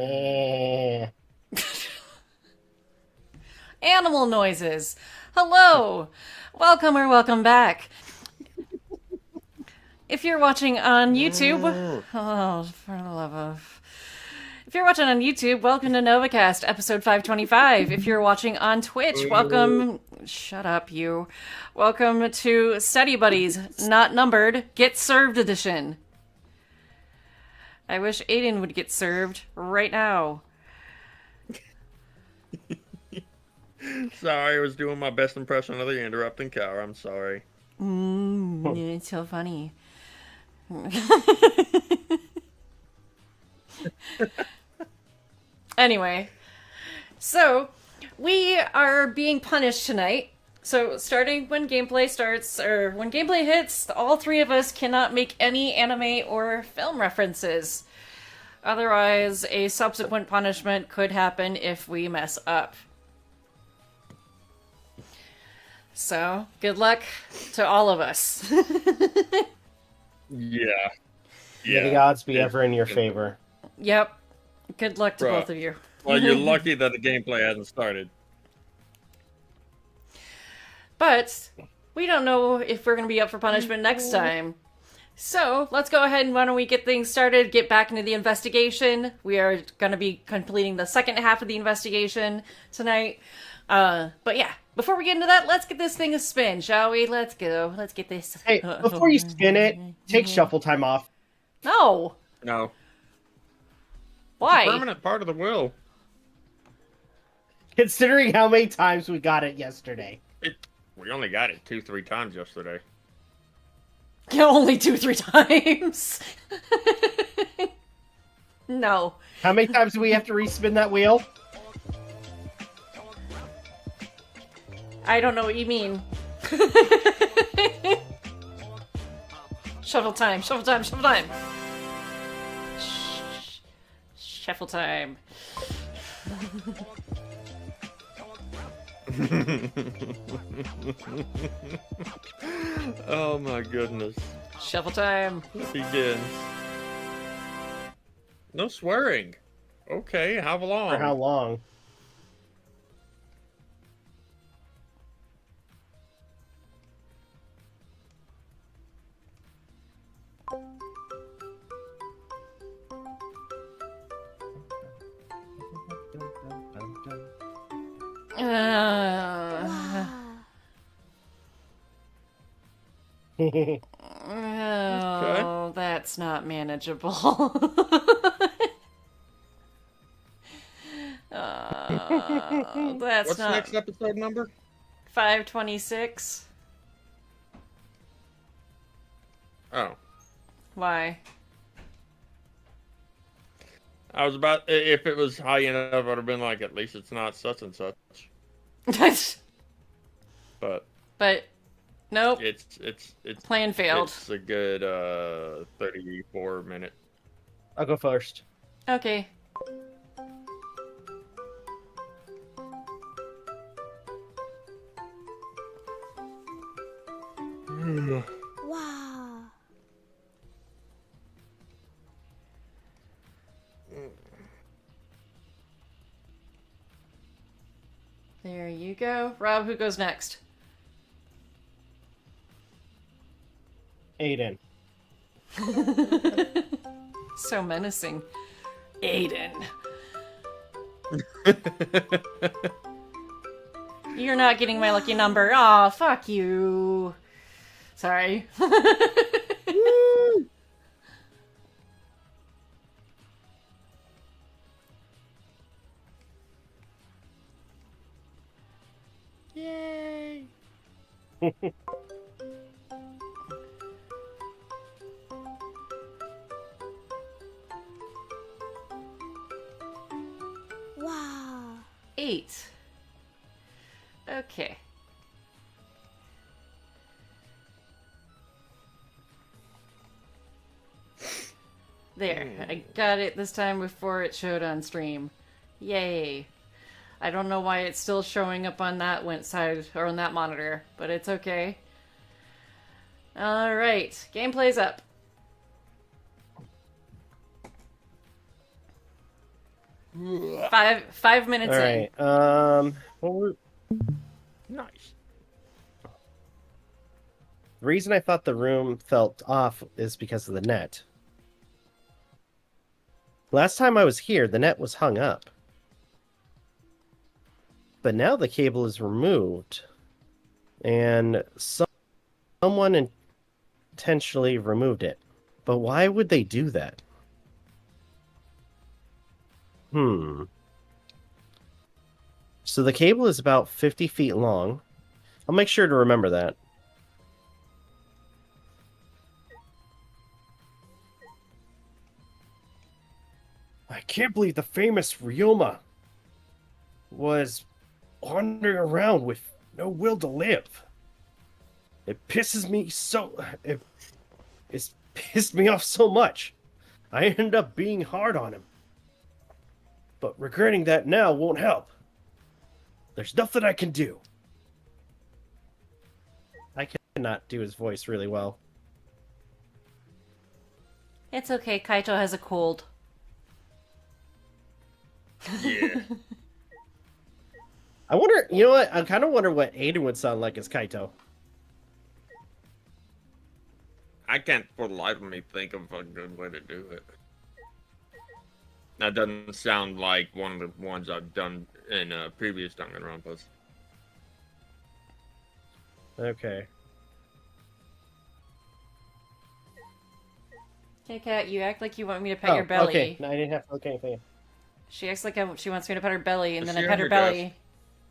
Meh. Animal noises. Hello. Welcome or welcome back. If you're watching on YouTube, oh, for the love of. If you're watching on YouTube, welcome to Novakast, episode 525. If you're watching on Twitch, welcome. Shut up, you. Welcome to Study Buddies, not numbered, Get Served edition. I wish Aden would get served right now. Sorry, I was doing my best impression of the interrupting cow. I'm sorry. It's so funny. Anyway, so we are being punished tonight. So starting when gameplay starts, or when gameplay hits, all three of us cannot make any anime or film references. Otherwise, a subsequent punishment could happen if we mess up. So, good luck to all of us. Yeah. May the gods be ever in your favor. Yep. Good luck to Bruh. both of you. Well, you're lucky that the gameplay hasn't started. But we don't know if we're going to be up for punishment next time. So let's go ahead and why don't we get things started, get back into the investigation. We are going to be completing the second half of the investigation tonight. But yeah, before we get into that, let's get this thing a spin, shall we? Let's go. Let's get this. Hey, before you spin it, take shuffle time off. No. No. Why? Permanent part of the will. Considering how many times we got it yesterday. We only got it 2-3 times yesterday. Only 2-3 times. No. How many times do we have to respin that wheel? I don't know what you mean. Shuffle time, shuffle time, shuffle time. Shuffle time. Oh my goodness. Shuffle time. It begins. No swearing. Okay, how long? For how long? Oh, that's not manageable. That's What's the not next episode number? 526. Oh. Why? I was about, if it was high enough, I would have been like, at least it's not such and such. But nope. It's Plan failed. It's a good 34 minute. I'll go first. Okay. Wow. There you go. Rob, who goes next? Aden. So menacing. Aden. You're not getting my lucky number. Aw, fuck you. Sorry. Yay! Wow. 8. Okay. There. I got it this time before it showed on stream. Yay. I don't know why it's still showing up on that side or on that monitor, but it's okay. Alright, gameplay's up. 5 minutes All in. right. Nice. The reason I thought the room felt off is because of the net. Last time I was here, the net was hung up. But now the cable is removed. And someone intentionally removed it. But why would they do that? So the cable is about 50 feet long. I'll make sure to remember that. I can't believe the famous Ryoma was wandering around with no will to live. It's pissed me off so much. I ended up being hard on him. But regretting that now won't help. There's nothing I can do. I cannot do his voice really well. It's okay, Kaito has a cold. Yeah. I wonder, you know what? I kind of wonder what Aden would sound like as Kaito. I can't for the life of me think of a good way to do it. That doesn't sound like one of the ones I've done in previous Danganronpas. Okay. Okay, Kat, you act like you want me to pet your belly. Okay. No, I didn't have to look anything. She acts like she wants me to pet her belly, and Is then I she pet on her her belly. desk?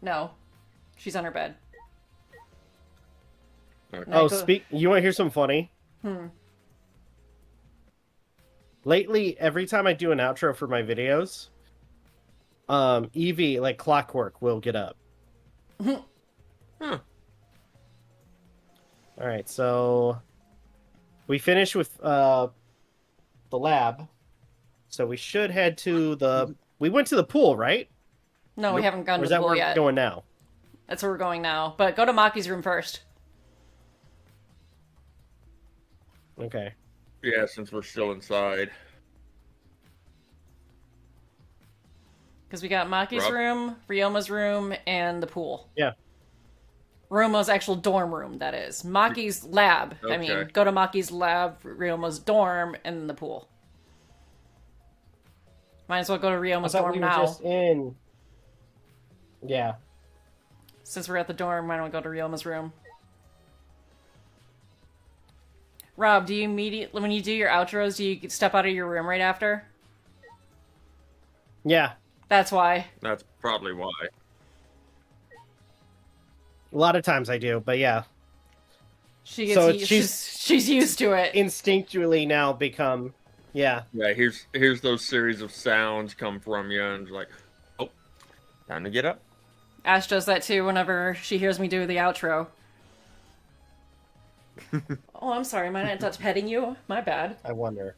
No. She's on her bed. Okay. Oh, go- you want to hear something funny? Lately, every time I do an outro for my videos, Evie, like clockwork, will get up. Huh. Alright, so we finished with the lab. So we should head to the... We went to the pool, right? No, we haven't gone Or to is the that pool where yet. we're going now? That's where we're going now. But go to Maki's room first. Okay. Yeah, since we're still inside. Because we got Maki's Rob? room, Ryoma's room, and the pool. Yeah. Ryoma's actual dorm room, that is. Maki's lab. I mean, Okay. go to Maki's lab, Ryoma's dorm, and the pool. Might as well go to I Ryoma's thought dorm we were now. just in... Yeah. Since we're at the dorm, why don't we go to Ryoma's room? Rob, do you immediately, when you do your outros, do you step out of your room right after? Yeah. That's why. That's probably why. A lot of times I do, but yeah. She gets So she's used to it. Instinctually now become... Yeah. Yeah, here's those series of sounds come from you, and it's like, oh, time to get up. Ash does that too whenever she hears me do the outro. Oh, I'm sorry. Am I not done petting you? My bad. I wonder.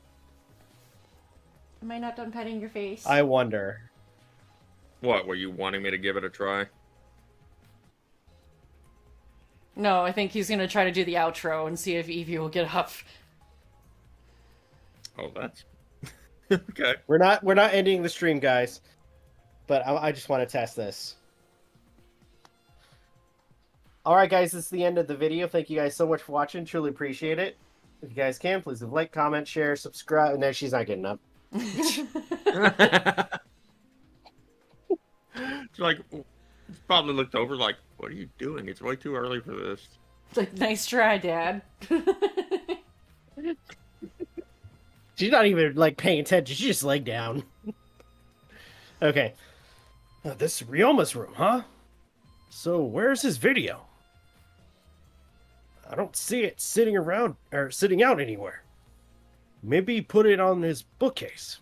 Am I not done petting your face? I wonder. What, were you wanting me to give it a try? No, I think he's gonna try to do the outro and see if Evie will get up. Oh, that's... okay. We're not ending the stream, guys. But I just want to test this. Alright, guys, this is the end of the video. Thank you guys so much for watching. Truly appreciate it. If you guys can, please leave a like, comment, share, subscribe. No, she's not getting up. It's like, it's probably looked over like, what are you doing? It's way too early for this. Like, nice try, Dad. She's not even, like, paying attention. She just laid down. Okay. This is Ryoma's room, huh? So, where's his video? I don't see it sitting around, or sitting out anywhere. Maybe he put it on his bookcase.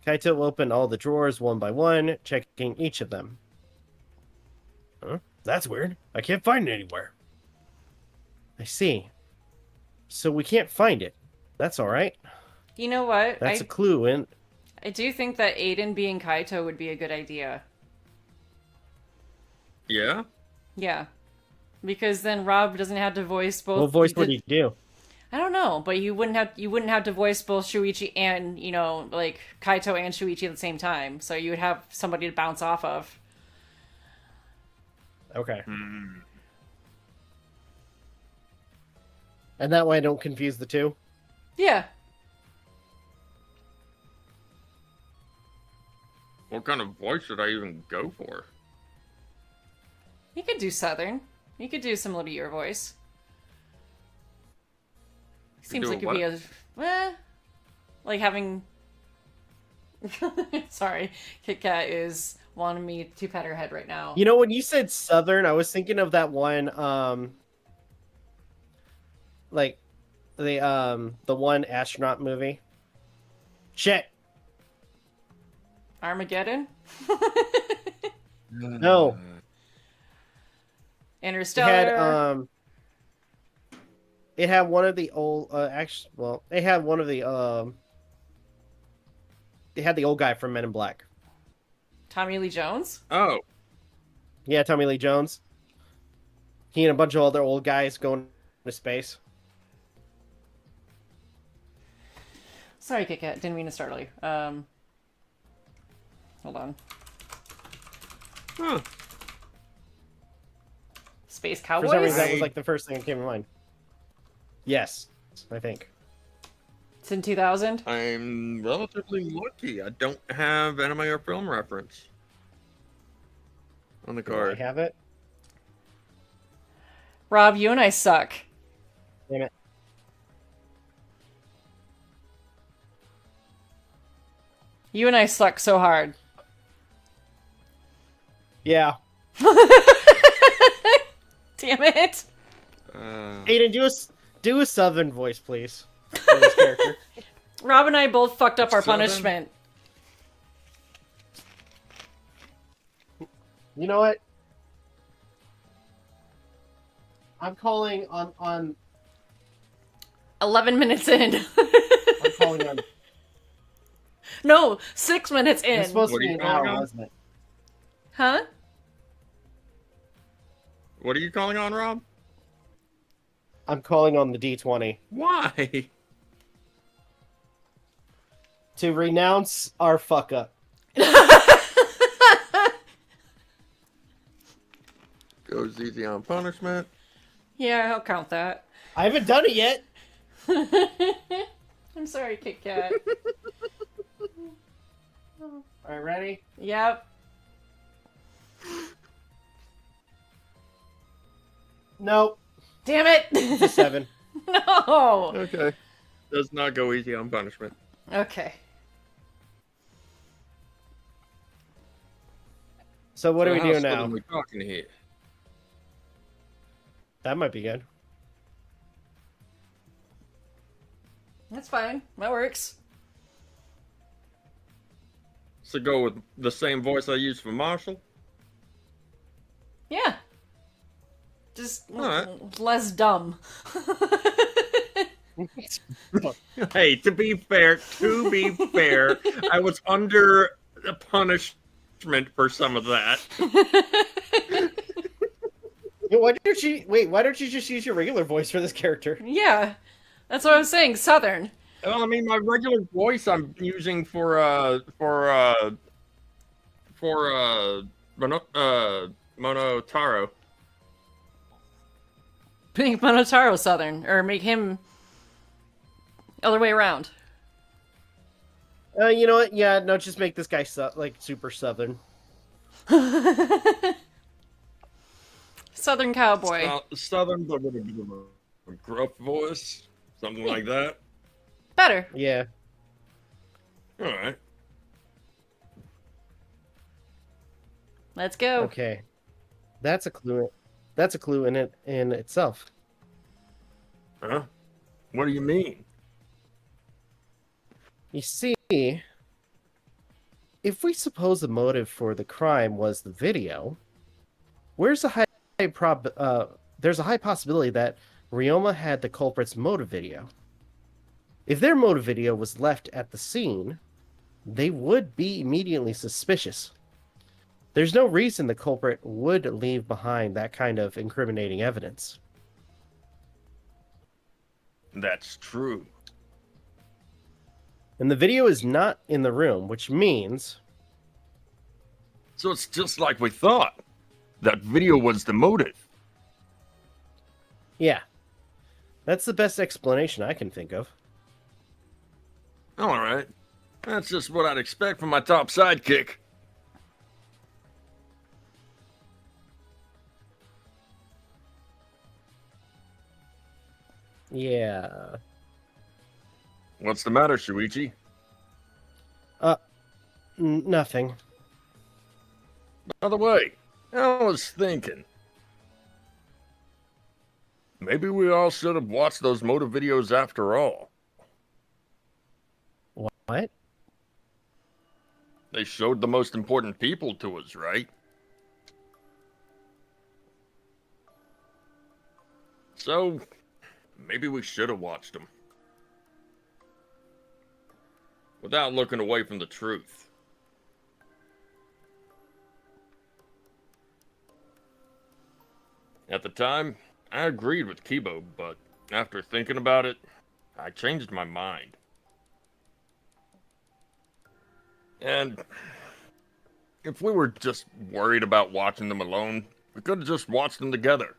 Kaito will open all the drawers one by one, checking each of them. Huh? That's weird. I can't find it anywhere. I see. So we can't find it. That's alright. You know what? That's a clue, and... I do think that Aden being Kaito would be a good idea. Yeah? Yeah. Because then Rob doesn't have to voice both... What voice would he do? I don't know, but you wouldn't have to voice both Shuichi and, like Kaito and Shuichi at the same time. So you would have somebody to bounce off of. Okay. Hmm. And that way I don't confuse the two. Yeah. What kind of voice should I even go for? You could do Southern. You could do similar to your voice. Seems do like what? it'd be like having. Sorry, Kit Kat is wanting me to pet her head right now. You know, when you said Southern, I was thinking of that one, like the one astronaut movie. Shit. Armageddon, No. It Interstellar. it had one of the old it had one of the it had the old guy from Men in Black. Tommy Lee Jones. Oh, Yeah, Tommy Lee Jones. He and a bunch of other old guys going to space. Sorry, Kit Kat. Didn't mean to startle you. Hold on. huh. Space For Cowboys. some reason, that was like the first thing that came to mind. Yes, I think. It's in 2000. I'm relatively lucky. I don't have anime or film reference on the Do I card. have it? Rob, you and I suck. Damn it. You and I suck so hard. Yeah. Damn it. Aiden, do a Southern voice, please. For this character. Rob and I both fucked up our Southern? punishment. You know what? I'm calling on 11 minutes in. I'm calling on. No, 6 minutes It's in. supposed to What are be you an calling hour, on? wasn't it? Huh? What are you calling on, Rob? I'm calling on the D20 Why? to renounce our fuck up. Goes easy on punishment. Yeah, I'll count that. I haven't done it yet. I'm sorry, Kit Kat. All right, ready? Yep. Nope. Damn it. It's a 7. No. Okay. Does not go easy on punishment. Okay. So what do we So do how now? southern we talking here? That might be good. That's fine. That works. So go with the same voice I used for Marshall? Yeah. Just Alright. less dumb. Hey, to be fair, I was under the punishment for some of that. Why don't you just use your regular voice for this character? Yeah. That's what I was saying. Southern. Well, I mean, my regular voice I'm using for Monotaro. Make Monotaro Southern. Or make him other way around. You know what? Yeah, no, just make this guy like super Southern. Southern cowboy. Southern, but with a bit of a gruff voice, something like that. Better. Yeah. All right. Let's go. Okay. That's a clue. That's a clue in itself. Huh? What do you mean? You see, if we suppose the motive for the crime was the video, there's a high possibility that Ryoma had the culprit's motive video. If their motive video was left at the scene, they would be immediately suspicious. There's no reason the culprit would leave behind that kind of incriminating evidence. That's true. And the video is not in the room, which means... So it's just like we thought. That video was the motive. Yeah. That's the best explanation I can think of. Alright. That's just what I'd expect from my top sidekick. Yeah. What's the matter, Shuichi? Nothing. By the way, I was thinking. Maybe we all should have watched those motive videos after all. What? They showed the most important people to us, right? So, maybe we should have watched them. Without looking away from the truth. At the time, I agreed with Kibo, but after thinking about it, I changed my mind. And if we were just worried about watching them alone, we could have just watched them together.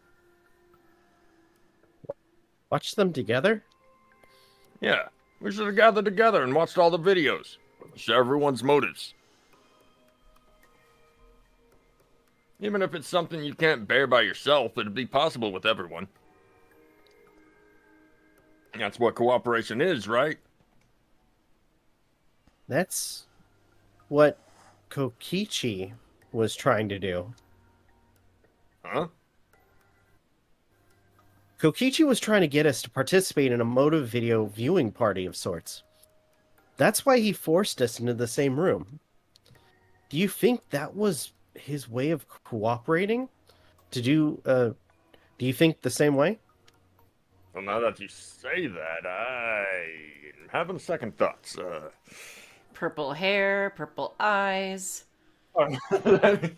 Watch them together? Yeah, we should have gathered together and watched all the videos. Share everyone's motives. Even if it's something you can't bear by yourself, it'd be possible with everyone. That's what cooperation is, right? That's what Kokichi was trying to do. Huh? Kokichi was trying to get us to participate in a motive video viewing party of sorts. That's why he forced us into the same room. Do you think that was his way of cooperating? Do you think the same way? Well, now that you say that, I'm having second thoughts. Purple hair, purple eyes. Let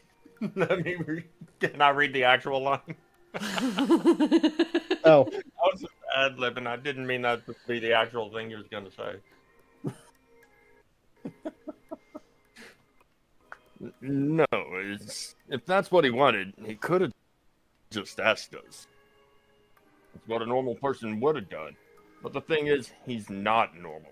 can I read the actual line? Oh, I was just ad-libbing. I didn't mean that to be the actual thing you was going to say. No, if that's what he wanted, he could have just asked us. It's what a normal person would have done. But the thing is, he's not normal.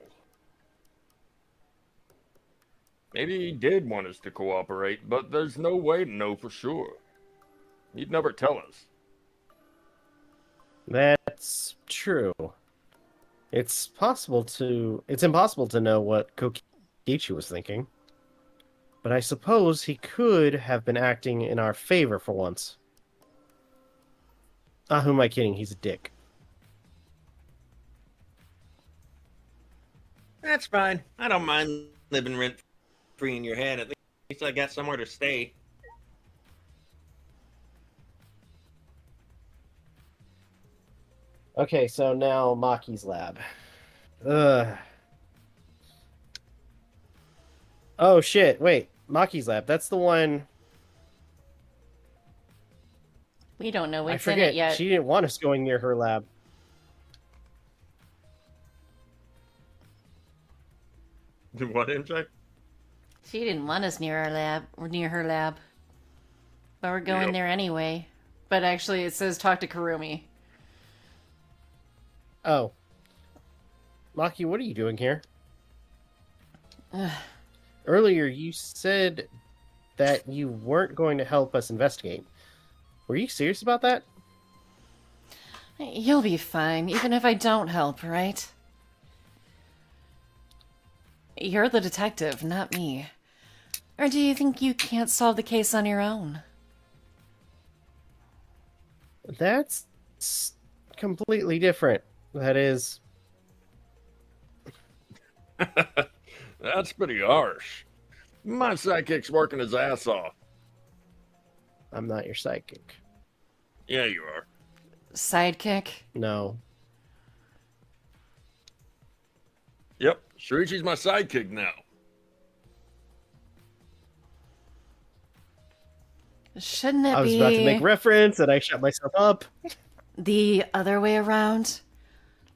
Maybe he did want us to cooperate, but there's no way to know for sure. He'd never tell us. that's true. It's impossible to know what Kokichi was thinking. But I suppose he could have been acting in our favor for once. Ah, who am I kidding? He's a dick. That's fine. I don't mind living rent-free in your head. At least I got somewhere to stay. Okay, so now Maki's lab. Ugh. Oh shit, wait. Maki's lab. That's the one... We don't know I what's in forget. it yet. She didn't want us going near her lab. What, MJ? She didn't want us near our lab or near her lab. But we're going Yep. there anyway. But actually it says talk to Kurumi. Oh. Maki, what are you doing here? Ugh. Earlier, you said that you weren't going to help us investigate. Were you serious about that? You'll be fine, even if I don't help, right? You're the detective, not me. Or do you think you can't solve the case on your own? That's completely different. That is... That's pretty harsh. My sidekick's working his ass off. I'm not your psychic. Yeah, you are. Sidekick? No. Yep, Shuichi's my sidekick now. Shouldn't it I was be about to make reference and I shut myself up. the other way around?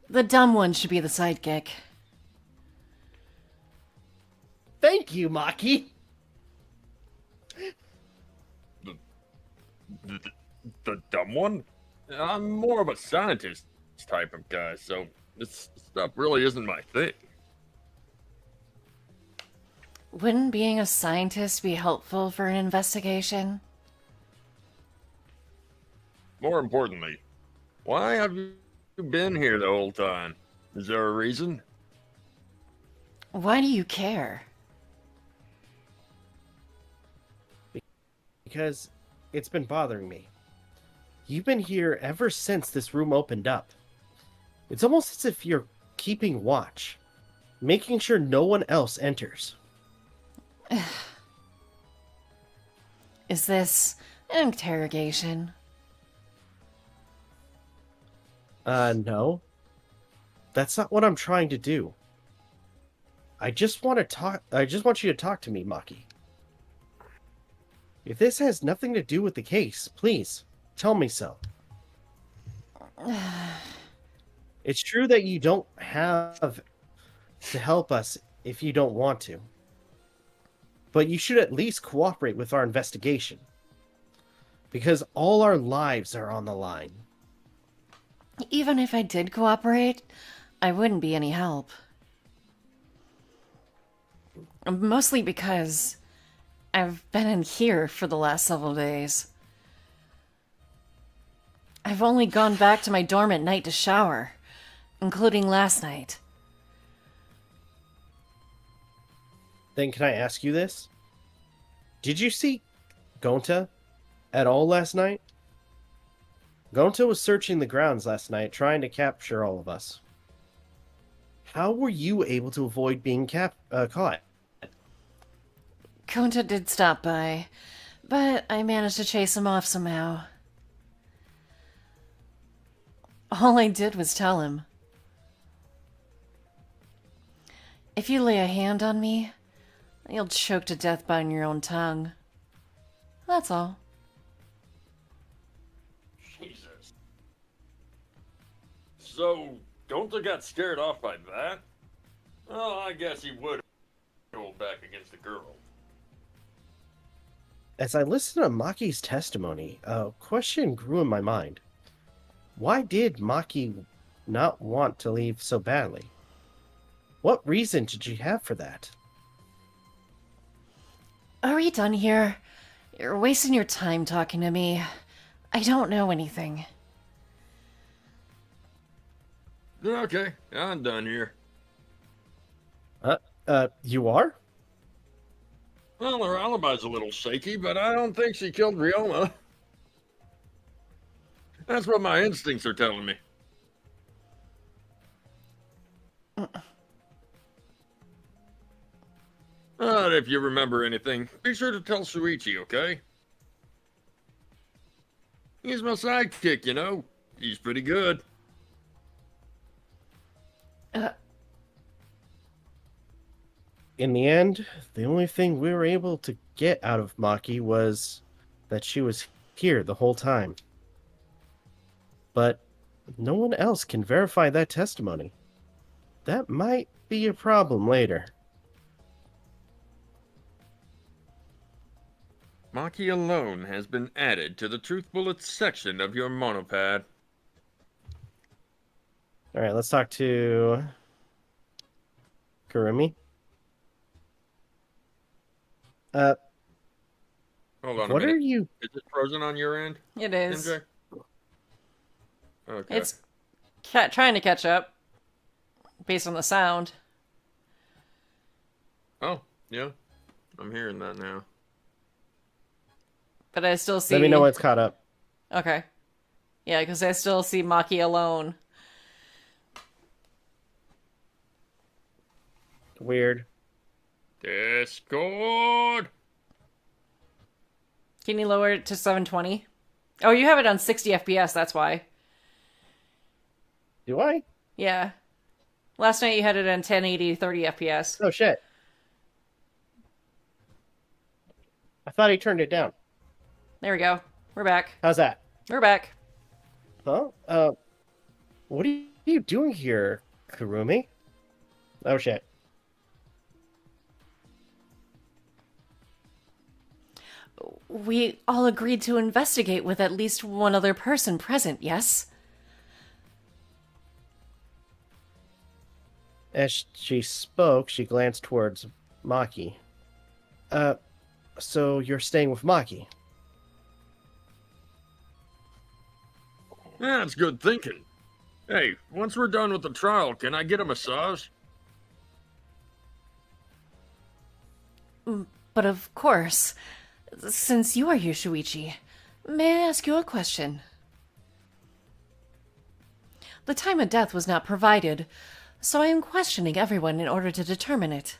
The dumb one should be the sidekick. Thank you, Maki. The dumb one? I'm more of a scientist type of guy, so this stuff really isn't my thing. Wouldn't being a scientist be helpful for an investigation? More importantly, why have you been here the whole time? Is there a reason? Why do you care? Because it's been bothering me. You've been here ever since this room opened up. It's almost as if you're keeping watch, making sure no one else enters. Is this an interrogation? No. That's not what I'm trying to do. I just want you to talk to me, Maki. If this has nothing to do with the case, please, tell me so. It's true that you don't have to help us if you don't want to. But you should at least cooperate with our investigation. Because all our lives are on the line. Even if I did cooperate, I wouldn't be any help. Mostly because I've been in here for the last several days. I've only gone back to my dorm at night to shower, including last night. Then can I ask you this? Did you see Gonta at all last night? Gonta was searching the grounds last night, trying to capture all of us. How were you able to avoid being caught? Konta did stop by, but I managed to chase him off somehow. All I did was tell him. If you lay a hand on me, you'll choke to death by your own tongue. That's all. Jesus. So, Gonta got scared off by that? Well, I guess he would hold back against the girl. As I listened to Maki's testimony, a question grew in my mind. Why did Maki not want to leave so badly? What reason did you have for that? Are we done here? You're wasting your time talking to me. I don't know anything. Okay, I'm done here. You are? Well, her alibi's a little shaky, but I don't think she killed Rioma. That's what my instincts are telling me. But if you remember anything, be sure to tell Shuichi, okay? He's my sidekick, you know? He's pretty good. In the end, the only thing we were able to get out of Maki was that she was here the whole time. But no one else can verify that testimony. That might be a problem later. Maki alone has been added to the Truth Bullets section of your monopad. Alright, let's talk to Kurumi. Hold on a What minute. are you... Is it frozen on your end, It is. MJ? Okay. It's trying to catch up based on the sound. Oh, yeah. I'm hearing that now. But I still see... Let me know when it's caught up. Okay. Yeah, because I still see Maki alone. Weird. Discord! Can you lower it to 720? Oh, you have it on 60 FPS, that's why. Do I? Yeah. Last night you had it on 1080, 30 FPS. Oh, shit. I thought he turned it down. There we go. We're back. How's that? We're back. Huh? What are are you doing here, Kurumi? Oh shit. We all agreed to investigate with at least one other person present, yes? As she spoke, she glanced towards Maki. So you're staying with Maki? Yeah, it's good thinking. Hey, once we're done with the trial, can I get a massage? But of course, since you are here, Shuichi, may I ask you a question? The time of death was not provided, so I am questioning everyone in order to determine it.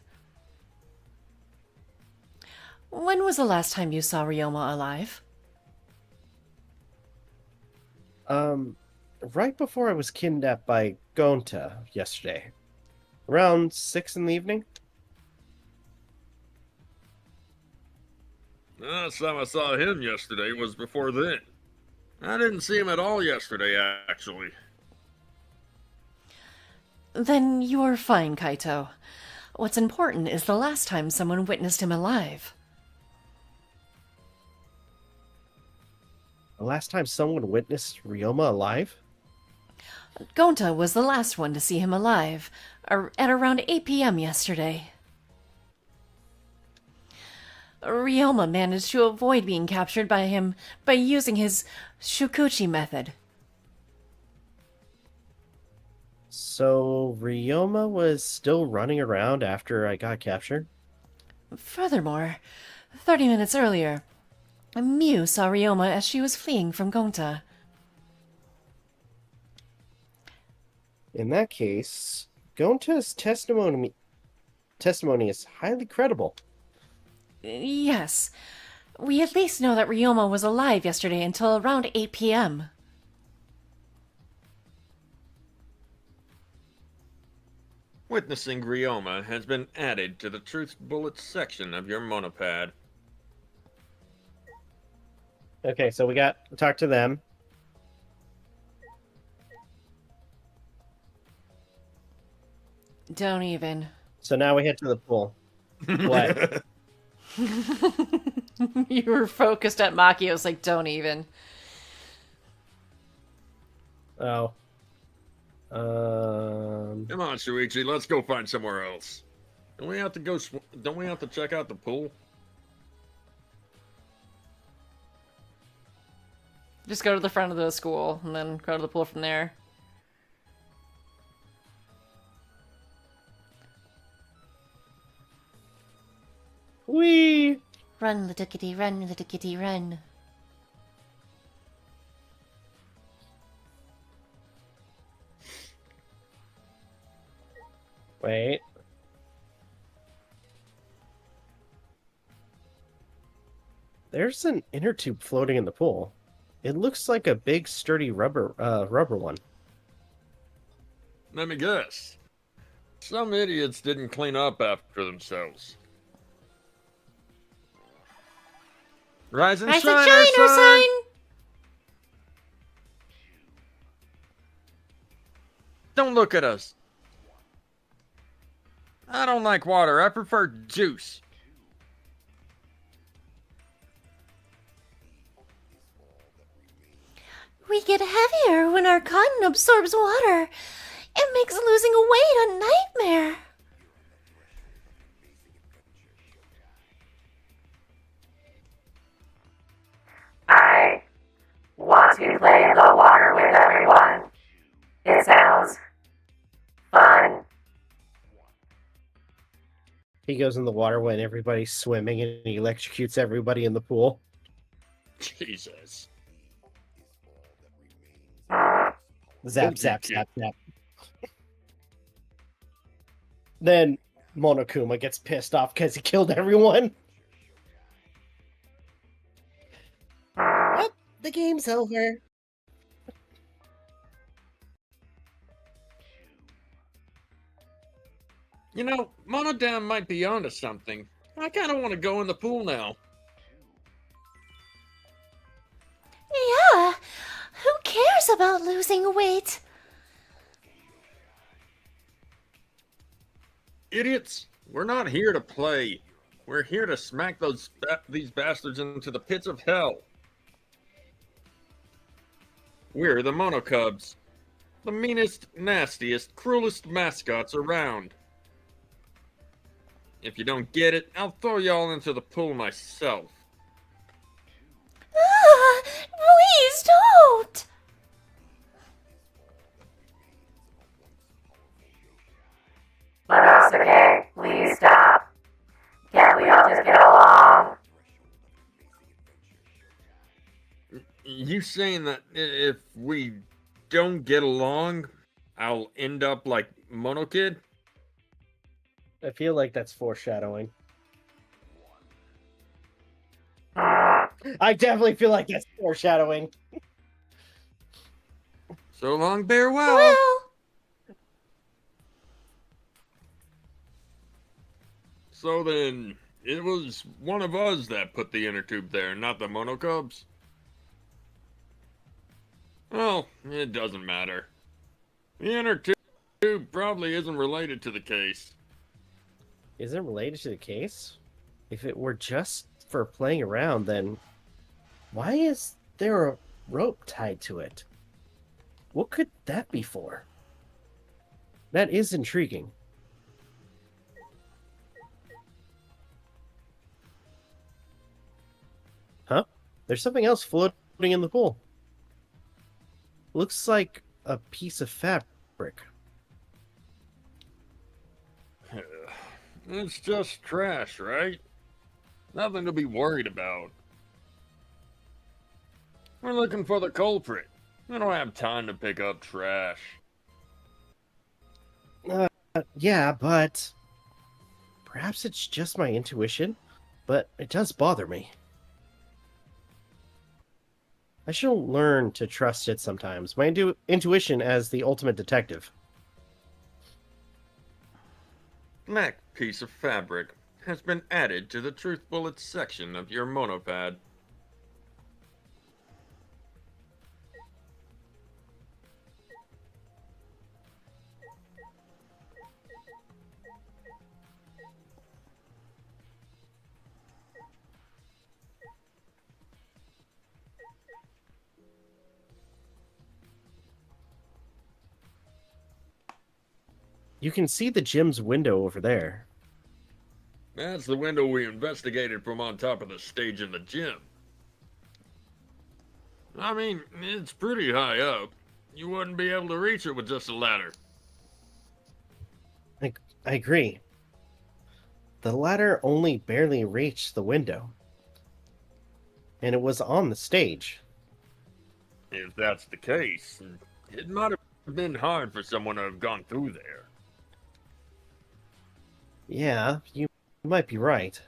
When was the last time you saw Ryoma alive? Right before I was kidnapped by Gonta yesterday. Around 6 in the evening? Last time I saw him yesterday was before then. I didn't see him at all yesterday, actually. Then you're fine, Kaito. What's important is the last time someone witnessed him alive. The last time someone witnessed Ryoma alive? Gonta was the last one to see him alive, at around 8 p.m. yesterday. Ryoma managed to avoid being captured by him by using his Shukuchi method. So Ryoma was still running around after I got captured? Furthermore, 30 minutes earlier, Miu saw Ryoma as she was fleeing from Gonta. In that case, Gonta's testimony is highly credible. Yes. We at least know that Ryoma was alive yesterday until around 8 p.m. Witnessing Ryoma has been added to the Truth Bullets section of your monopad. Okay, so we got to talk to them. Don't even. So now we head to the pool. What? You were focused at Maki. I was like, don't even. Oh. Come on, Shuichi, let's go find somewhere else. Don't we have to go? Don't we have to check out the pool? Just go to the front of the school and then go to the pool from there. Whee! Run, little kitty, run, little kitty, run. Wait. There's an inner tube floating in the pool. It looks like a big, sturdy rubber one. Let me guess. Some idiots didn't clean up after themselves. Rise and shine, our son! Don't look at us. I don't like water. I prefer juice. We get heavier when our cotton absorbs water. It makes losing weight a nightmare. I want to play in the water with everyone. It sounds fun. He goes in the water when everybody's swimming and he electrocutes everybody in the pool. Jesus. Zap, zap, zap, zap. Then Monokuma gets pissed off because he killed everyone. Oh, the game's over. You know, Monodam might be onto something. I kind of want to go in the pool now. Yeah, who cares about losing weight? Idiots! We're not here to play. We're here to smack these bastards into the pits of hell. We're the Monocubs. The meanest, nastiest, cruelest mascots around. If you don't get it, I'll throw y'all into the pool myself. Ah, please don't! Monosuke, please stop. Can't we all just get along? You saying that if we don't get along, I'll end up like Monokid? I feel like that's foreshadowing. I definitely feel like that's foreshadowing. So long, farewell. Well, So then, it was one of us that put the inner tube there, not the Monocubs? Well, it doesn't matter. The inner tube probably isn't related to the case. Isn't related to the case? If it were just for playing around, then why is there a rope tied to it? What could that be for? That is intriguing. Huh? There's something else floating in the pool. Looks like a piece of fabric. It's just trash, right? Nothing to be worried about. We're looking for the culprit. I don't have time to pick up trash. Yeah, but perhaps it's just my intuition, but it does bother me. I should learn to trust it sometimes. My intuition as the ultimate detective. Black piece of fabric has been added to the truth bullet section of your monopad. You can see the gym's window over there. That's the window we investigated from on top of the stage in the gym. I mean, it's pretty high up. You wouldn't be able to reach it with just a ladder. I agree. The ladder only barely reached the window. And it was on the stage. If that's the case, it might have been hard for someone to have gone through there. Yeah, you might be right.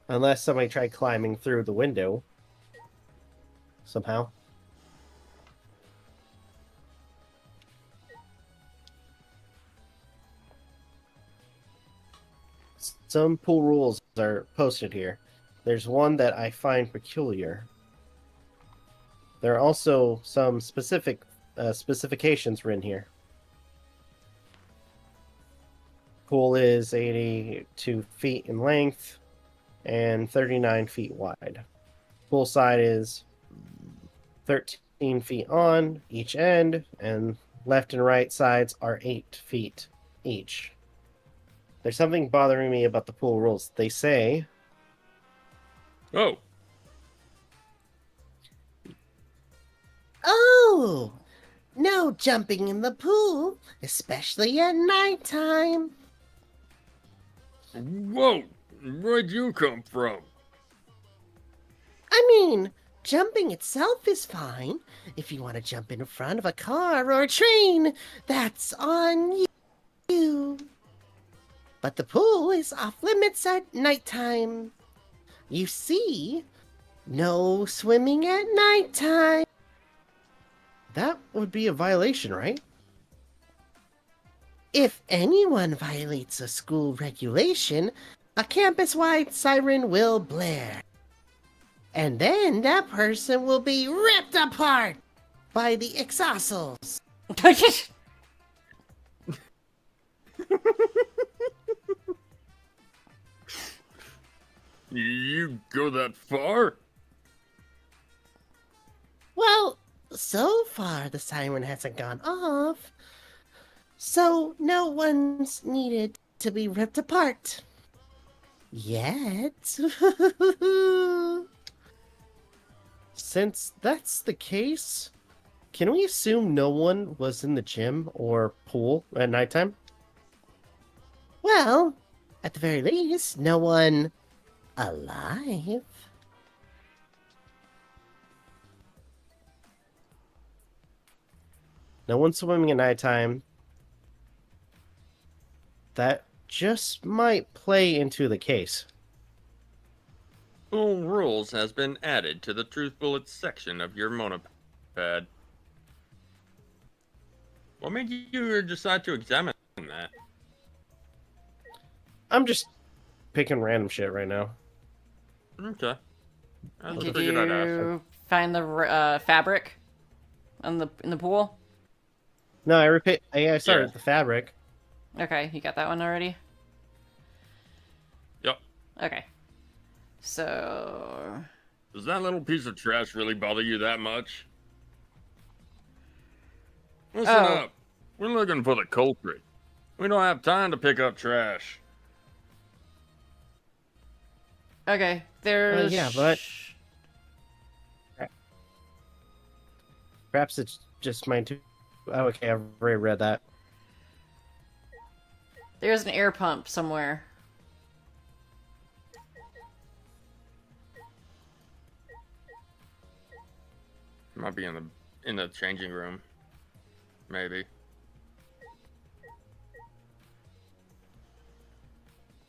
Unless somebody tried climbing through the window. Somehow. Some pool rules are posted here. There's one that I find peculiar. There are also some specifications written here. Pool is 82 feet in length and 39 feet wide. Pool side is 13 feet on each end, and left and right sides are 8 feet each. There's something bothering me about the pool rules. They say... Oh, Oh! No jumping in the pool, especially at nighttime. whoa! Where'd you come from? I mean, jumping itself is fine. If you want to jump in front of a car or a train, that's on you. But the pool is off limits at nighttime. You see, no swimming at nighttime. That would be a violation, right? If anyone violates a school regulation, a campus-wide siren will blare. And then that person will be ripped apart by the exoccels. You go that far? Well, so far the siren hasn't gone off, so no one's needed to be ripped apart. Yet. Since that's the case, can we assume no one was in the gym or pool at nighttime? Well, at the very least, no one alive. No one swimming at nighttime. That just might play into the case. Full rules has been added to the truth bullets section of your monopad. What made you decide to examine that? I'm just picking random shit right now. Okay. I just Did figured I'd ask. you find the fabric in the pool? No, I started Yeah. with the fabric. Okay, you got that one already? Yep. Okay. So... Does that little piece of trash really bother you that much? Listen Oh. up. We're looking for the culprit. We don't have time to pick up trash. Okay, there's... yeah, but- Perhaps it's just mine too. Oh, okay, I've already read that. There's an air pump somewhere. Might be in the changing room. Maybe.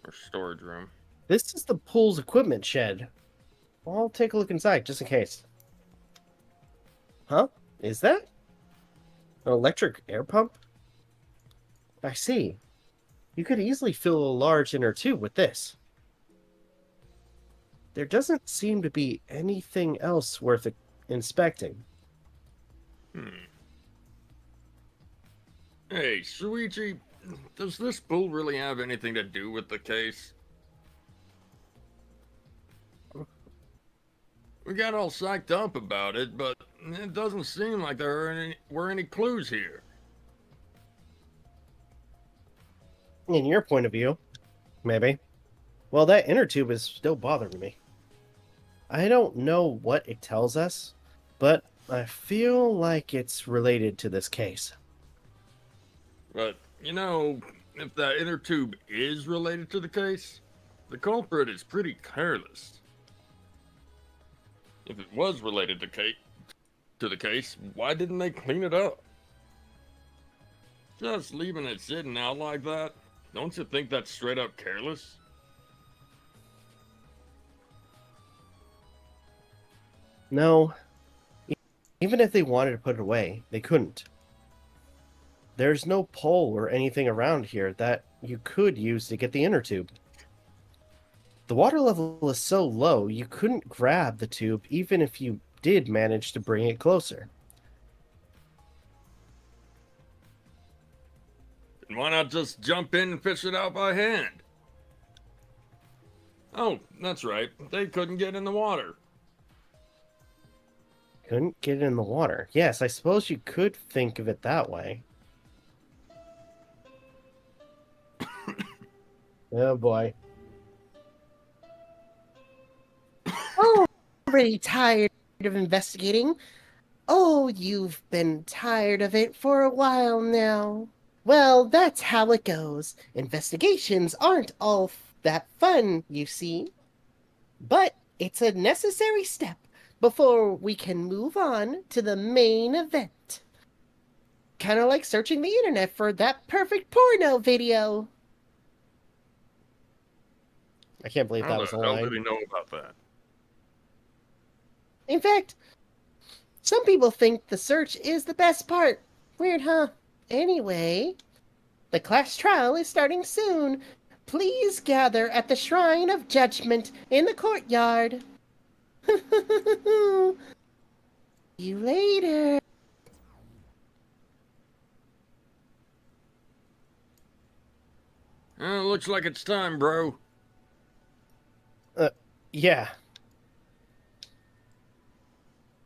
Or storage room. This is the pool's equipment shed. I'll take a look inside, just in case. Huh? Is that an electric air pump? I see. You could easily fill a large inner tube with this. There doesn't seem to be anything else worth inspecting. Hey, Shuichi, does this pool really have anything to do with the case? We got all psyched up about it, but it doesn't seem like there were any clues here. In your point of view, maybe. Well, that inner tube is still bothering me. I don't know what it tells us, but I feel like it's related to this case. But, you know, if that inner tube is related to the case, the culprit is pretty careless. If it was related to the case, why didn't they clean it up? Just leaving it sitting out like that, don't you think that's straight up careless? No. Even if they wanted to put it away, they couldn't. There's no pole or anything around here that you could use to get the inner tube. The water level is so low, you couldn't grab the tube even if you did manage to bring it closer. And why not just jump in and fish it out by hand? Oh, that's right. They couldn't get in the water. Couldn't get it in the water. Yes, I suppose you could think of it that way. Oh boy. Oh, already tired of investigating. Oh, you've been tired of it for a while now. Well, that's how it goes. Investigations aren't all that fun, you see. But it's a necessary step before we can move on to the main event. Kind of like searching the internet for that perfect porno video. I can't believe that How was the a hell line. did he know about that? In fact, some people think the search is the best part. Weird, huh? Anyway, the class trial is starting soon. Please gather at the Shrine of Judgment in the courtyard. See you later. Looks like it's time, bro. Yeah.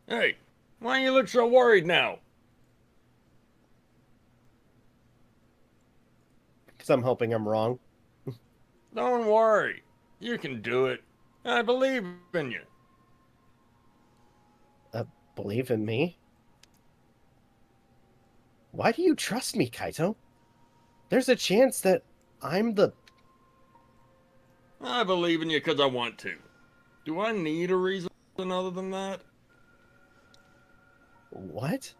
Hey, why you look so worried now? Because I'm hoping I'm wrong. Don't worry. You can do it. I believe in you. Believe in me? Why do you trust me, Kaito? There's a chance that I'm the... I believe in you because I want to. Do I need a reason other than that? What?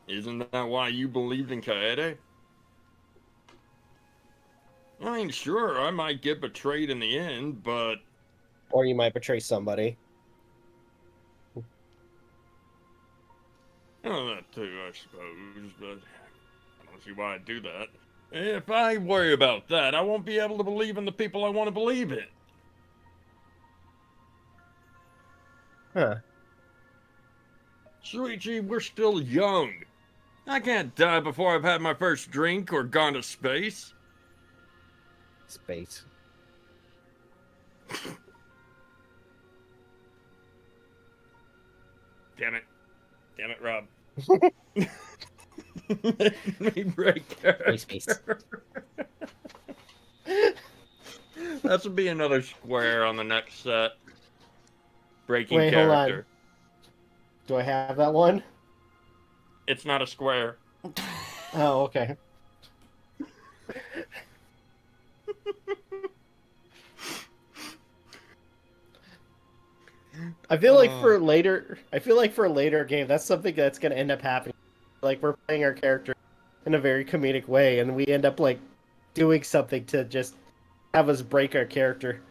Isn't that why you believed in Kaede? I mean, sure, I might get betrayed in the end, but... Or you might betray somebody. Well, that too, I suppose, but I don't see why I'd do that. If I worry about that, I won't be able to believe in the people I want to believe in. Huh. Shuichi, we're still young. I can't die before I've had my first drink or gone to space. Space. Damn it. Damn it, Rob. Make me break character. Space. That should be another square on the next set. Breaking Wait, hold on. character. Do I have that one? It's not a square. Oh, okay. I feel like for a later game, that's something that's gonna end up happening. Like we're playing our character in a very comedic way, and we end up like doing something to just have us break our character.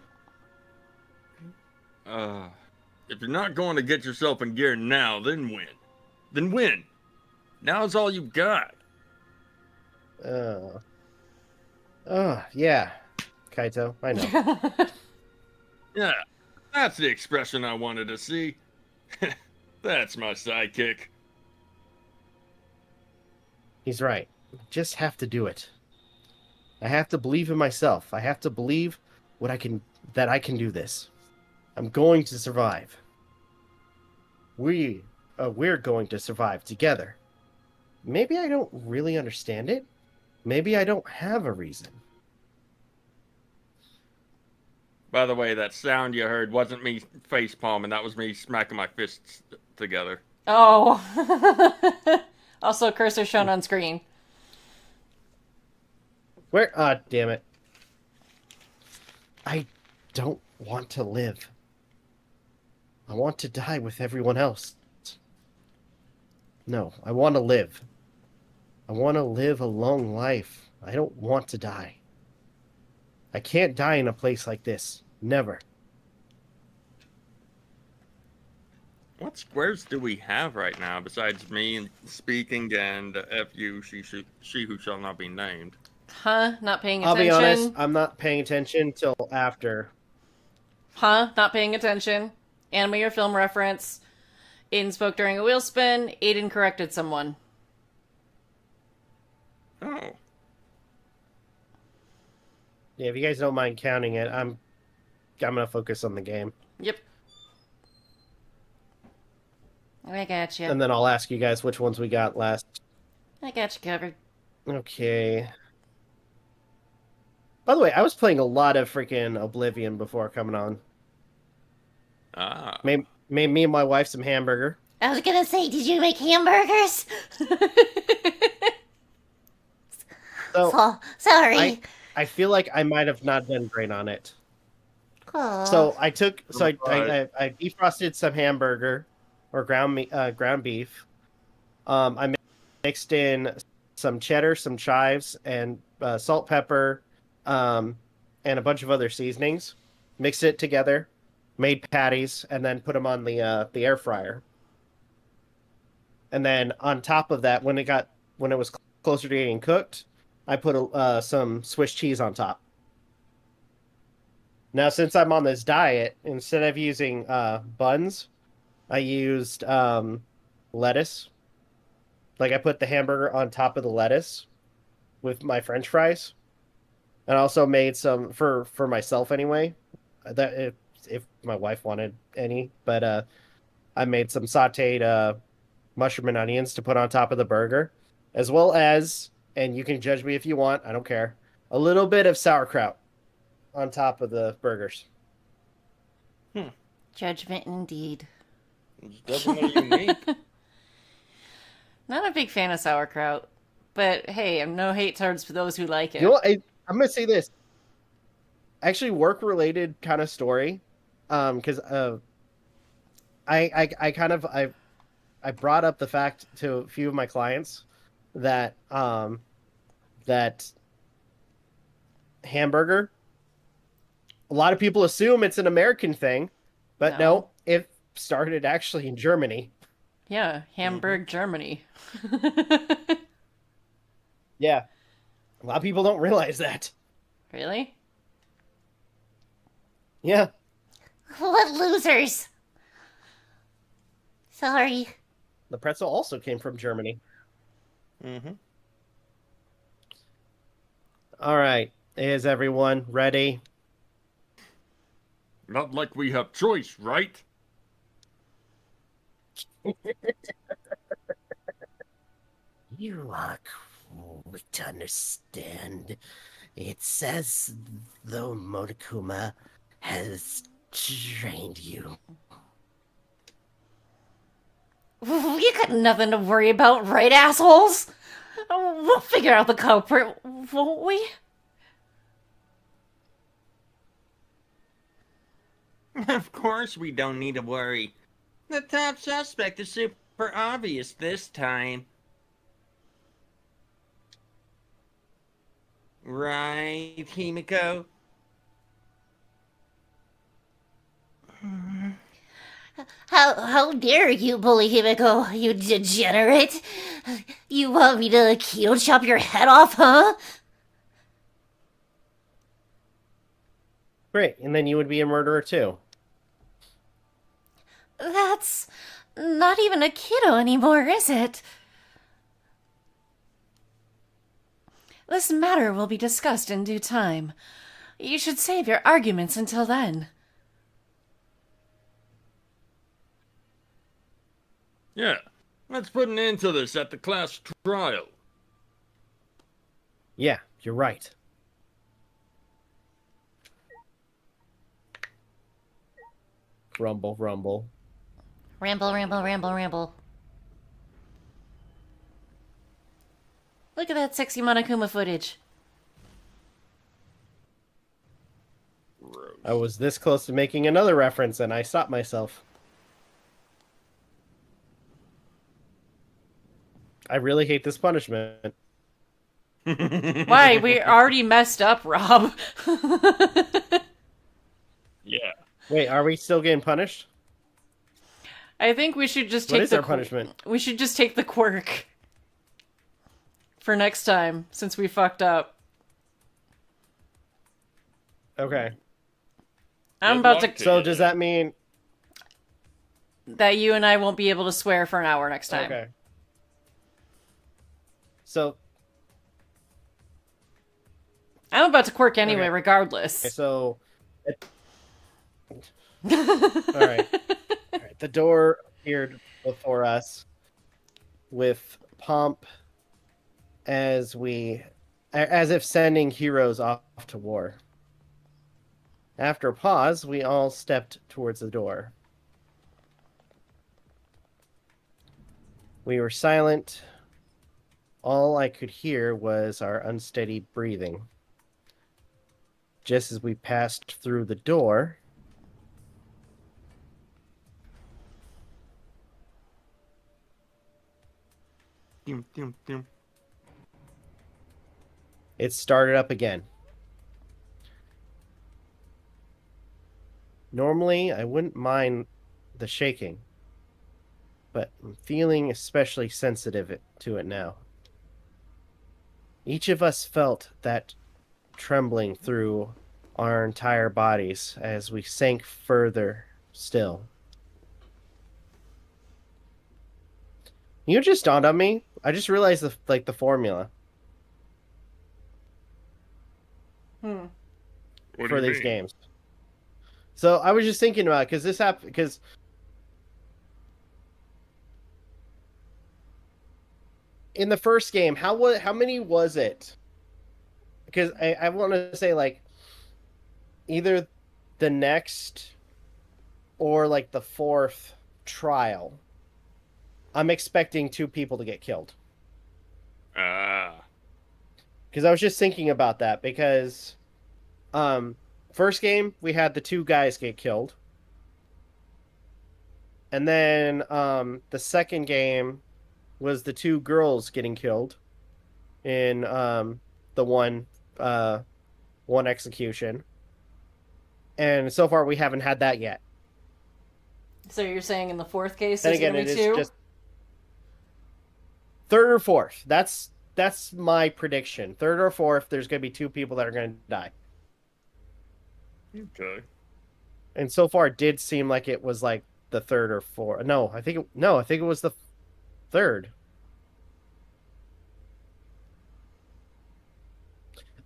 If you're not going to get yourself in gear now, then win. Then win. Now's all you've got. Oh, yeah, Kaito, I know. Yeah, that's the expression I wanted to see. That's my sidekick. He's right. Just have to do it. I have to believe in myself. I have to believe that I can do this. I'm going to survive. We're going to survive together. Maybe I don't really understand it. Maybe I don't have a reason. By the way, that sound you heard wasn't me face palming. That was me smacking my fists together. Oh. Also, cursor shown on screen. Where? Damn it. I don't want to live. I want to die with everyone else. No, I want to live. I want to live a long life. I don't want to die. I can't die in a place like this. Never. What squares do we have right now besides me speaking and F.U. She who shall not be named? Huh? Not paying I'll attention? be honest, I'm not paying attention till after. Huh? Not paying attention? Anime or film reference. Aiden spoke during a wheel spin. Aiden corrected someone. Oh. Yeah, if you guys don't mind counting it, I'm gonna focus on the game. Yep. I got you. And then I'll ask you guys which ones we got last. I got you covered. Okay. By the way, I was playing a lot of freaking Oblivion before coming on. Ah. Made me and my wife some hamburger. I was gonna say, did you make hamburgers? So Sorry. I feel like I might have not done great on it. Aw. So I defrosted some hamburger or ground beef. I mixed in some cheddar, some chives, and salt, pepper, and a bunch of other seasonings. Mixed it together, made patties, and then put them on the air fryer. And then on top of that, when it was closer to getting cooked, I put some Swiss cheese on top. Now, since I'm on this diet, instead of using buns, I used lettuce. Like I put the hamburger on top of the lettuce with my French fries, And I also made some for myself anyway. That if my wife wanted any, but I made some sautéed mushroom and onions to put on top of the burger, as well as, and you can judge me if you want, I don't care, a little bit of sauerkraut on top of the burgers. Judgment indeed. It's definitely unique. Not a big fan of sauerkraut, but hey, I'm no hate towards those who like it. You know what? I'm gonna say this. Actually, work related kind of story, because I kind of I brought up the fact to a few of my clients that that hamburger. A lot of people assume it's an American thing, but no, it started actually in Germany. Yeah, Hamburg, Germany. Yeah, a lot of people don't realize that. Really? Yeah. What losers? Sorry. The pretzel also came from Germany. Mm-hmm. All right. Is everyone ready? Not like we have choice, right? You are quick to understand. It's as though Monokuma has trained you. You got nothing to worry about, right, assholes? We'll figure out the culprit, won't we? Of course we don't need to worry. The top suspect is super obvious this time. Right, Himiko? How dare you bully Himiko, you degenerate? You want me to keto chop your head off, huh? Great, and then you would be a murderer too. That's not even a kiddo anymore, is it? This matter will be discussed in due time. You should save your arguments until then. Yeah, let's put an end to this at the class trial. Yeah, you're right. Rumble, rumble. Ramble, ramble, ramble, ramble. Look at that sexy Monokuma footage. I was this close to making another reference and I stopped myself. I really hate this punishment. Why? We already messed up, Rob. Yeah. Wait, are we still getting punished? I think we should just What take is the our punishment? We should just take the quirk for next time, since we fucked up. Okay. I'm Good about luck to. So does that mean... That you and I won't be able to swear for an hour next time. Okay. So... I'm about to quirk anyway, Okay. regardless. So... Alright. The door appeared before us with pomp as if sending heroes off to war. After a pause, we all stepped towards the door. We were silent. All I could hear was our unsteady breathing. Just as we passed through the door, Dum, dum, dum. it started up again. Normally, I wouldn't mind the shaking, but I'm feeling especially sensitive to it now. Each of us felt that trembling through our entire bodies as we sank further still. You know, it just dawned on me. I just realized the formula. What do for you these mean? games. So I was just thinking about it, because this happened, because in the first game, how many was it? Because I want to say like either the next or like the fourth trial, I'm expecting 2 people to get killed. Ah. Because I was just thinking about that, because first game we had the 2 guys get killed. And then the second game was the 2 girls getting killed in the one execution. And so far we haven't had that yet. So you're saying in the fourth case Then there's again, going to it be is 2? just third or fourth. That's my prediction. Third or fourth, there's going to be 2 people that are going to die. Okay. And so far, it did seem like it was like the third or fourth. No, I think it was the third.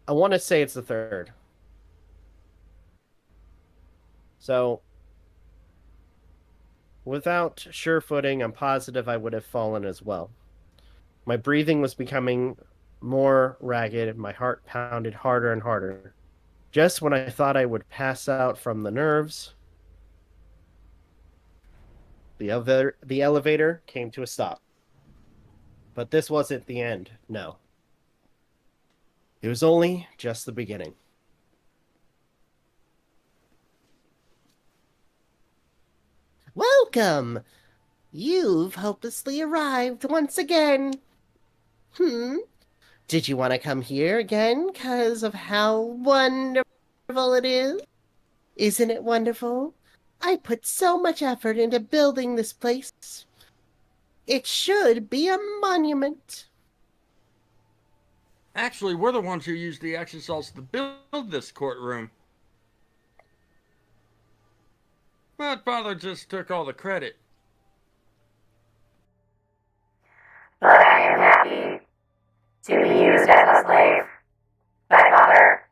I want to say it's the third. So, without sure footing, I'm positive I would have fallen as well. My breathing was becoming more ragged, and my heart pounded harder and harder. Just when I thought I would pass out from the nerves, the elevator came to a stop. But this wasn't the end, no. It was only just the beginning. Welcome! You've hopelessly arrived once again. Did you want to come here again because of how wonderful it is? Isn't it wonderful? I put so much effort into building this place. It should be a monument. Actually, we're the ones who used the exosalts to build this courtroom. But Father just took all the credit. But I am happy to be used as a slave by Father.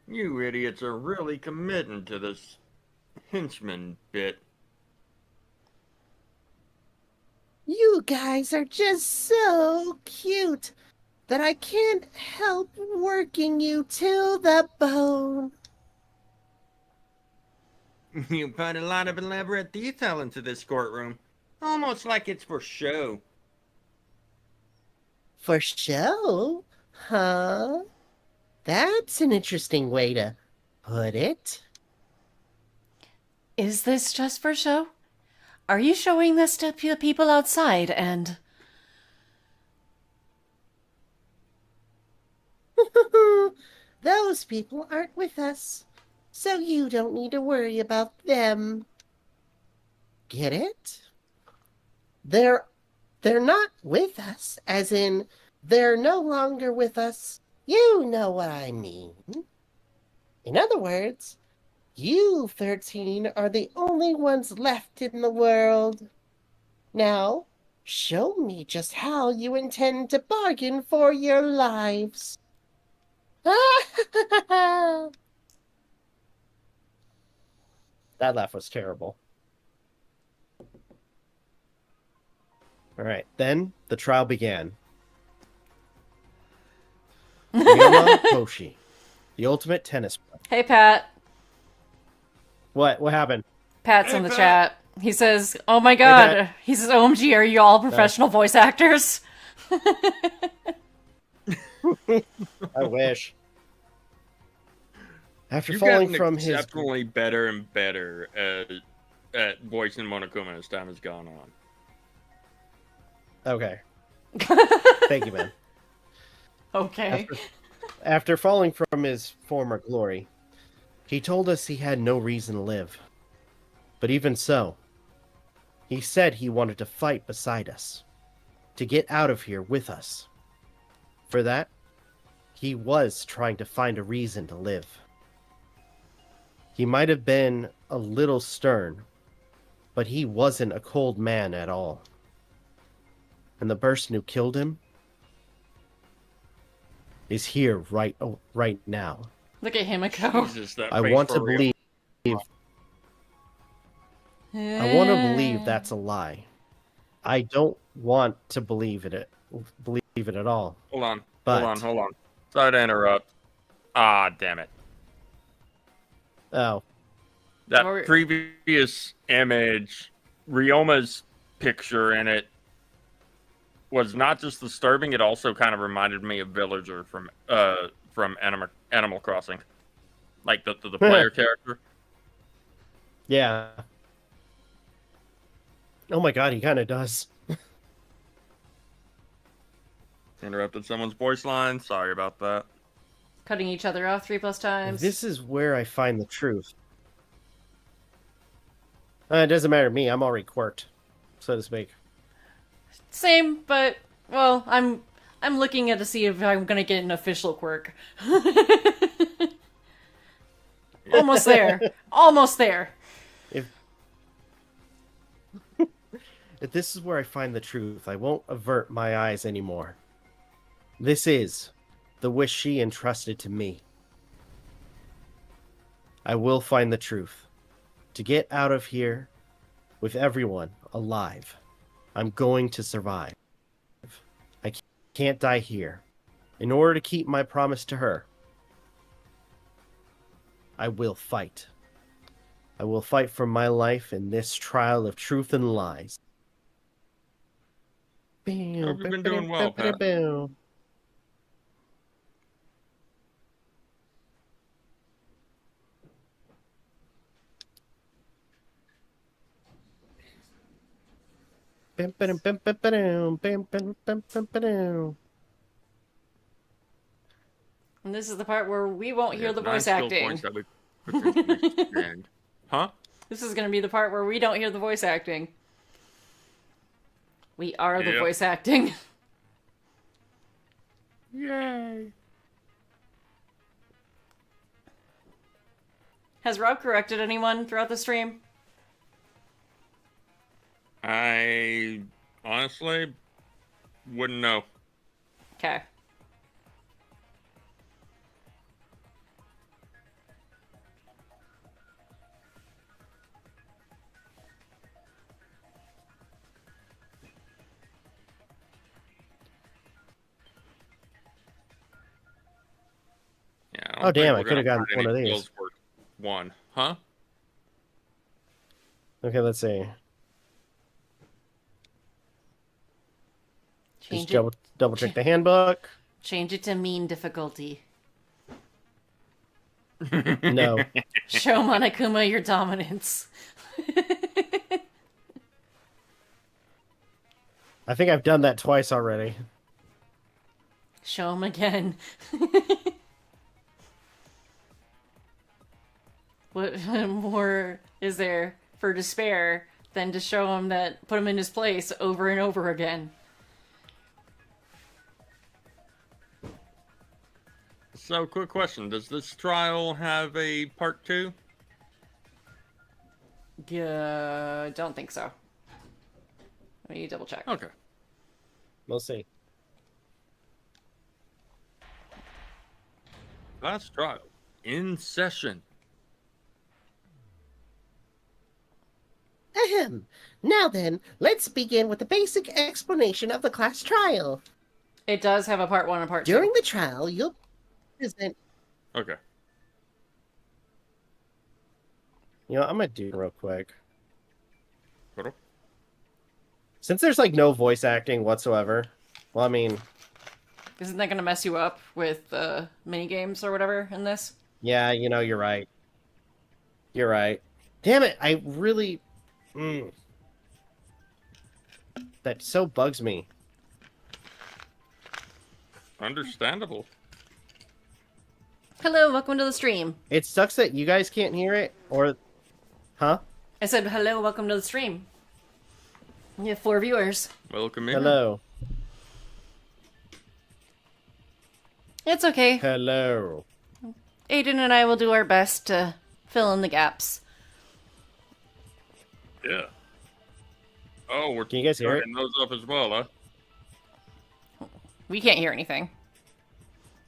You idiots are really committing to this henchman bit. You guys are just so cute that I can't help working you to the bone. You put a lot of elaborate detail into this courtroom. Almost like it's for show. For show? Huh? That's an interesting way to put it. Is this just for show? Are you showing this to people outside and... Those people aren't with us, so you don't need to worry about them. Get it? They're not with us, as in they're no longer with us. You know what I mean. In other words, you 13 are the only ones left in the world. Now, show me just how you intend to bargain for your lives. That laugh was terrible. All right, then the trial began. Ryoma Hoshi, the ultimate tennis pro. Hey, Pat. What happened? Pat's Hey, in the Pat. chat. He says, oh my god. Pat. He says, OMG, are you all professional voice actors? I wish. After You've falling gotten from his... exceptionally better and better at voicing Monokuma as time has gone on. Okay. Thank you, man. Okay. After falling from his former glory, he told us he had no reason to live. But even so, he said he wanted to fight beside us, to get out of here with us. For that, he was trying to find a reason to live. He might have been a little stern, but he wasn't a cold man at all. And the person who killed him is here right now. Look at Himiko. Jesus, that I face want for to real. believe. I want to believe that's a lie. I don't want to believe it at all. Hold on. But- Hold on. Sorry to interrupt. Ah, damn it. Oh, That Or- previous image, Ryoma's picture in it, was not just disturbing, it also kind of reminded me of Villager from Animal Crossing. Like the player character. yeah. Oh my god, he kind of does. Interrupted someone's voice line. Sorry about that. Cutting each other off 3+ times. This is where I find the truth. It doesn't matter to me. I'm already quirked, so to speak. Same, but well, I'm looking at to see if I'm gonna get an official quirk. Almost there. Almost there. If this is where I find the truth, I won't avert my eyes anymore. This is the wish she entrusted to me. I will find the truth. To get out of here with everyone alive. I'm going to survive. I can't die here. In order to keep my promise to her, I will fight. I will fight for my life in this trial of truth and lies. Hope you've been doing well, Pat. And this is the part where we won't hear the voice 9 skill acting. points that we potentially spend. Huh? This is gonna be the part where we don't hear the voice acting. We are the Yep. voice acting. Yay! Has Rob corrected anyone throughout the stream? I honestly wouldn't know. Okay. Yeah, I Oh, don't damn, think I we're could've gonna gotten find one of any these. skills worth one. Huh? Okay, let's see. Change Just it. double check the handbook. Change it to mean difficulty. No. Show Monokuma your dominance. I think I've done that twice already. Show him again. What more is there for despair than to show him that put him in his place over and over again? So, quick question. Does this trial have a part 2? Don't think so. Let me double check. Okay. We'll see. Last trial. In session. Ahem. Now then, let's begin with the basic explanation of the class trial. It does have a part 1 and part 2. During the trial, you'll present... Okay. You know, I'm gonna do it real quick. Hold up. Since there's like no voice acting whatsoever, well, I mean, Isn't that going to mess you up with mini games or whatever in this? yeah, you know, you're right. You're right. Damn it, I really... That so bugs me. Understandable. Hello, welcome to the stream. It sucks that you guys can't hear it, or... Huh? I said hello, welcome to the stream. You have 4 viewers. Welcome in. Hello. It's okay. Hello. Aiden and I will do our best to fill in the gaps. Yeah. Oh, we're Can you guys hear it? turning those up as well, huh? We can't hear anything.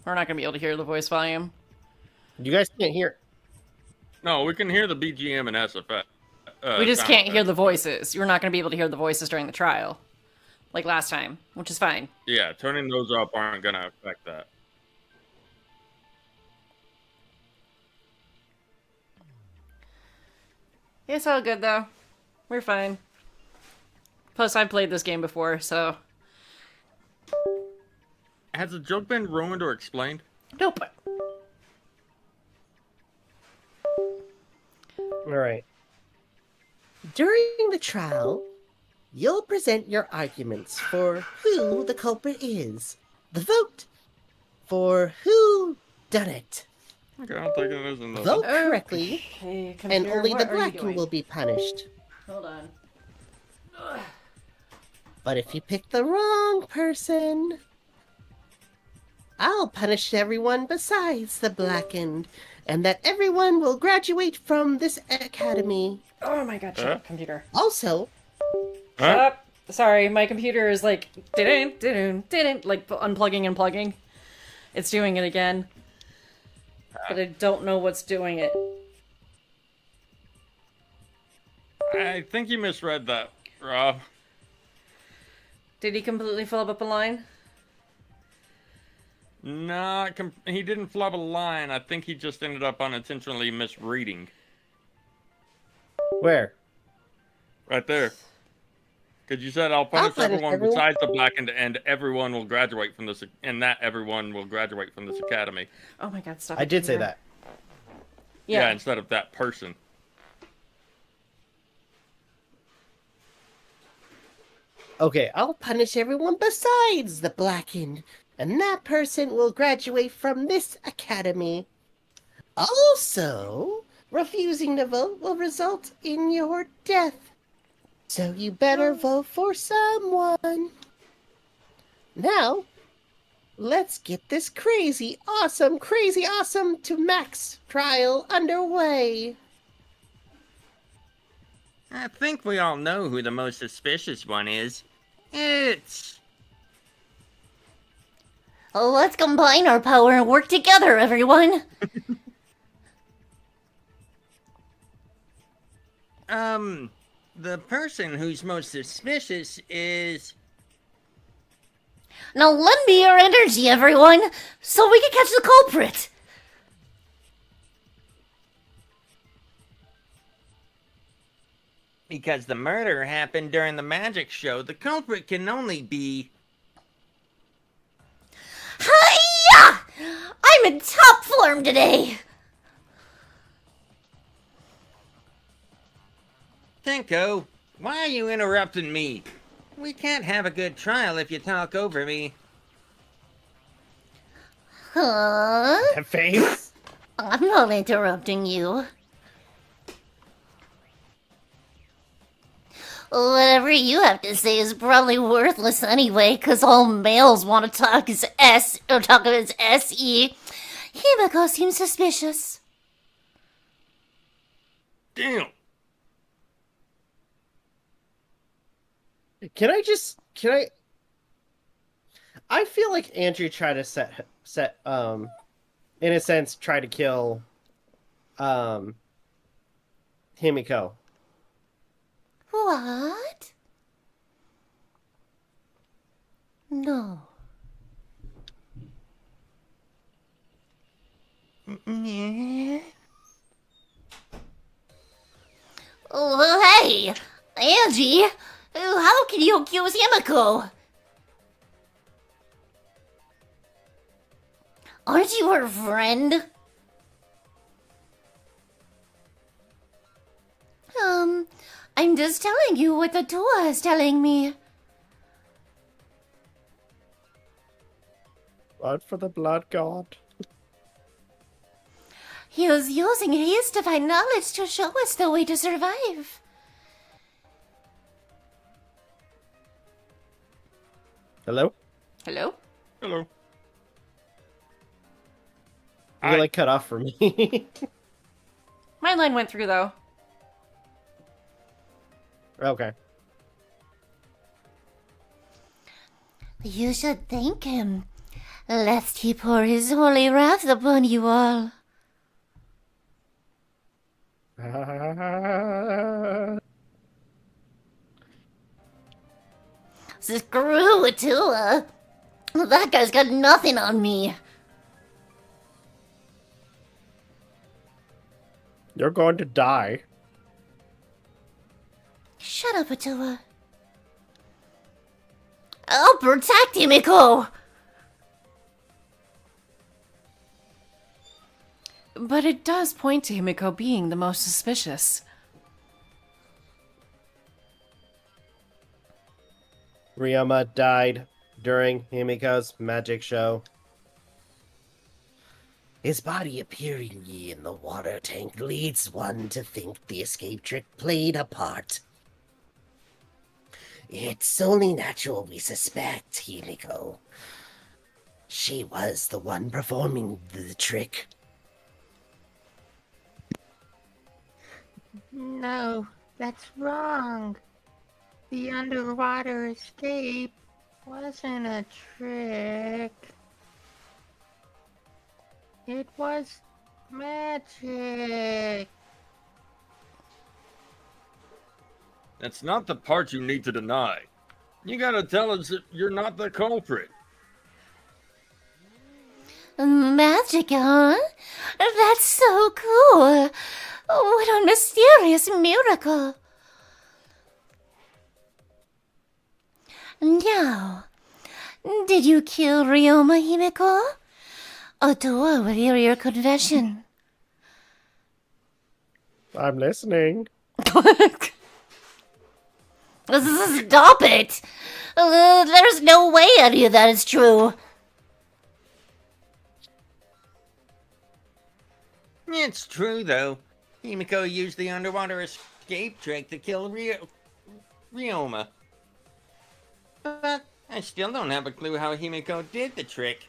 We're not going to be able to hear the voice volume. You guys can't hear. No, we can hear the BGM and SFX. We just sound can't hear effects. the voices. You're not going to be able to hear the voices during the trial. Like last time, which is fine. Yeah, turning those up aren't going to affect that. It's all good, though. We're fine. Plus, I've played this game before, so... Has the joke been ruined or explained? Nope. All right. During the trial, you'll present your arguments for who the culprit is. The vote for who done it. Okay, I'll take it as a no. Vote correctly, Okay, and only the blackened will be punished. Hold on. But if you pick the wrong person, I'll punish everyone besides the blackened, and that everyone will graduate from this academy. Oh my god, shut up, computer. Also, Shut up. Sorry, my computer is like, didn't, like unplugging and plugging. It's doing it again. But I don't know what's doing it. I think you misread that, Rob. Did he completely fill up a line? Nah, he didn't flub a line. I think he just ended up unintentionally misreading. Where? Right there. Because you said, I'll punish punish everyone everyone. besides the blackened, and everyone will graduate from this, and that everyone will graduate from this academy. Oh my god, stop I it, did say computer. that. Yeah, Yeah. instead of that person. Okay, I'll punish everyone besides the blackened, and that person will graduate from this academy. Also, refusing to vote will result in your death. So you better vote for someone. Now, let's get this crazy awesome to max trial underway. I think we all know who the most suspicious one is. It's... Let's combine our power and work together, everyone. The person who's most suspicious is... Now lend me your energy, everyone, so we can catch the culprit. Because the murder happened during the magic show, the culprit can only be... Hiya! I'm in top form today. Tenko, why are you interrupting me? We can't have a good trial if you talk over me. Huh? that face. I'm not interrupting you. Whatever you have to say is probably worthless anyway, cause all males want to talk as talk as SE. Himiko seems suspicious. Damn. Can I? I feel like Andrew tried to set, in a sense, try to kill, Himiko. What? No. Oh, hey! Angie! How can you accuse Himiko? Aren't you her friend? I'm just telling you what the Toa is telling me. Blood for the blood god. He was using his divine knowledge to show us the way to survive. Hello? Hello? Hello. You're like cut off for me. My line went through, though. Okay. You should thank him, lest he pour his holy wrath upon you all. Screw Attila. That guy's got nothing on me. You're going to die. Shut up, Attila. I'll protect Himiko! But it does point to Himiko being the most suspicious. Ryoma died during Himiko's magic show. His body appearing in the water tank leads one to think the escape trick played a part. It's only natural we suspect Himiko. She was the one performing the trick. No, that's wrong. The underwater escape wasn't a trick. It was magic. That's not the part you need to deny. You gotta tell us that you're not the culprit. Magic, huh? That's so cool. What a mysterious miracle. Now, did you kill Ryoma, Himiko? Otoa will hear your confession. I'm listening. Stop it! There's no way any of that is true. It's true, though. Himiko used the underwater escape trick to kill Ryoma. But I still don't have a clue how Himiko did the trick.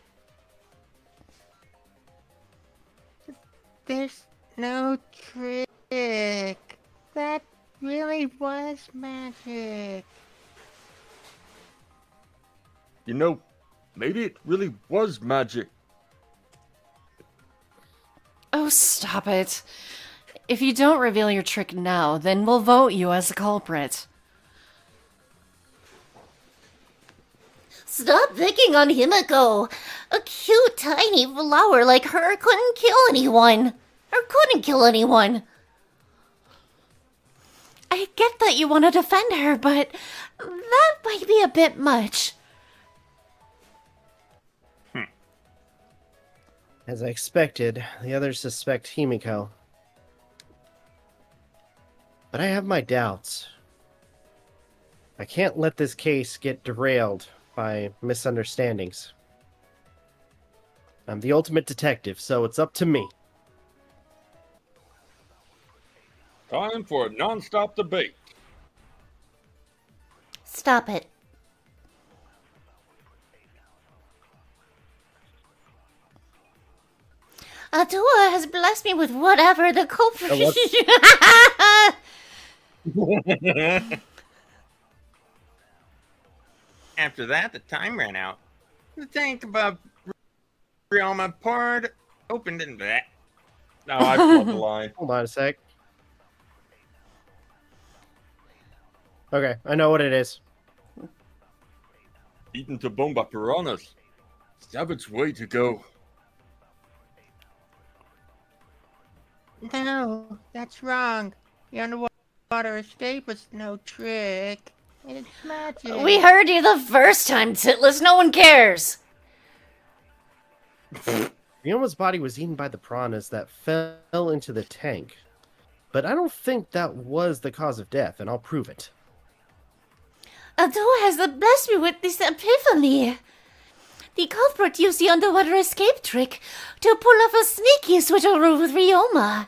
There's no trick. That really was magic. You know, maybe it really was magic. Oh, stop it. If you don't reveal your trick now, then we'll vote you as the culprit. Stop picking on Himiko. A cute tiny flower like her couldn't kill anyone. Or couldn't kill anyone. I get that you want to defend her, but that might be a bit much. As I expected, the others suspect Himiko. But I have my doubts. I can't let this case get derailed by misunderstandings. I'm the ultimate detective, so it's up to me. Time for a non-stop debate. Stop it. Atua has blessed me with whatever the culprit. After that, the time ran out. The tank above Ryoma poured opened into that. Now I pulled the line. Hold on a sec. Okay, I know what it is. Eaten to bone by piranhas. Savage way to go. No, that's wrong. The underwater escape was no trick. It's magic. We heard you the first time, Titless. No one cares. Ryoma's body was eaten by the piranhas that fell into the tank. But I don't think that was the cause of death, and I'll prove it. Atua has blessed me with this epiphany. The culprit used the underwater escape trick to pull off a sneaky switcheroo with Ryoma.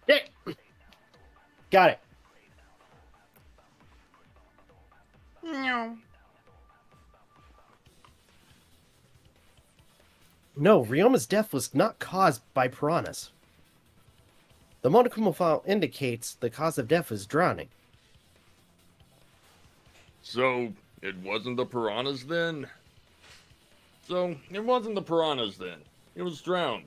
Yeah. Got it. No. No, Ryoma's death was not caused by piranhas. The Monokuma file indicates the cause of death was drowning. So, it wasn't the piranhas then? It was drowned.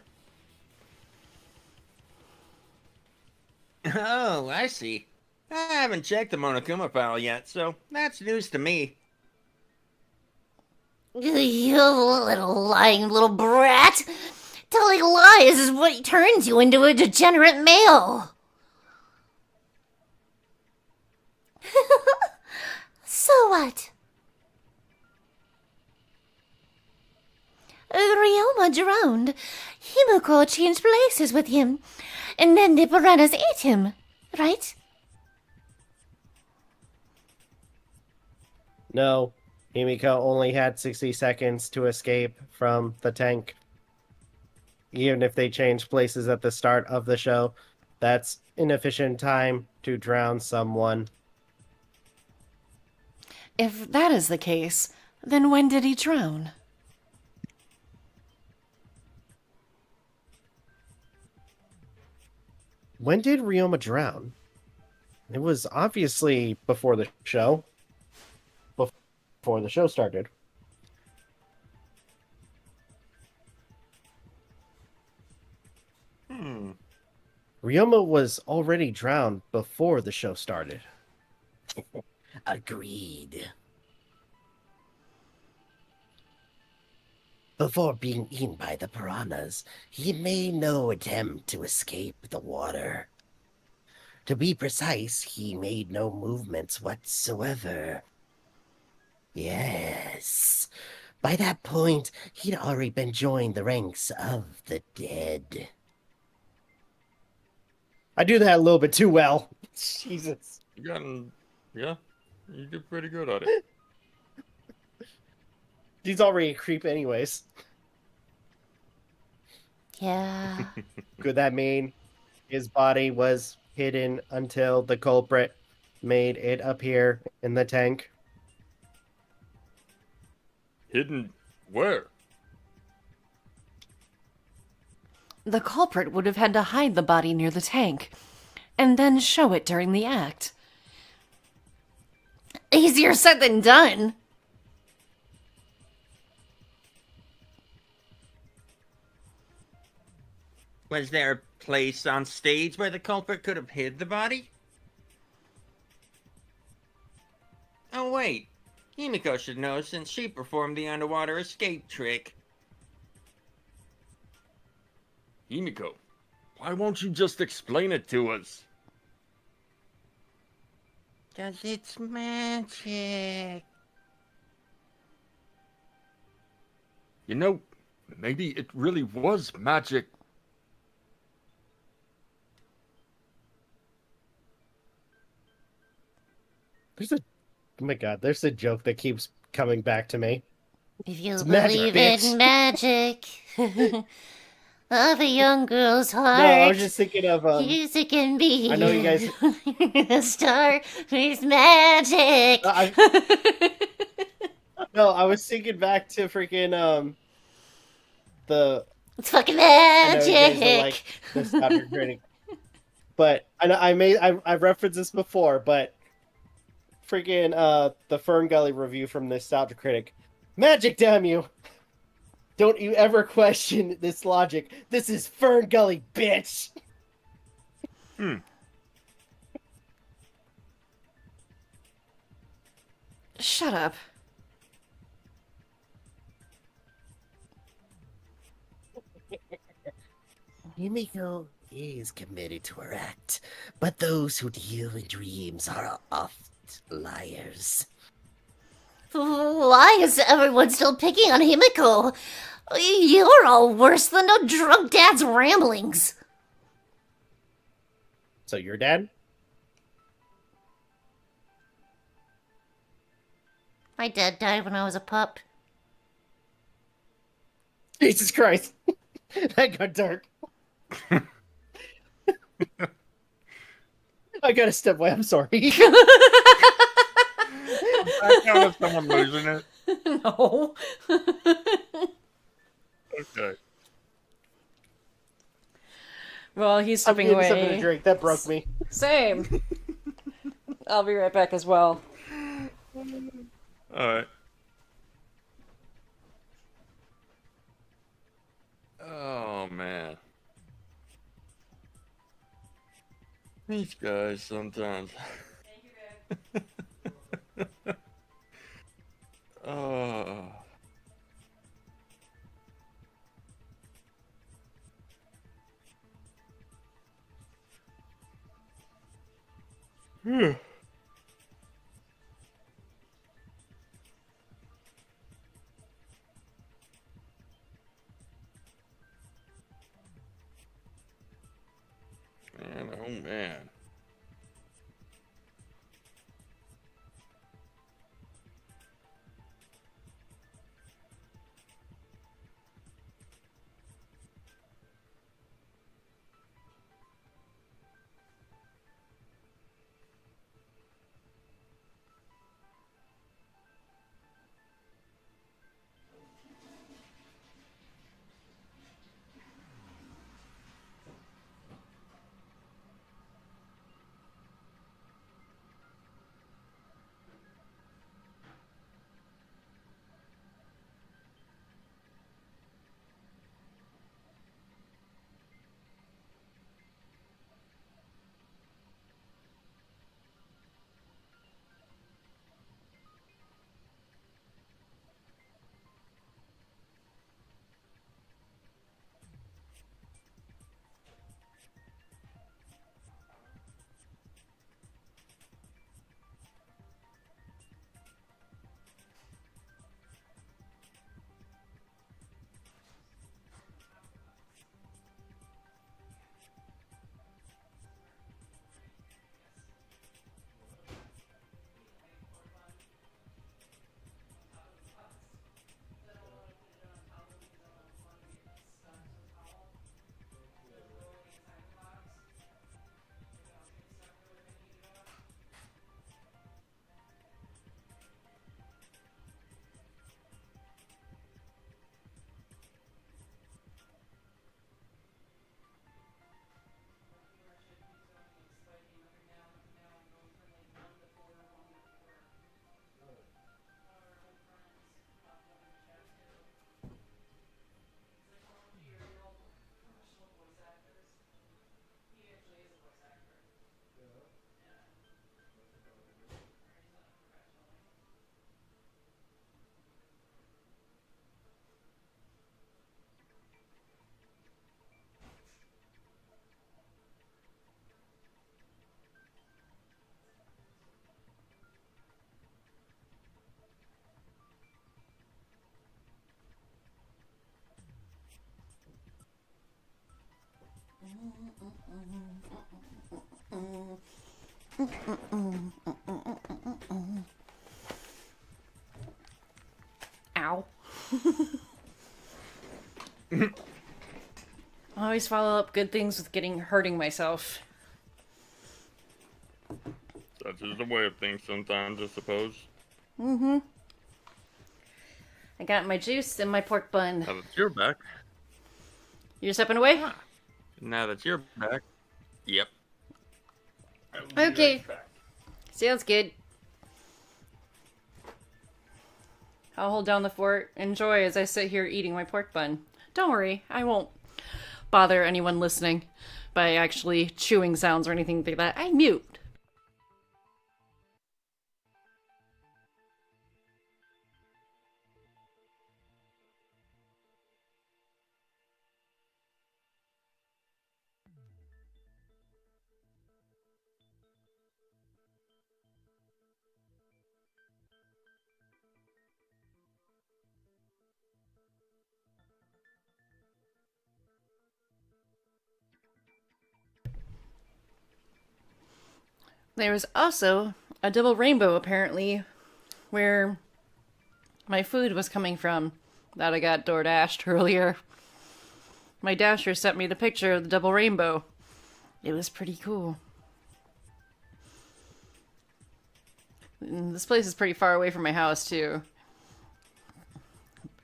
Oh, I see. I haven't checked the Monokuma file yet, so that's news to me. You little lying little brat. Telling lies is what turns you into a degenerate male. So what? Ryoma drowned. Himiko changed places with him. And then the piranhas ate him, right? No, Himiko only had 60 seconds to escape from the tank. Even if they changed places at the start of the show, that's inefficient time to drown someone. If that is the case, then when did he drown? When did Ryoma drown? It was obviously before the show. Before the show started. Ryoma was already drowned before the show started. Agreed. Before being eaten by the piranhas, he made no attempt to escape the water. To be precise, he made no movements whatsoever. Yes. By that point, he'd already been joined the ranks of the dead. I do that a little bit too well. Jesus. Yeah, you did pretty good at it. He's already a creep anyways. Yeah. Could that mean his body was hidden until the culprit made it appear in the tank? Hidden where? The culprit would have had to hide the body near the tank, and then show it during the act. Easier said than done. Was there a place on stage where the culprit could have hid the body? Oh wait, Himiko should know since she performed the underwater escape trick. Himiko, why won't you just explain it to us? 'Cause it's magic. You know, maybe it really was magic. Oh my god, there's a joke that keeps coming back to me. If you It's magic, believe bitch. in magic of a young girl's heart, No, I was just thinking of music can be I know you guys- a star with magic. No, I was thinking back to freaking the It's fucking I know you guys magic. don't like this topic critic. But I've referenced this before, but freaking the Fern Gully review from Nostalgia Critic. Magic, damn you! Don't you ever question this logic. This is Fern Gully, bitch! Shut up. Himiko is committed to her act, but those who deal in dreams are oft liars. Why is everyone still picking on Himiko? You're all worse than a drunk dad's ramblings. So your dad? My dad died when I was a pup. Jesus Christ. That got dark. I gotta step away, I'm sorry. I count as someone losing it. No. Okay. Well, he's I'm stepping getting something to away. drink. That broke me. Same. I'll be right back as well. All right. Oh man, these guys sometimes. Oh. Man, oh man. Ow. I always follow up good things with hurting myself. That's just the way of things sometimes, I suppose. I got my juice and my pork bun. Now that you're back. You're stepping away? Now that you're back. Yep. Okay. Sounds good. I'll hold down the fort. Enjoy as I sit here eating my pork bun. Don't worry, I won't bother anyone listening by actually chewing sounds or anything like that. I mute. There was also a double rainbow, apparently, where my food was coming from that I got door dashed earlier. My dasher sent me the picture of the double rainbow. It was pretty cool. And this place is pretty far away from my house, too.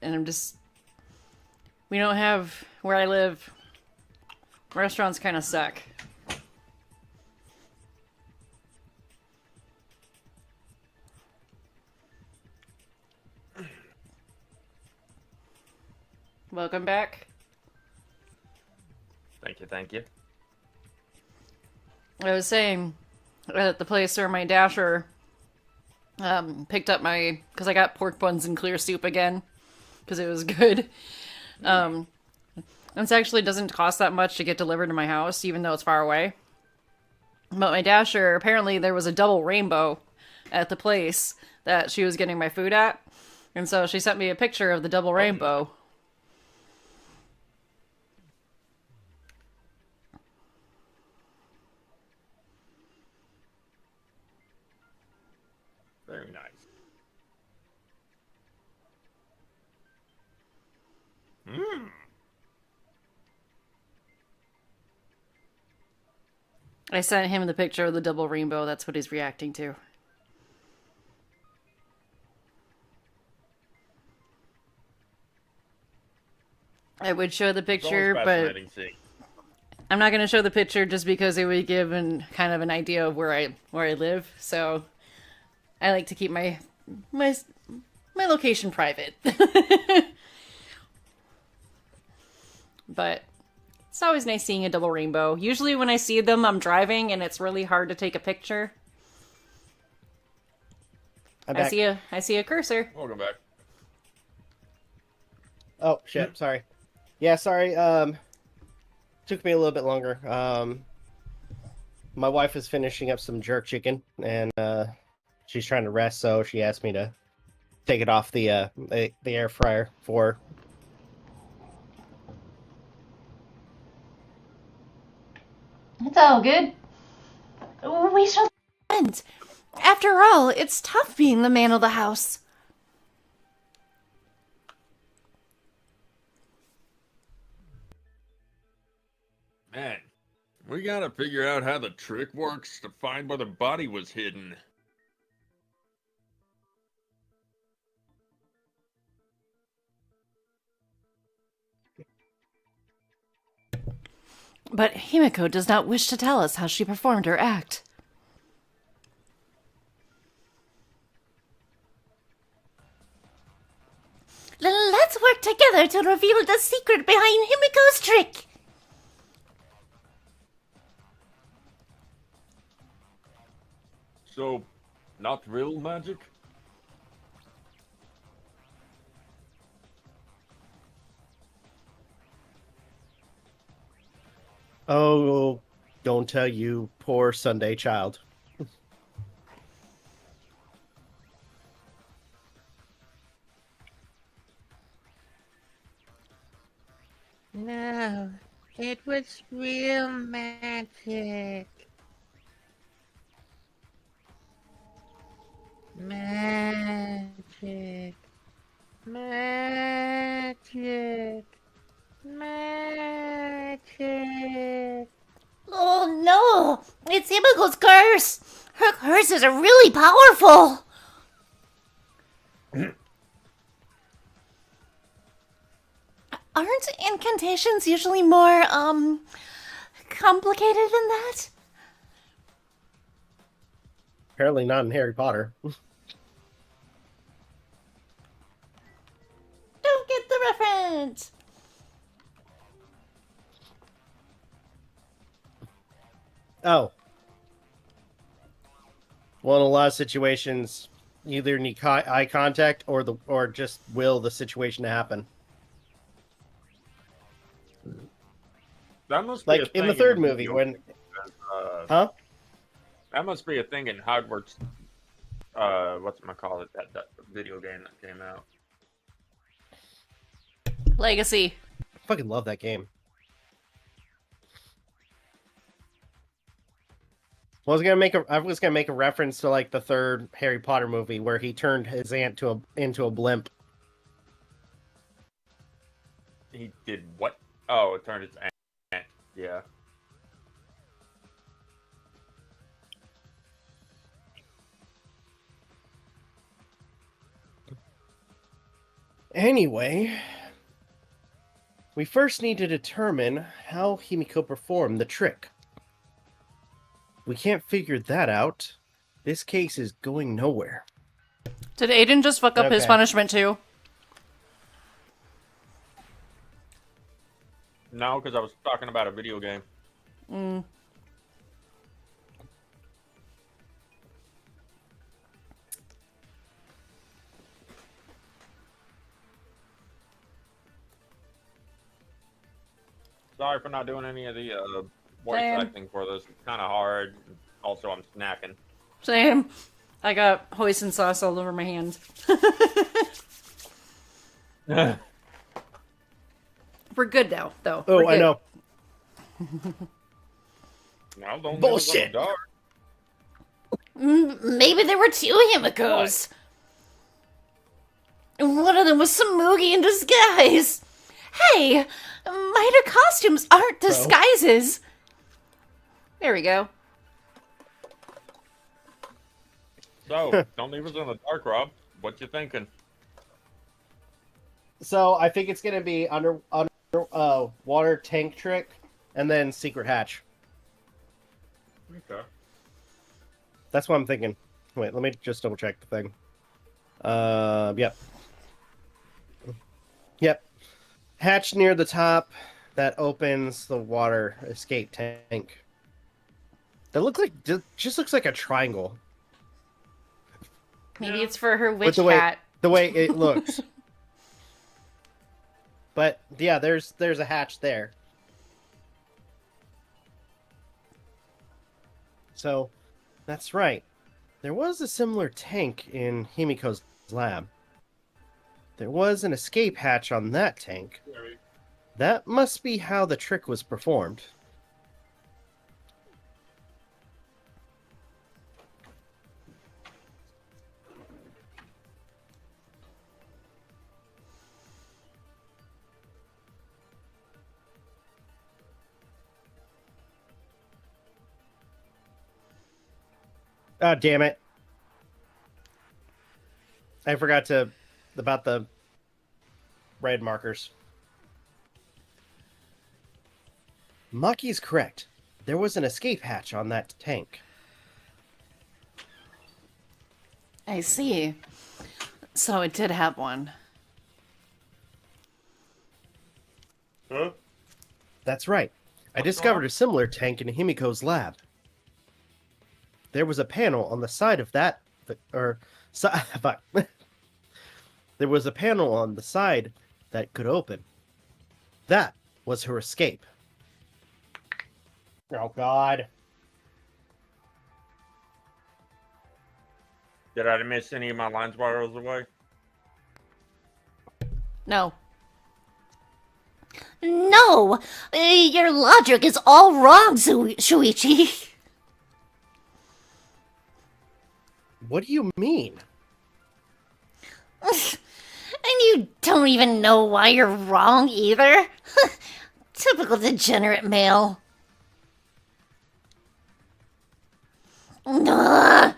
And we don't have, where I live, Restaurants kind of suck. Welcome back. Thank you, thank you. I was saying at the place where my dasher picked up my... Because I got pork buns and clear soup again. Because it was good. This actually doesn't cost that much to get delivered to my house, even though it's far away. But my dasher, apparently there was a double rainbow at the place that she was getting my food at. And so she sent me a picture of the double rainbow. Very nice. Mmm. I sent him the picture of the double rainbow. That's what he's reacting to. I would show the picture, but I'm not going to show the picture just because it would give kind of an idea of where I live. So I like to keep my location private. But it's always nice seeing a double rainbow. Usually when I see them, I'm driving and it's really hard to take a picture. I see a cursor. Welcome back. Oh shit! Sorry. Yeah, sorry. Took me a little bit longer. My wife is finishing up some jerk chicken, and she's trying to rest, so she asked me to take it off the air fryer for her. It's all good. We shall end. After all, it's tough being the man of the house. Man, we gotta figure out how the trick works to find where the body was hidden. But Himiko does not wish to tell us how she performed her act. Let's work together to reveal the secret behind Himiko's trick. So, not real magic? Oh, don't tell you, poor Sunday child. No, it was real magic. Magic. Magic. Magic. Oh no! It's Himiko's curse! Her curses are really powerful! Aren't incantations usually more, complicated than that? Apparently not in Harry Potter. Don't get the reference! Oh. Well, in a lot of situations, you either need eye contact or just will the situation to happen. That must be Like a in thing the third in movie video when... games, Huh? That must be a thing in Hogwarts. Whatchamacallit, that video game that came out. Legacy. I fucking love that game. I was gonna make a reference to like the third Harry Potter movie where he turned his aunt into a blimp. He did what? Oh, it turned its aunt. Yeah. Anyway, We first need to determine how Himiko performed the trick. We can't figure that out. This case is going nowhere. Did Aiden just fuck up his Okay. punishment too? No, because I was talking about a video game. Sorry for not doing any of the voice Same. acting for this. It's kind of hard. Also, I'm snacking. Same. I got hoisin sauce all over my hands. We're good now, though. Oh, We're I good. know. Well, don't Bullshit. Dark. Maybe there were two Himikos. And one of them was Samugi in disguise. Hey, minor costumes aren't disguises. There we go. So, don't leave us in the dark, Rob. What you thinking? So I think it's gonna be under water tank trick, and then secret hatch. Okay. That's what I'm thinking. Wait, let me just double check the thing. Yep. Yep. Hatch near the top that opens the water escape tank. That just looks like a triangle. Maybe it's for her With witch the hat. way it looks. But yeah, there's a hatch there. So that's right. There was a similar tank in Himiko's lab. There was an escape hatch on that tank. That must be how the trick was performed. Oh, damn it. I forgot about the red markers. Maki's correct. There was an escape hatch on that tank. I see. So it did have one. Huh? That's right. I What's discovered going a similar tank in Himiko's lab. There was a panel on the side of that, fuck. There was a panel on the side that could open. That was her escape. Oh, God. Did I miss any of my lines while I was away? No. No, your logic is all wrong, Shuichi. What do you mean? And you don't even know why you're wrong either? Typical degenerate male. Ugh,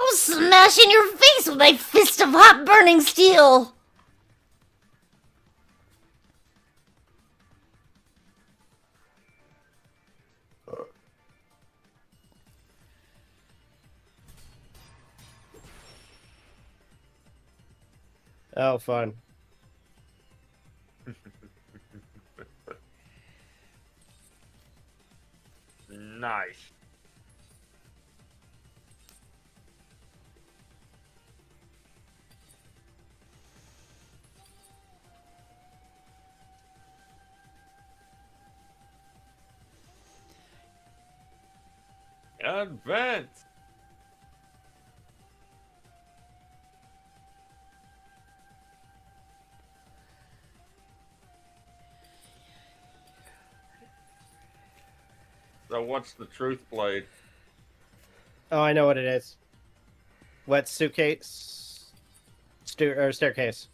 I'll smash in your face with my fist of hot burning steel. Oh, fun. Nice. Advance. So what's the truth blade? Oh, I know what it is. Wet suitcase? Staircase.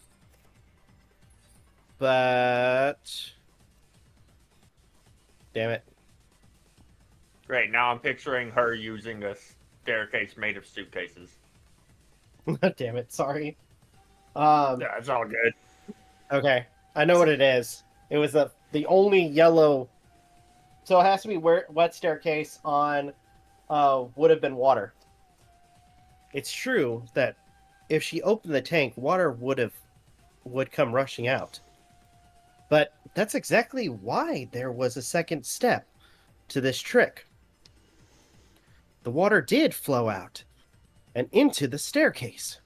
But... Damn it. Great, now I'm picturing her using a staircase made of suitcases. Damn it, sorry. Yeah, it's all good. Okay. I know what it is. It was the only yellow. So it has to be wet staircase on would have been water. It's true that if she opened the tank, water would come rushing out. But that's exactly why there was a second step to this trick. The water did flow out and into the staircase.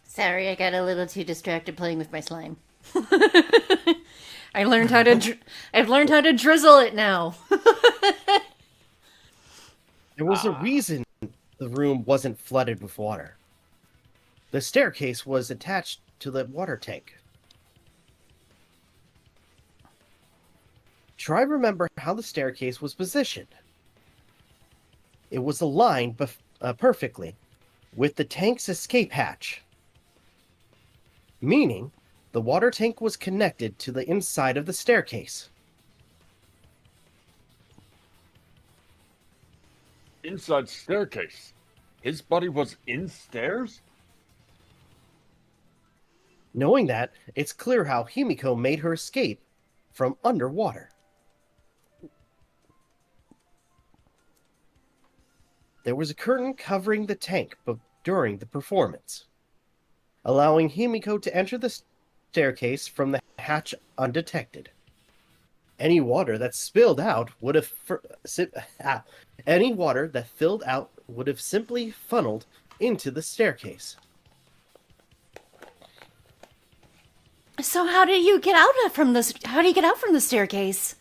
Sorry, I got a little too distracted playing with my slime. I've learned how to drizzle it now. There was a reason the room wasn't flooded with water. The staircase was attached to the water tank. Try remember how the staircase was positioned. It was aligned perfectly with the tank's escape hatch, meaning the water tank was connected to the inside of the staircase. Inside staircase. His body was in stairs? Knowing that, it's clear how Himiko made her escape from underwater. There was a curtain covering the tank during the performance, allowing Himiko to enter the staircase from the hatch undetected. Any water that spilled out would have simply funneled into the staircase. So how do you get out from the staircase?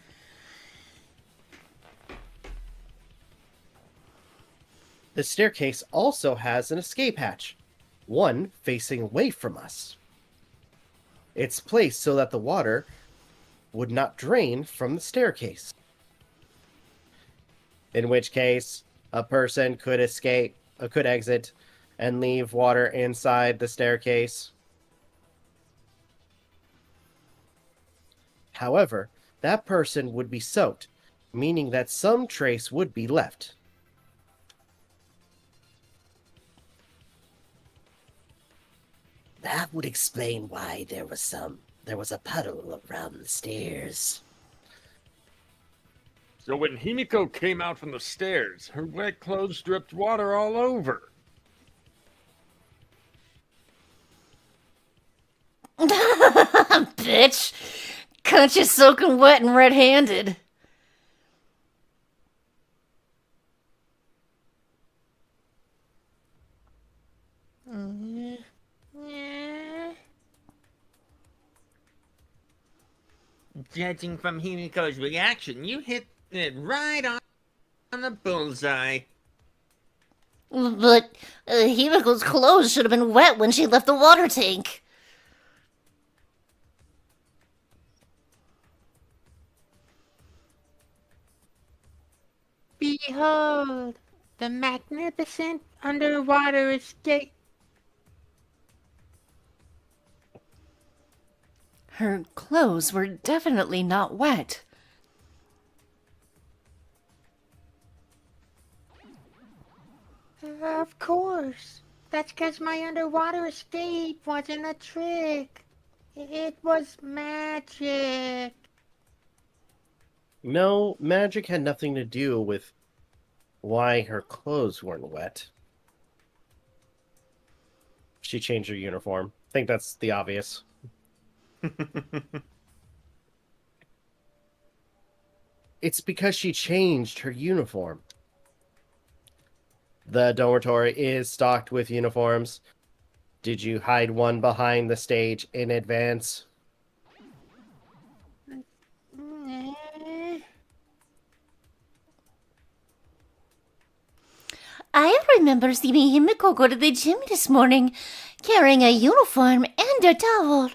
The staircase also has an escape hatch, one facing away from us. It's placed so that the water would not drain from the staircase. In which case, a person could exit, and leave water inside the staircase. However, that person would be soaked, meaning that some trace would be left. That would explain why there was a puddle around the stairs. So when Himiko came out from the stairs, her wet clothes dripped water all over. Bitch! Caught you soaking wet and red-handed. Judging from Himiko's reaction, you hit it right on the bullseye. But Himiko's clothes should have been wet when she left the water tank. Behold, the magnificent underwater escape. Her clothes were definitely not wet. Of course. That's because my underwater escape wasn't a trick. It was magic. No, magic had nothing to do with why her clothes weren't wet. She changed her uniform. I think that's the obvious. It's because she changed her uniform. The dormitory is stocked with uniforms. Did you hide one behind the stage in advance? I remember seeing Himiko go to the gym this morning, carrying a uniform and a towel.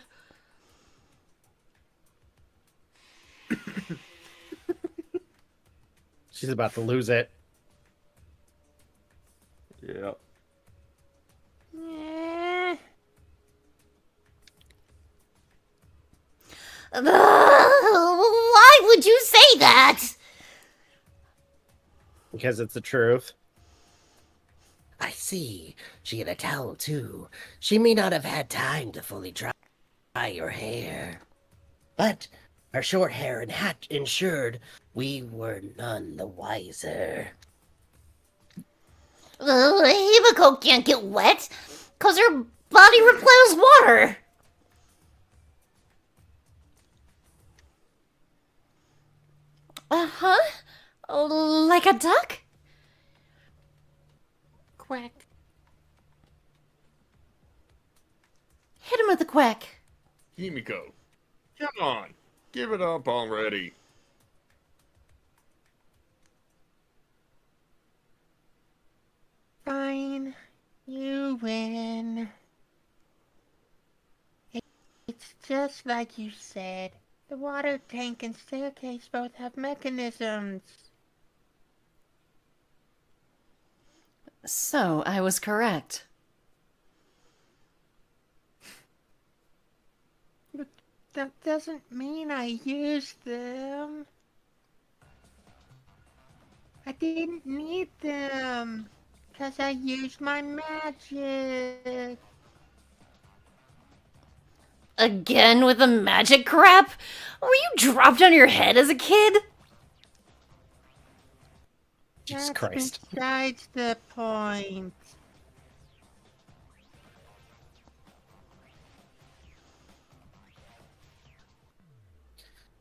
She's about to lose it. Yeah. Why would you say that? Because it's the truth. I see. She had a towel, too. She may not have had time to fully dry your hair. But her short hair and hat ensured we were none the wiser. Himiko can't get wet, 'cause her body repels water. Uh-huh. Like a duck? Quack. Hit him with the quack. Himiko, come on, give it up already. Fine. You win. It's just like you said. The water tank and staircase both have mechanisms. So, I was correct. But that doesn't mean I used them. I didn't need them. 'Cause I used my magic. Again with the magic crap? Were you dropped on your head as a kid? Jesus That's Christ. besides the point.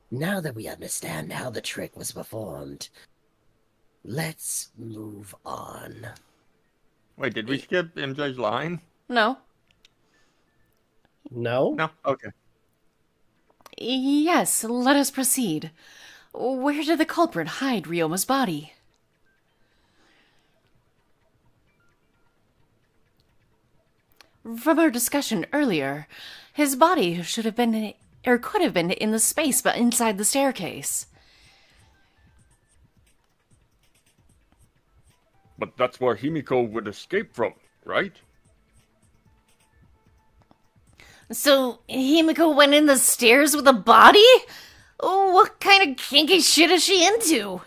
Now that we understand how the trick was performed, let's move on. Wait, did we skip MJ's line? No. No? No? Okay. Yes, let us proceed. Where did the culprit hide Ryoma's body? From our discussion earlier, his body should have been, or could have been, in the space but inside the staircase. But that's where Himiko would escape from, right? So, Himiko went in the stairs with a body? What kind of kinky shit is she into?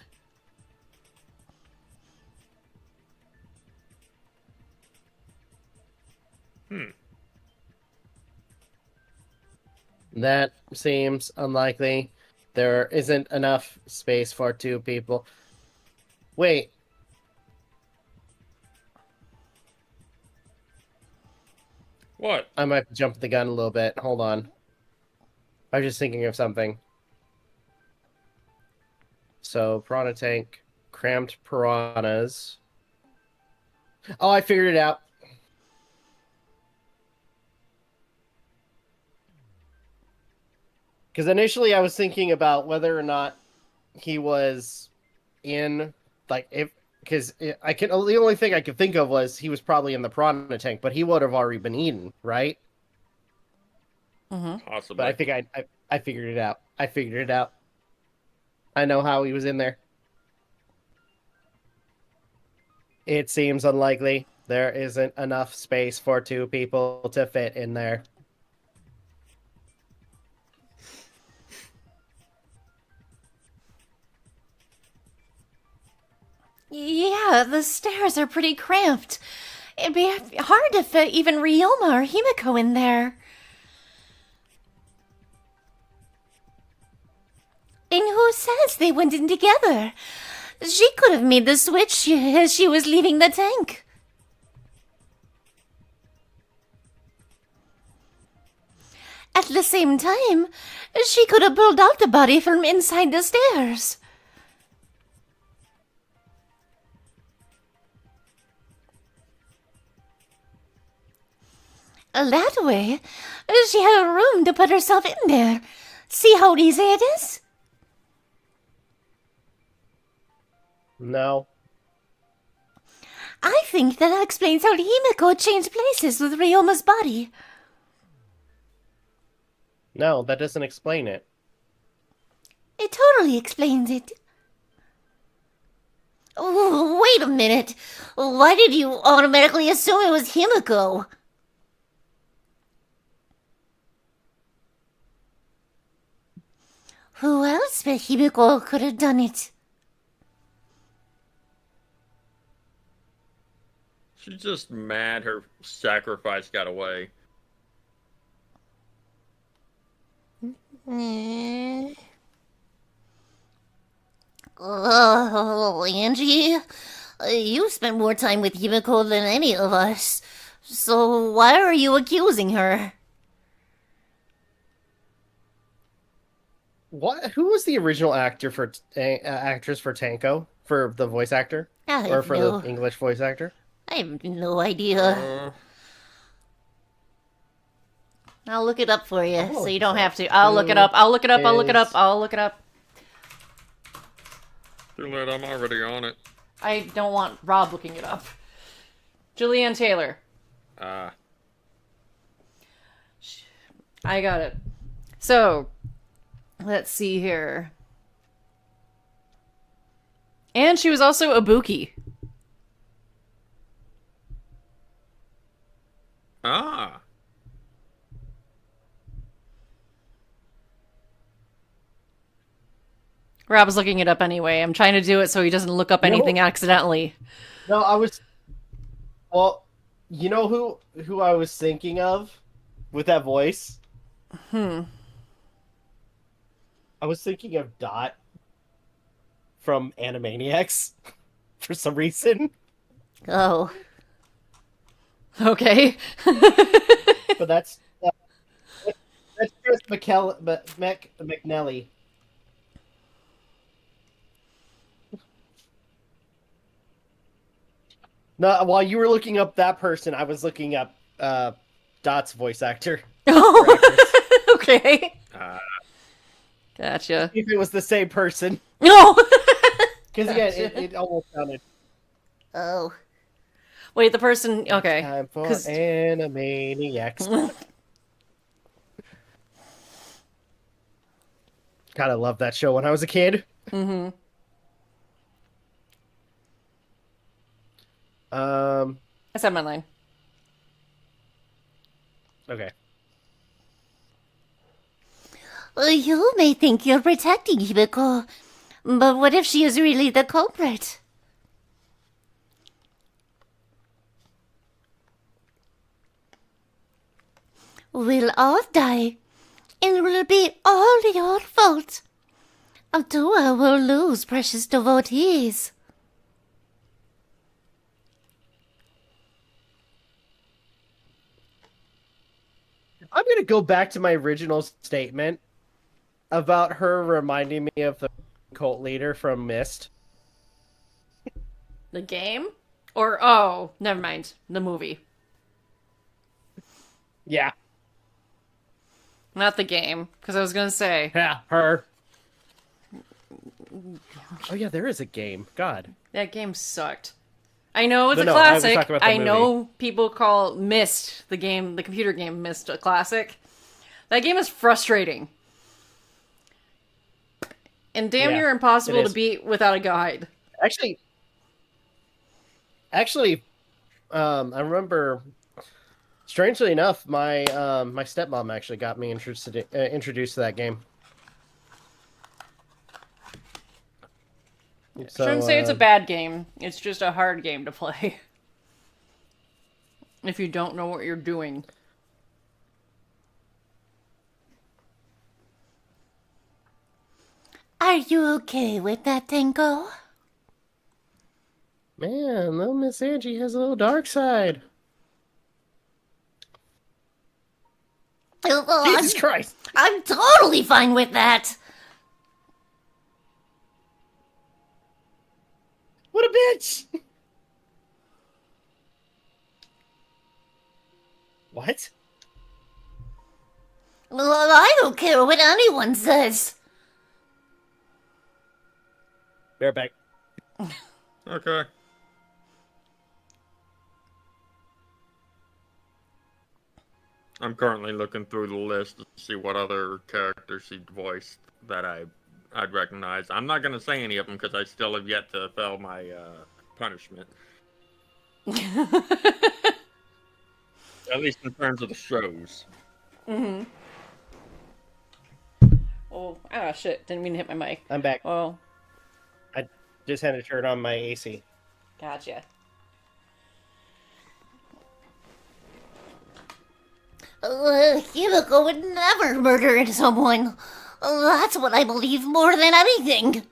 That seems unlikely. There isn't enough space for two people. Wait. What? I might jump the gun a little bit. Hold on. I was just thinking of something. So, piranha tank, cramped piranhas. Oh, I figured it out. Because initially I was thinking about whether or not he was in, like, if, because the only thing I could think of was he was probably in the piranha tank, but he would have already been eaten, right? Possibly. But I think I figured it out. I figured it out. I know how he was in there. It seems unlikely. There isn't enough space for two people to fit in there. Yeah, the stairs are pretty cramped. It'd be hard to fit even Ryoma or Himiko in there. And who says they went in together? She could have made the switch as she was leaving the tank. At the same time, she could have pulled out the body from inside the stairs. That way, she had room to put herself in there. See how easy it is? No. I think that explains how Himiko changed places with Ryoma's body. No, that doesn't explain it. It totally explains it. Oh, wait a minute. Why did you automatically assume it was Himiko? Who else but Himiko could have done it? She's just mad her sacrifice got away. Angie, you spent more time with Himiko than any of us. So why are you accusing her? What? Who was the original actor for actress for Tanko? For the voice actor? I Or have for no, the English voice actor? I have no idea. Uh, I'll look it up for you, Oh, so you don't have to. I'll look it up. I'll look it up. I'll look it up. Is- I'll look it up. too late, I'm already on it. I don't want Rob looking it up. Julianne Taylor. I got it. So, let's see here. And she was also Ibuki. Ah. Rob's looking it up anyway. I'm trying to do it so he doesn't look up anything accidentally. No, I was. Well, you know who I was thinking of with that voice? I was thinking of Dot from Animaniacs for some reason, Oh, Okay. but that's just McNelly. No, while you were looking up that person, I was looking up Dot's voice actor. Okay. Gotcha. If it was the same person, No. because yeah, it almost sounded. oh. Wait, the person. Okay. Time for 'Cause- Animaniacs. God, I loved that show when I was a kid. Mm-hmm. I said my line. Okay. You may think you're protecting Himiko, but what if she is really the culprit? We'll all die, and it will be all your fault. Abdua will lose precious devotees. I'm gonna go back to my original statement about her reminding me of the cult leader from Mist. The game? Or, oh, never mind. The movie. Yeah. Not the game. Because I was going to say. Yeah, her. Oh yeah, there is a game. God. That game sucked. I know it's No, a no, I was classic. talking about the I know people call Myst, the game, the computer game Myst, a classic. That game is frustrating. And damn Yeah, near impossible it to is. beat without a guide. Actually, I remember. Strangely enough, my my stepmom actually got me introduced to that game. So, Shouldn't say it's a bad game. It's just a hard game to play. If you don't know what you're doing. Are you okay with that, Tango? Man, little Miss Angie has a little dark side. Jesus Christ! I'm totally fine with that. What a bitch! What? Well, I don't care what anyone says. Bareback. Okay. I'm currently looking through the list to see what other characters she voiced that I'd recognize. I'm not gonna say any of them because I still have yet to fail my punishment. At least in terms of the shows. Mm-hmm. Oh, ah, shit. Didn't mean to hit my mic. I'm back. Oh, I just had to turn on my AC. gotcha. Himiko would never murder someone. That's what I believe more than anything.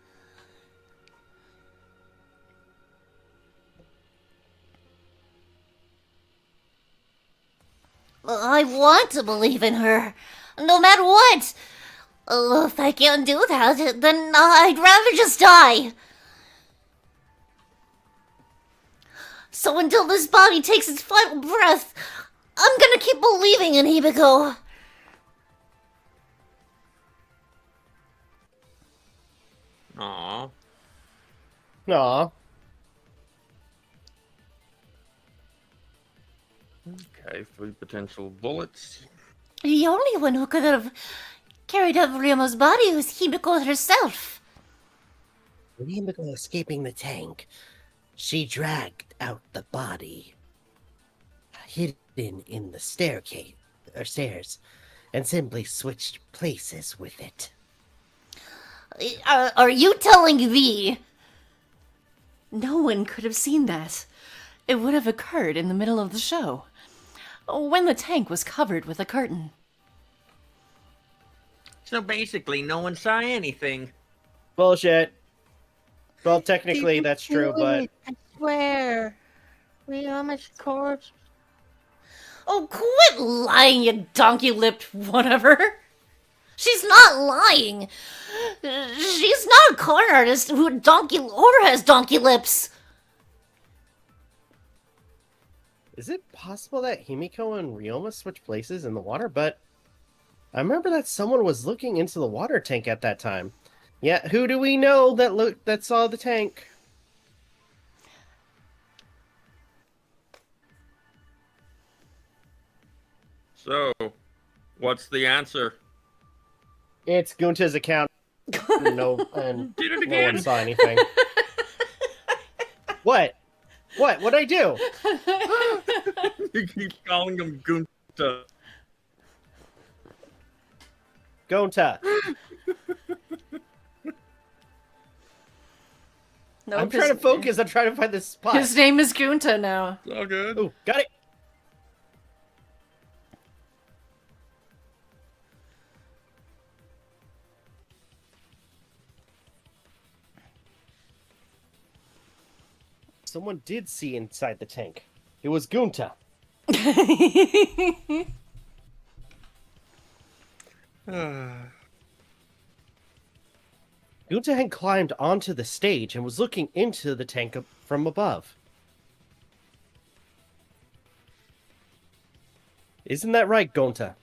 I want to believe in her, no matter what. If I can't do that, then I'd rather just die. So until this body takes its final breath, I'm gonna keep believing in Himiko. Aw. Aw. Okay, 3 potential bullets. The only one who could have carried up Ryoma's body was Himiko herself. With Himiko escaping the tank, she dragged out the body, hidden in the stairs, and simply switched places with it. Are you telling me? No one could have seen that. It would have occurred in the middle of the show, when the tank was covered with a curtain. So basically, no one saw anything. Bullshit. Well, technically that's true, but I swear. Ryoma's corpse. Oh, quit lying, you donkey-lipped whatever. She's not lying. She's not a con artist who has donkey lips. is it possible that Himiko and Ryoma switched places in the water? But I remember that someone was looking into the water tank at that time. Yeah, who do we know that saw the tank? So, what's the answer? It's Gunta's account. No, and Did it no again! one saw anything. What? What'd I do? You keep calling him Gunta. Gunta. Nope, I'm trying to focus. I'm trying to find this spot. His name is Gunta now. It's all good. Ooh, got it. Someone did see inside the tank. It was Gunta. Gunta had climbed onto the stage and was looking into the tank from above. Isn't that right, Gunta?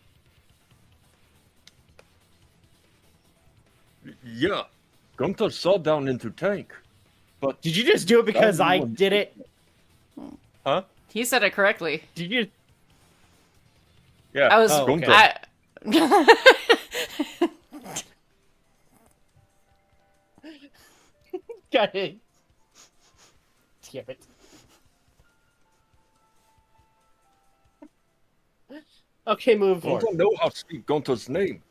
Yeah, Gunta saw down into tank. But Did you just do it because I did it? huh? He said it correctly. Did you? Yeah, I was. Oh, okay. Got it. Damn it. Okay, move I forward. don't know how to speak Gunta's name.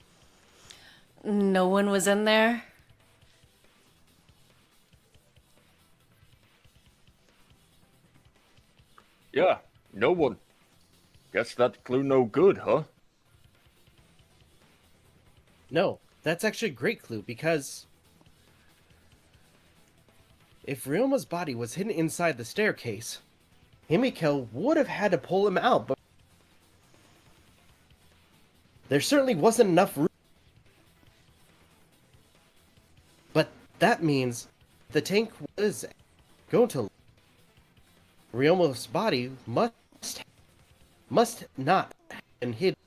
No one was in there. Yeah, no one. Guess that clue no good, huh? No, that's actually a great clue because if Ryoma's body was hidden inside the staircase, Himiko would have had to pull him out, but there certainly wasn't enough room. But that means the tank was going to. Ryoma's body must not have been hidden.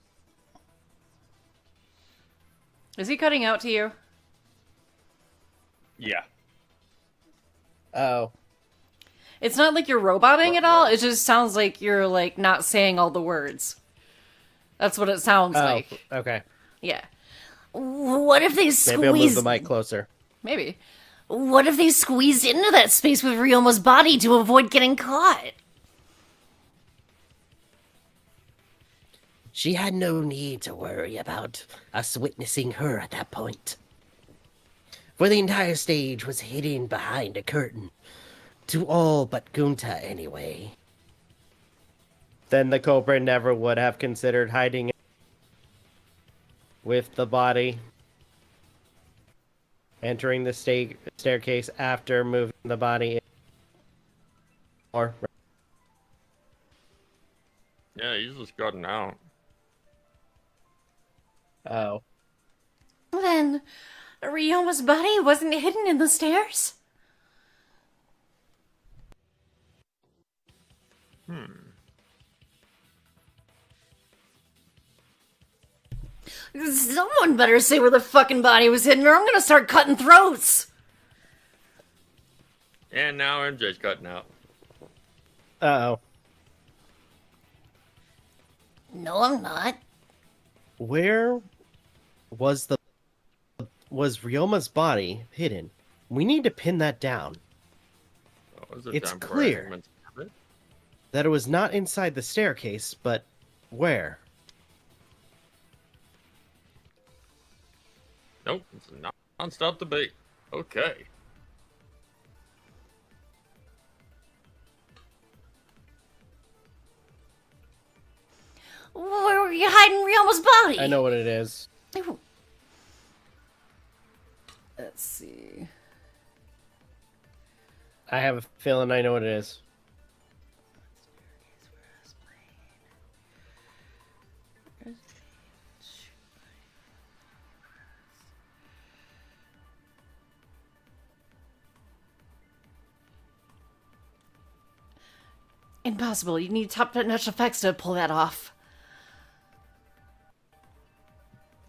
Is he cutting out to you? Yeah. Oh. It's not like you're roboting at all. It just sounds like you're like not saying all the words. That's what it sounds like. Okay. Yeah, What if they Maybe I'll move squeezed? the mic closer. maybe. What if they squeezed into that space with Ryoma's body to avoid getting caught? She had no need to worry about us witnessing her at that point. For the entire stage was hidden behind a curtain. To all but Gunta, anyway. Then the culprit never would have considered hiding it. with the body entering the staircase after moving the body. Or Yeah, he's just gotten out. oh, Then, Ryoma's body wasn't hidden in the stairs? Someone better say where the fucking body was hidden, or I'm gonna start cutting throats! And now MJ's cutting out. oh. No, I'm not. Where was Ryoma's body hidden? We need to pin that down. Oh, is it It's time for clear. arguments? That it was not inside the staircase, but where? Nope, it's a non-stop debate. Okay. Where were you hiding Ryoma's body? I know what it is. Let's see. I have a feeling I know what it is. Impossible. You need top-notch effects to pull that off.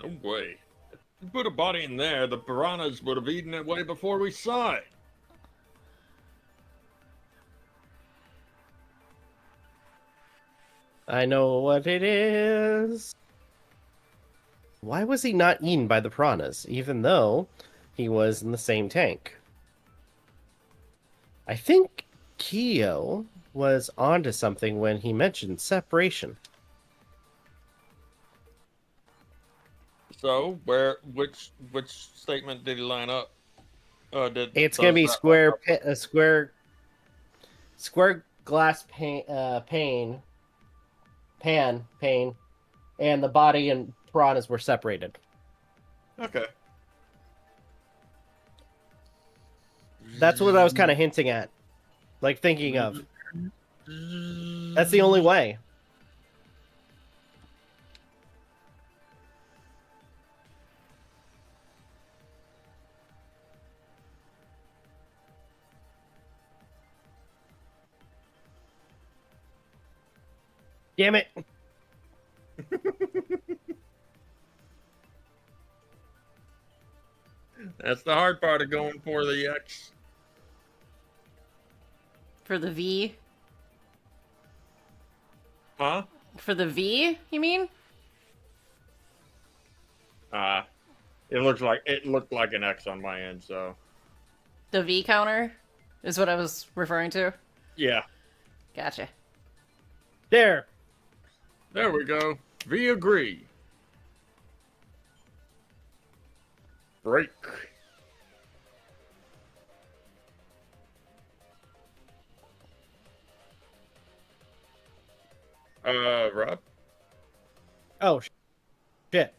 No way. If you put a body in there, the piranhas would have eaten it way before we saw it. I know what it is. Why was he not eaten by the piranhas, even though he was in the same tank? I think Kyo was onto something when he mentioned separation. So, which statement did he line up? It's gonna be square glass pane, and the body and piranhas were separated. Okay. That's what I was kind of hinting at, like thinking of. That's the only way. Damn it. That's the hard part of going for the X. For the V? Huh? For the V, you mean? It looked like an X on my end, so The V counter is what I was referring to. yeah. Gotcha. There. There we go. V agree. Break. Rob? Oh, shit.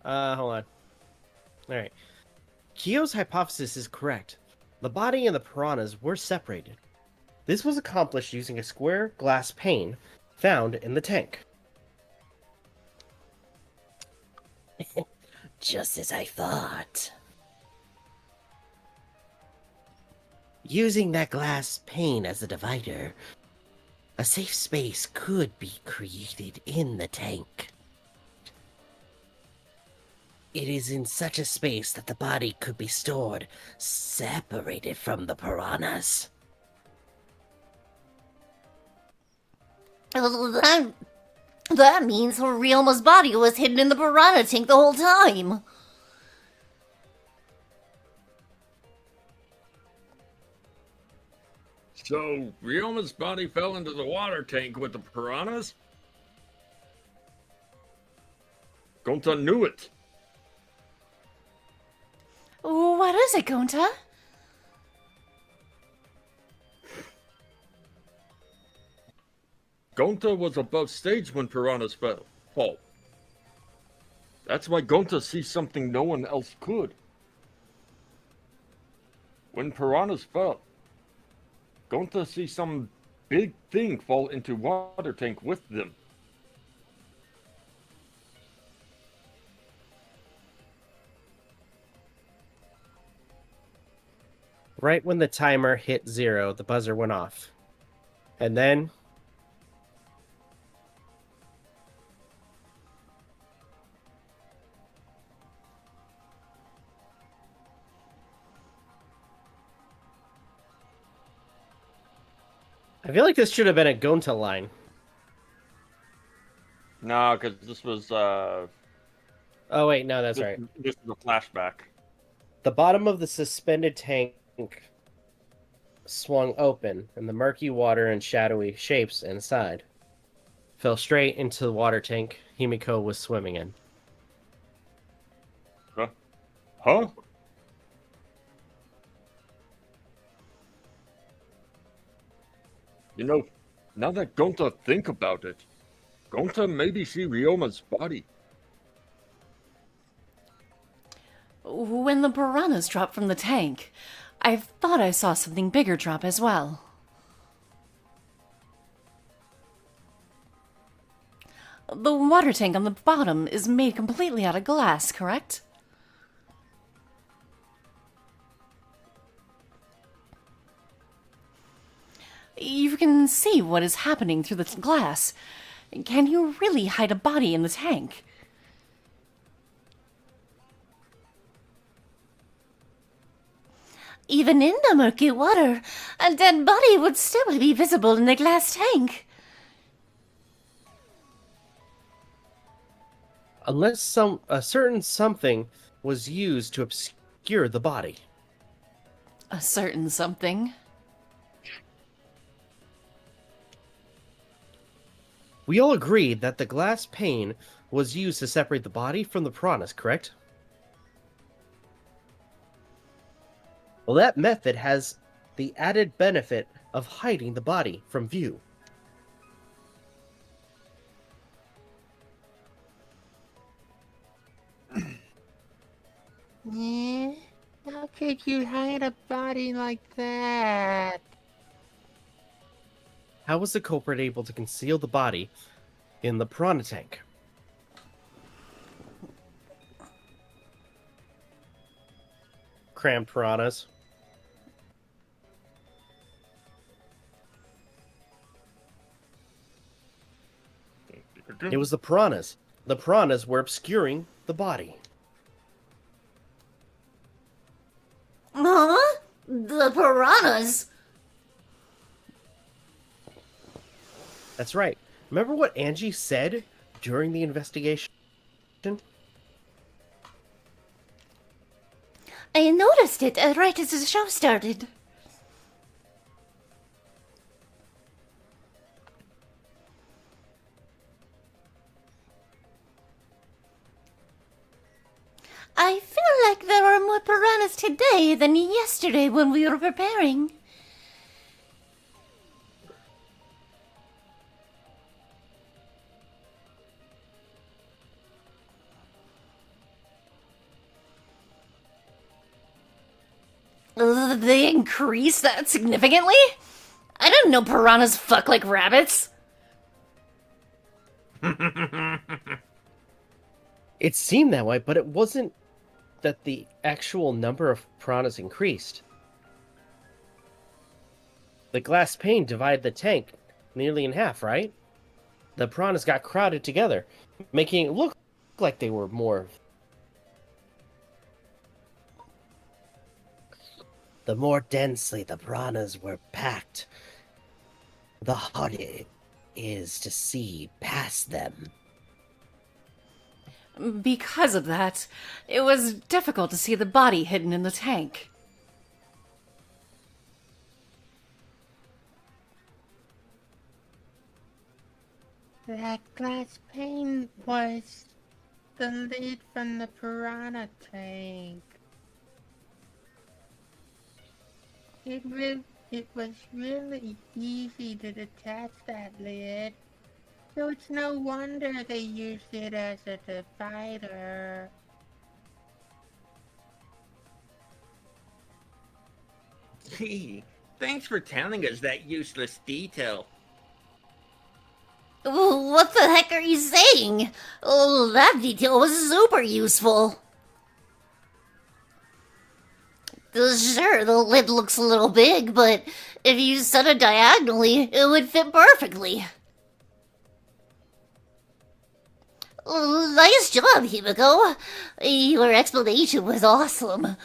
Hold on. Alright. Kyo's hypothesis is correct. The body and the piranhas were separated. This was accomplished using a square glass pane found in the tank. Just as I thought. Using that glass pane as a divider, a safe space could be created in the tank. It is in such a space that the body could be stored, separated from the piranhas. That means Ryoma's body was hidden in the piranha tank the whole time. So, Ryoma's body fell into the water tank with the piranhas? Gonta knew it. What is it, Gonta? Gonta was above stage when piranhas fall. That's why Gonta sees something no one else could. When piranhas fell, Gonta sees some big thing fall into water tank with them. Right when the timer hit 0, the buzzer went off. And then... I feel like this should have been a Gonta line. No, because this was Oh, wait, no, that's right. This is a flashback. The bottom of the suspended tank swung open, and the murky water and shadowy shapes inside fell straight into the water tank Himiko was swimming in. Huh? You know, now that Gonta think about it, Gonta maybe see Ryoma's body. When the piranhas dropped from the tank, I thought I saw something bigger drop as well. The water tank on the bottom is made completely out of glass, correct? You can see what is happening through the glass. Can you really hide a body in the tank? Even in the murky water, a dead body would still be visible in the glass tank. Unless a certain something was used to obscure the body. A certain something. We all agreed that the glass pane was used to separate the body from the piranhas, correct? Well, that method has the added benefit of hiding the body from view. Yeah? How could you hide a body like that? How was the culprit able to conceal the body in the piranha tank? Crammed piranhas. It was the piranhas. The piranhas were obscuring the body. Huh? The piranhas? That's right. Remember what Angie said during the investigation? I noticed it right as the show started. I feel like there are more piranhas today than yesterday when we were preparing. They increased that significantly? I didn't know piranhas fuck like rabbits. It seemed that way, but it wasn't that the actual number of piranhas increased. The glass pane divided the tank nearly in half, right? The piranhas got crowded together, making it look like they were more. The more densely the piranhas were packed, the harder it is to see past them. Because of that, it was difficult to see the body hidden in the tank. That glass pane was the lid from the piranha tank. It was really easy to detach that lid. So it's no wonder they used it as a divider. Gee, thanks for telling us that useless detail. What the heck are you saying? Oh, that detail was super useful. Sure, the lid looks a little big, but if you set it diagonally, it would fit perfectly. Nice job, Himiko. Your explanation was awesome.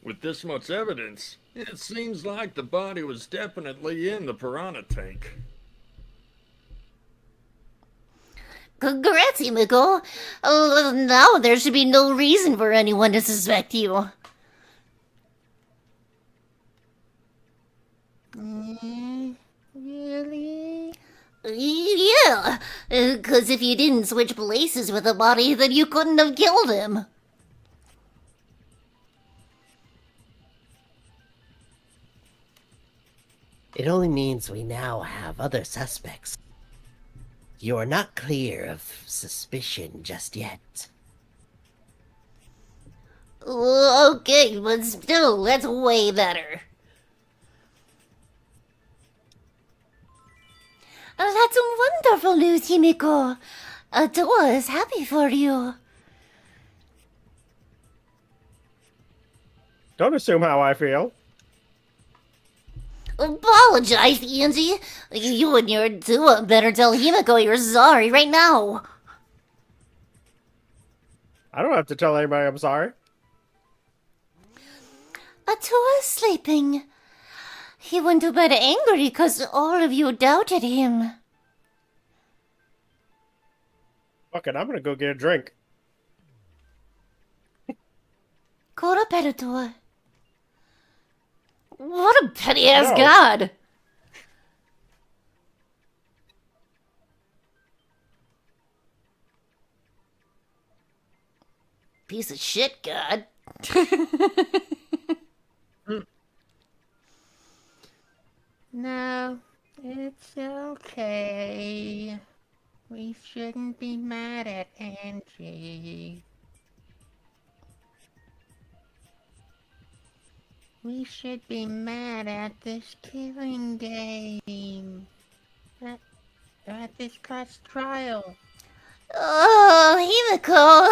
With this much evidence, it seems like the body was definitely in the piranha tank. Congrats, Himiko. Now there should be no reason for anyone to suspect you. Really? Yeah, because if you didn't switch places with the body, then you couldn't have killed him. It only means we now have other suspects. You are not clear of suspicion just yet. Okay, but still, that's way better. That's wonderful news, Himiko. Toa is happy for you. Don't assume how I feel. Apologize, Angie. You and your Toa better tell Himiko you're sorry right now. I don't have to tell anybody I'm sorry. Toa's sleeping. He went to bed angry because all of you doubted him. Fuck it, I'm gonna go get a drink. Go to bed, Toa. What a petty-ass No. god! Piece of shit god. No, it's okay. We shouldn't be mad at Angie. We should be mad at this killing game. At this class trial. Oh, Himiko.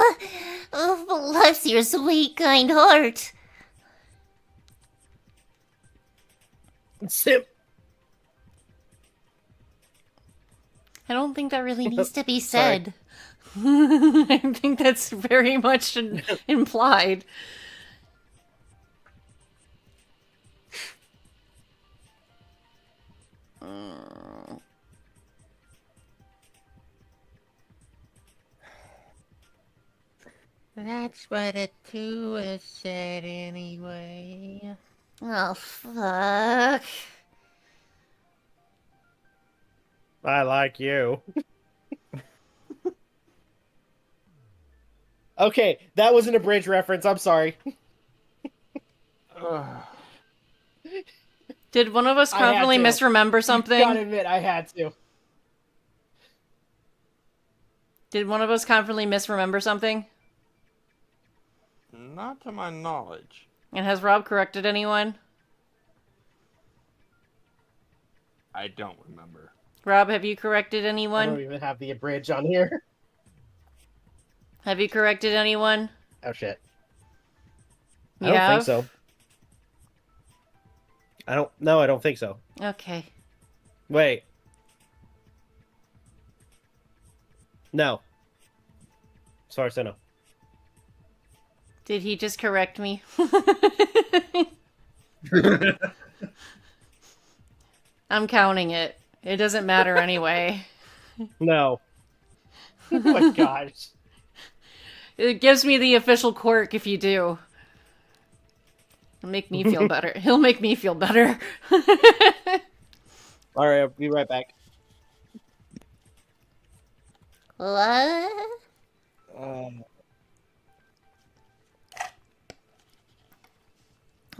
Oh, bless your sweet, kind heart. Sip. I don't think that really needs to be said. I think that's very much implied. That's what a 2 is said anyway. Oh, fuck. I like you. Okay, that wasn't a bridge reference. I'm sorry. Did one of us I had confidently to. misremember something? Gotta admit, I had to. Did one of us confidently misremember something? Not to my knowledge. And has Rob corrected anyone? I don't remember. Rob, have you corrected I anyone? don't even have the abridge on here. Have you corrected anyone? Oh shit. I You don't have? think so. I don't think so. Okay. Wait. No. As far as I know. Did he just correct me? I'm counting it. It doesn't matter anyway. No. Oh my gosh. It gives me the official quirk if you do. It'll make me feel better. He'll make me feel better. Alright, I'll be right back. What?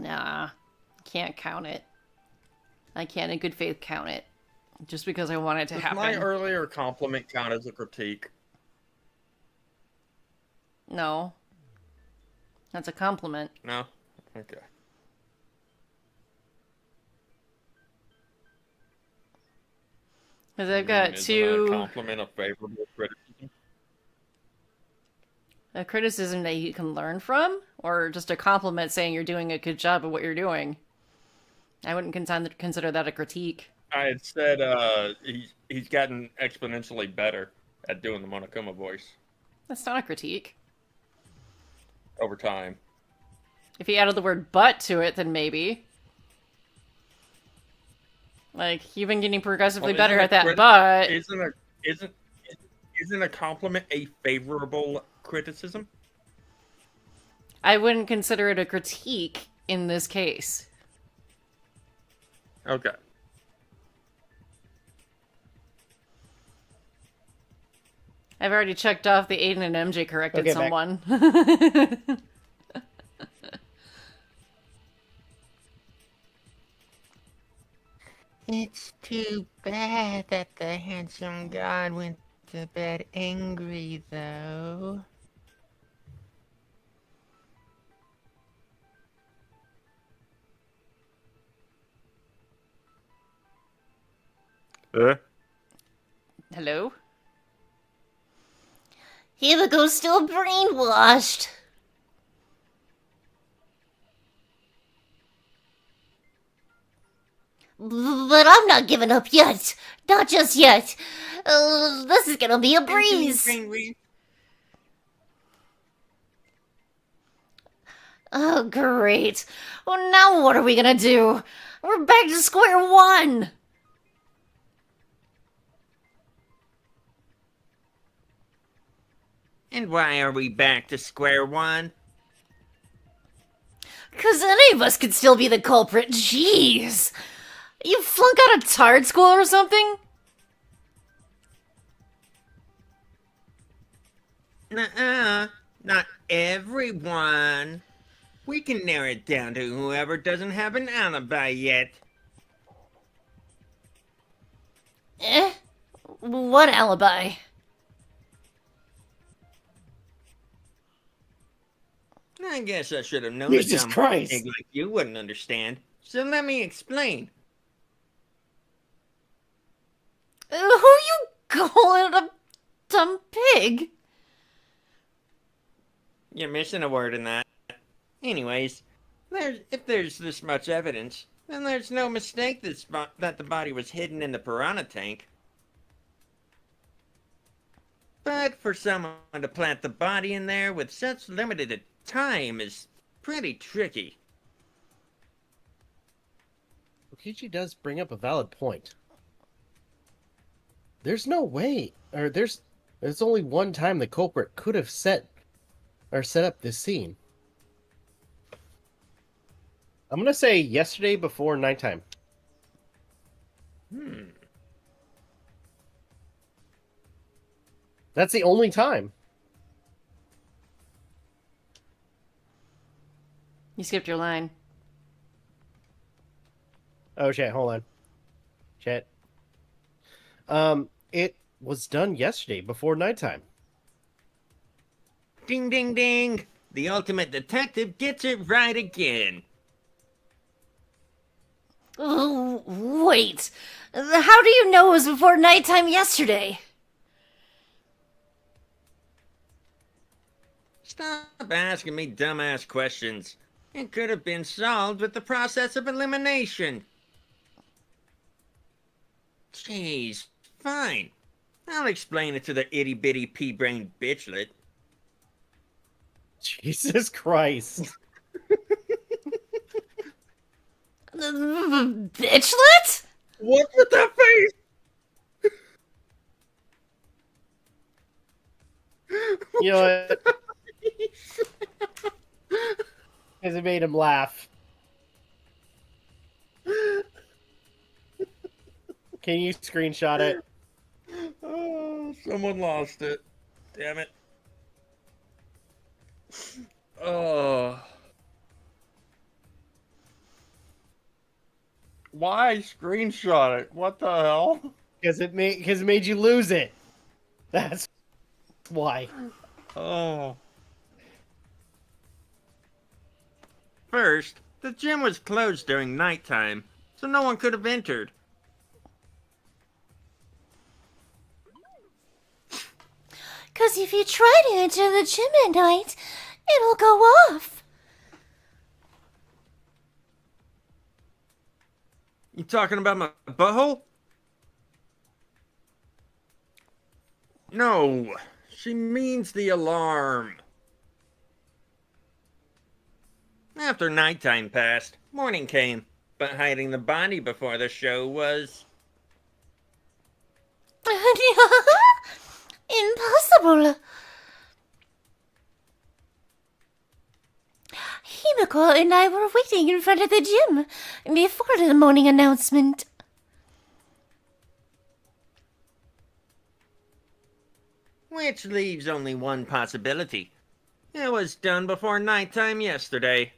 Nah, can't count it. I can't in good faith count it. Just because I want it to Does happen. my earlier compliment count as a critique? No. That's a compliment. No? Okay. Because I've got Isn't two... a compliment a favorable criticism? A criticism that you can learn from? Or just a compliment saying you're doing a good job of what you're doing? I wouldn't consider that a critique. I had said he's gotten exponentially better at doing the Monokuma voice That's not a critique. over time. If he added the word but to it, then maybe. Like, you've been getting progressively Well, better isn't at a that, criti- but... Isn't a compliment a favorable criticism? I wouldn't consider it a critique in this case. Okay. I've already checked off the Aden and MJ corrected Okay, back. someone. It's too bad that the handsome god went to bed angry, though. Hello? Himiko's still brainwashed. But I'm not giving up yet. Not just yet. This is gonna be a breeze. Oh, great. Well, now what are we gonna do? We're back to square one. And why are we back to square one? 'Cause any of us could still be the culprit. Jeez. You flunk out of tard school or something? Nuh-uh. Not everyone. We can narrow it down to whoever doesn't have an alibi yet. Eh? What alibi? I guess I should have known Jesus a dumb Christ. pig like you wouldn't understand. So let me explain. Who you calling a dumb pig? You're missing a word in that. Anyways, if there's this much evidence, then there's no mistake that the body was hidden in the piranha tank. But for someone to plant the body in there with such limited time is pretty tricky. Okichi does bring up a valid point. There's no way, or there's only one time the culprit could have set up this scene. I'm gonna say yesterday before nighttime. That's the only time. You skipped your line. Oh shit, hold on. Shit. It was done yesterday before nighttime. Ding ding ding! The ultimate detective gets it right again. Oh, wait. How do you know it was before nighttime yesterday? Stop asking me dumbass questions. It could have been solved with the process of elimination. Jeez, fine. I'll explain it to the itty-bitty pea-brained bitchlet. Jesus Christ. Bitchlet? What's with that face? You know what? Because it made him laugh. Can you screenshot it? Oh, someone lost it. Damn it. Oh. Why screenshot it? What the hell? Because it made you lose it. That's why. Oh. First, the gym was closed during nighttime, so no one could have entered. Cause if you try to enter the gym at night, it'll go off. You talking about my butthole? No, she means the alarm. After nighttime passed, morning came, but hiding the body before the show was... Impossible. Himiko and I were waiting in front of the gym before the morning announcement. Which leaves only one possibility. It was done before nighttime yesterday.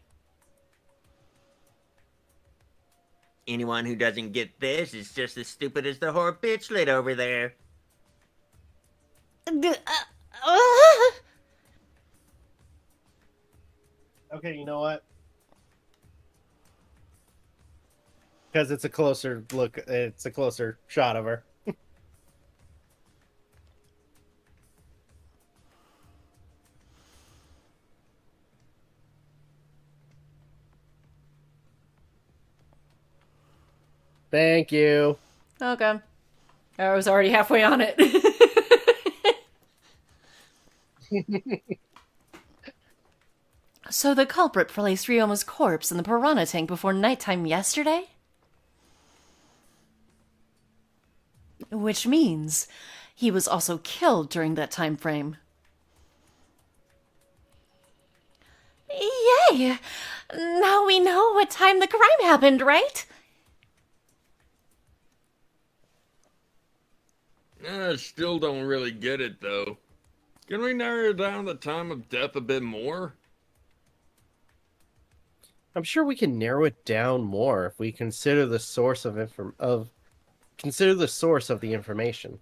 Anyone who doesn't get this is just as stupid as the whore bitchlet over there. Okay, you know what? Because it's a closer look. It's a closer shot of her. Thank you. Okay. I was already halfway on it. So the culprit placed Ryoma's corpse in the piranha tank before nighttime yesterday? Which means he was also killed during that time frame. Yay! Now we know what time the crime happened, right? I still don't really get it, though. Can we narrow down the time of death a bit more? I'm sure we can narrow it down more if we consider the source of consider the source of the information.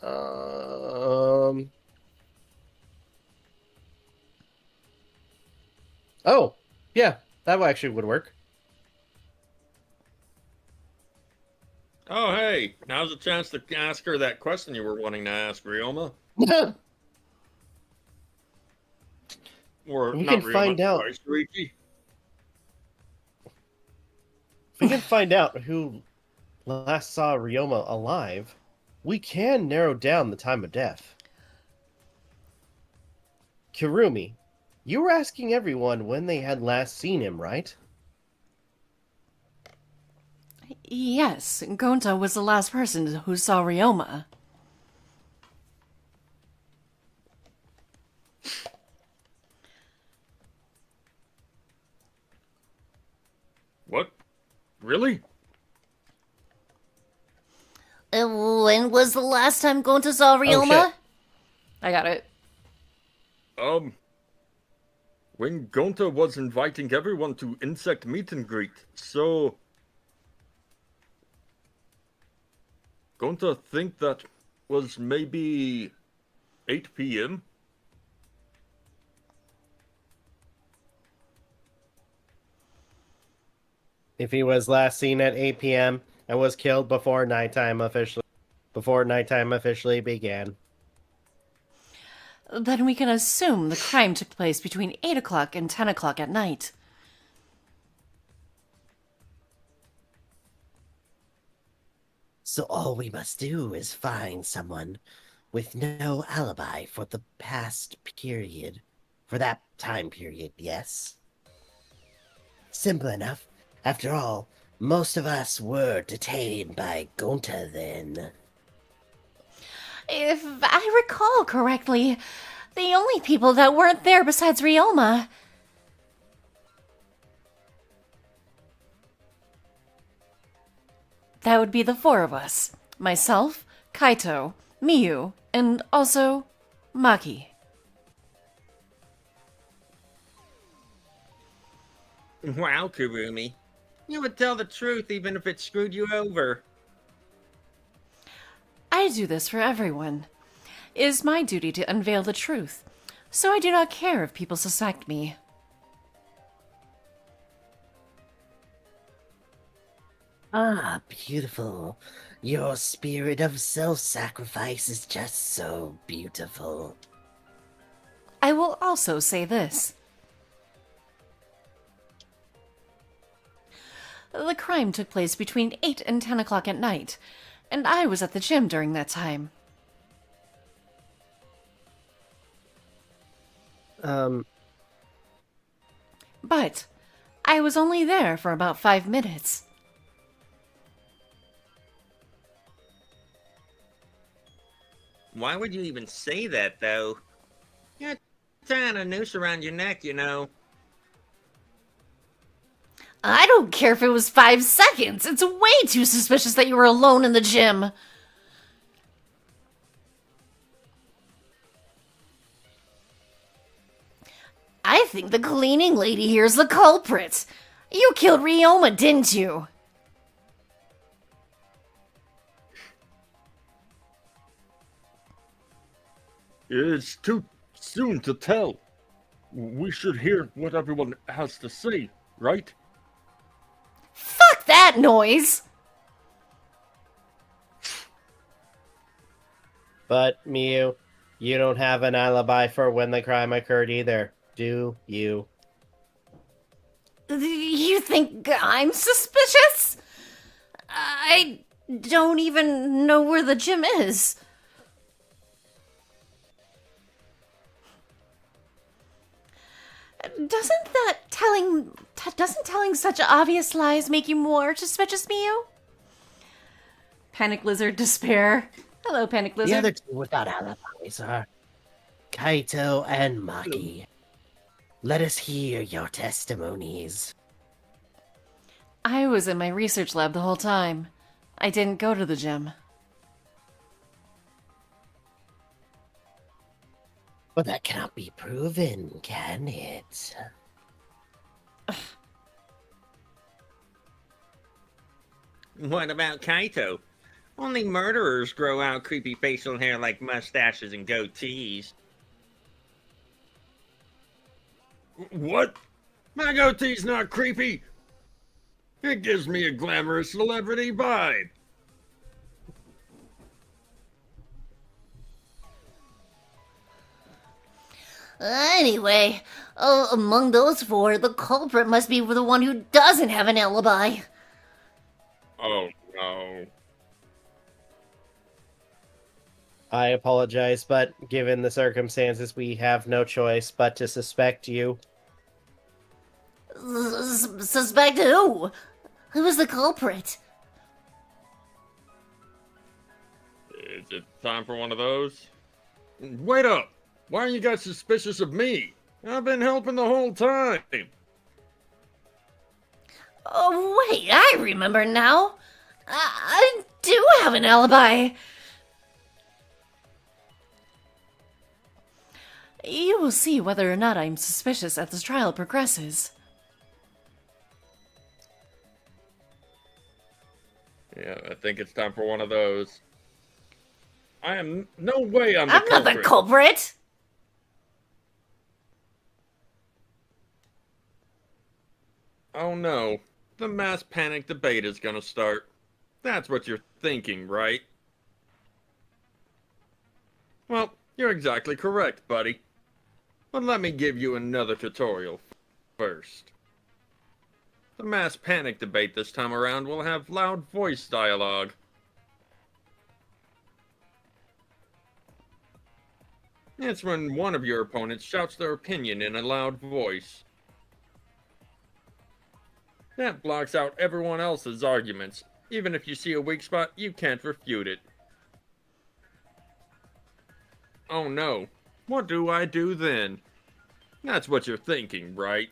Oh, yeah, that actually would work. Oh, hey, now's a chance to ask her that question you were wanting to ask, Ryoma. Or We not can find out. sorry, Shuichi. If we can find out who last saw Ryoma alive, we can narrow down the time of death. Kirumi, you were asking everyone when they had last seen him, right? Yes, Gonta was the last person who saw Ryoma. What? Really? When was the last time Gonta saw Ryoma? shit. I got it. When Gonta was inviting everyone to insect meet and greet, so... Gonta think that was maybe 8 p.m.? If he was last seen at 8 p.m. and was killed before nighttime officially began. Then we can assume the crime took place between 8 o'clock and 10 o'clock at night. So all we must do is find someone with no alibi for the past period. For that time period, yes? Simple enough. After all, most of us were detained by Gonta then. If I recall correctly, the only people that weren't there besides Ryoma... That would be the four of us. Myself, Kaito, Miyu, and also Maki. Wow, Kurumi. You would tell the truth even if it screwed you over. I do this for everyone. It is my duty to unveil the truth, so I do not care if people suspect me. Ah, beautiful. Your spirit of self-sacrifice is just so beautiful. I will also say this. The crime took place between 8 and 10 o'clock at night, and I was at the gym during that time. But I was only there for about 5 minutes. Why would you even say that, though? You're tying a noose around your neck, you know. I don't care if it was 5 seconds. It's way too suspicious that you were alone in the gym. I think the cleaning lady here is the culprit. You killed Ryoma, didn't you? It's too soon to tell. We should hear what everyone has to say, right? Fuck that noise! But, Miu, you don't have an alibi for when the crime occurred either, do you? You think I'm suspicious? I don't even know where the gym is. Doesn't telling such obvious lies make you more suspicious, Miu? Panic Lizard despair. Hello, Panic The Lizard. other two without alibis are Kaito and Maki. Let us hear your testimonies. I was in my research lab the whole time. I didn't go to the gym. But that cannot be proven, can it? What about Kaito? Only murderers grow out creepy facial hair like mustaches and goatees. What? My goatee's not creepy. It gives me a glamorous celebrity vibe. Anyway, among those four, the culprit must be the one who doesn't have an alibi. Oh no. I apologize, but given the circumstances, we have no choice but to suspect you. Suspect who? Who is the culprit? Is it time for one of those? Wait up! Why are you guys suspicious of me? I've been helping the whole time. Oh, wait, I remember now. I do have an alibi. You will see whether or not I'm suspicious as the trial progresses. Yeah, I think it's time for one of those. I am no way I'm I'm not the culprit. Oh no, the mass panic debate is gonna start. That's what you're thinking, right? Well, you're exactly correct, buddy. But let me give you another tutorial first. The mass panic debate this time around will have loud voice dialogue. It's when one of your opponents shouts their opinion in a loud voice. That blocks out everyone else's arguments. Even if you see a weak spot, you can't refute it. Oh no, what do I do then? That's what you're thinking, right?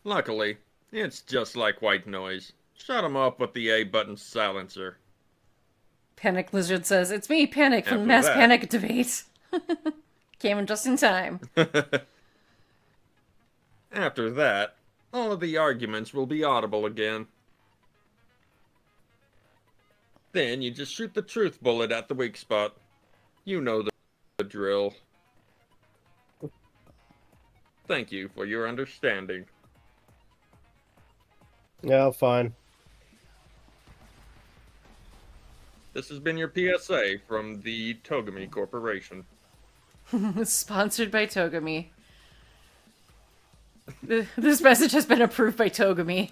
Luckily, it's just like white noise. Shut 'em up with the A button silencer. Panic Lizard says, "It's me, Panic, from After Mass that- Panic Debate." Came in just in time. After that, all of the arguments will be audible again. Then you just shoot the truth bullet at the weak spot. You know the drill. Thank you for your understanding. No, fine. This has been your PSA from the Togami Corporation. Sponsored by Togami. This message has been approved by Togami.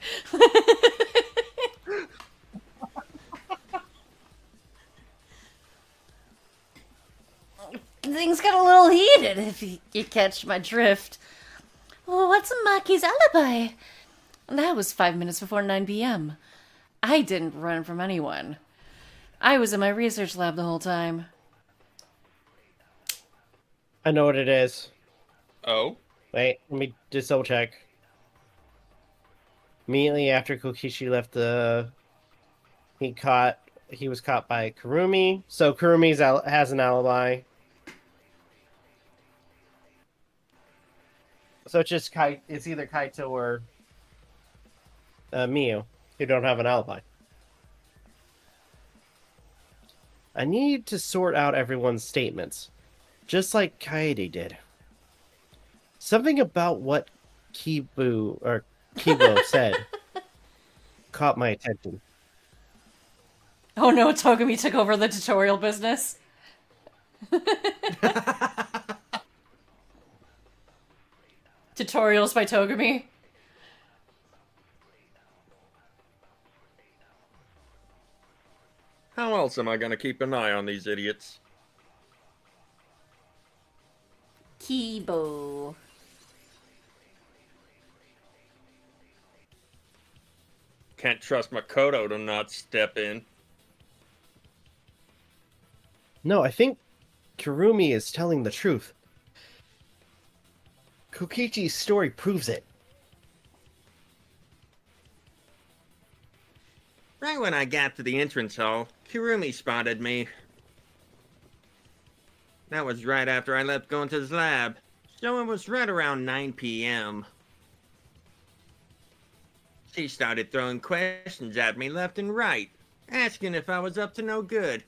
Things got a little heated, if you catch my drift. Well, what's Maki's alibi? That was 5 minutes before 9 p.m. I didn't run from anyone. I was in my research lab the whole time. I know what it is. Oh? Wait, let me just double check. Immediately after Kokichi left he was caught by Kurumi. So Kurumi has an alibi. So it's just it's either Kaito or Miyu who don't have an alibi. I need to sort out everyone's statements, just like Kaede did. Something about what Kibo said caught my attention. Oh no, Togami took over the tutorial business. Tutorials by Togami. How else am I gonna keep an eye on these idiots? Kibo. Can't trust Makoto to not step in. No, I think Kurumi is telling the truth. Kokichi's story proves it. Right when I got to the entrance hall, Kurumi spotted me. That was right after I left going to his lab, so it was right around 9 p.m. She started throwing questions at me left and right, asking if I was up to no good.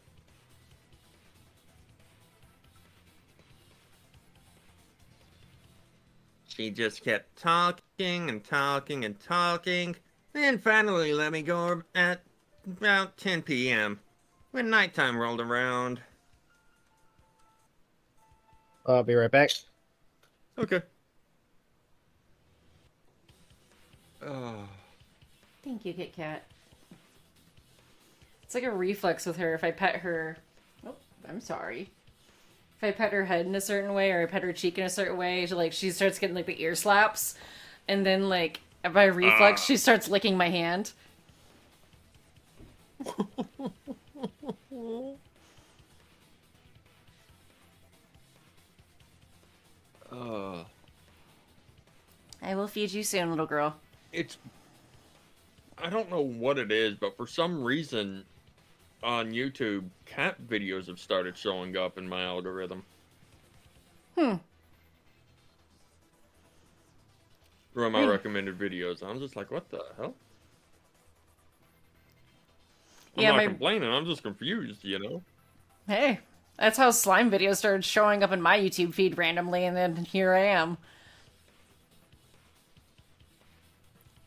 She just kept talking and talking and talking, then finally let me go at about 10 p.m. when nighttime rolled around. I'll be right back. Okay. Oh. Thank you, Kit Kat. It's like a reflex with her. If I pet her... Oh, I'm sorry. If I pet her head in a certain way or I pet her cheek in a certain way, she starts getting, the ear slaps. And then, by reflex, she starts licking my hand. I will feed you soon, little girl. I don't know what it is, but for some reason on YouTube, cat videos have started showing up in my algorithm. Or my recommended videos. I'm just like, what the hell? I'm not complaining, I'm just confused, Hey, that's how slime videos started showing up in my YouTube feed randomly, and then here I am.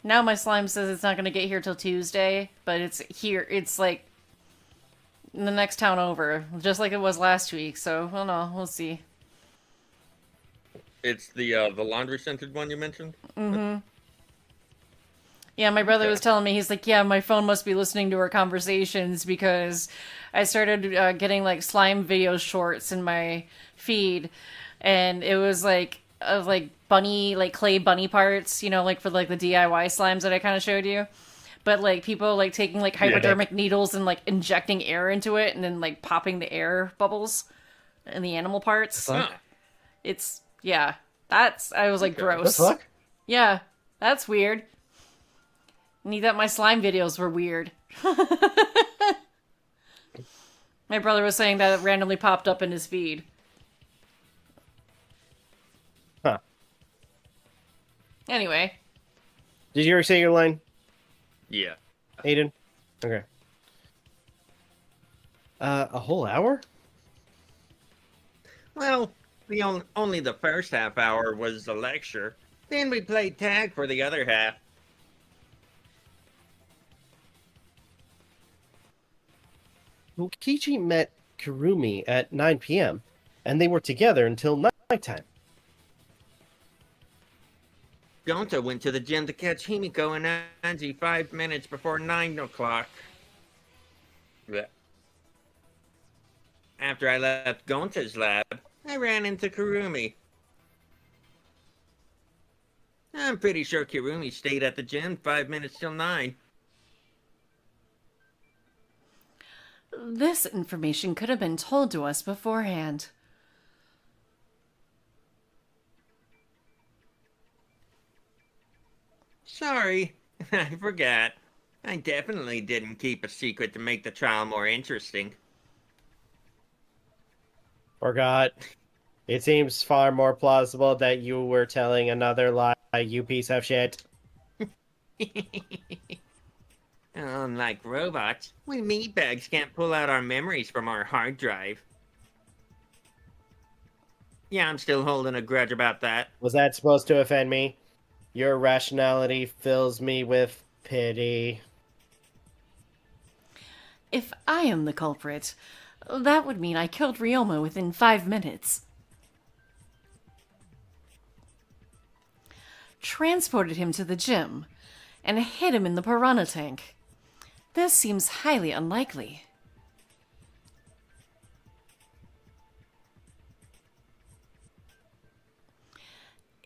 Now my slime says it's not going to get here till Tuesday, but it's here. It's in the next town over, just like it was last week. So, well, no, we'll see. It's the laundry-scented one you mentioned? Mm-hmm. Yeah, my brother was telling me, he's like, yeah, my phone must be listening to our conversations because I started getting, slime video shorts in my feed, and it was, of bunny, clay bunny parts, for the DIY slimes that I kind of showed you. But people taking hypodermic needles and injecting air into it and then popping the air bubbles in the animal parts. It's I was gross. The fuck? Yeah, that's weird. Need that my slime videos were weird. My brother was saying that it randomly popped up in his feed. Anyway. Did you ever say your line, Yeah. Aden? Okay. A whole hour? Well, only the first half hour was the lecture. Then we played tag for the other half. Kokichi met Kurumi at 9 p.m., and they were together until nighttime. Gonta went to the gym to catch Himiko and Angie 5 minutes before 9 o'clock. Yeah. After I left Gonta's lab, I ran into Kurumi. I'm pretty sure Kurumi stayed at the gym 5 minutes till 9. This information could have been told to us beforehand. Sorry, I forgot. I definitely didn't keep a secret to make the trial more interesting. Forgot. It seems far more plausible that you were telling another lie, you piece of shit. Unlike robots, we meatbags can't pull out our memories from our hard drive. Yeah, I'm still holding a grudge about that. Was that supposed to offend me? Your rationality fills me with pity. If I am the culprit, that would mean I killed Ryoma within 5 minutes. Transported him to the gym, and hid him in the piranha tank. This seems highly unlikely.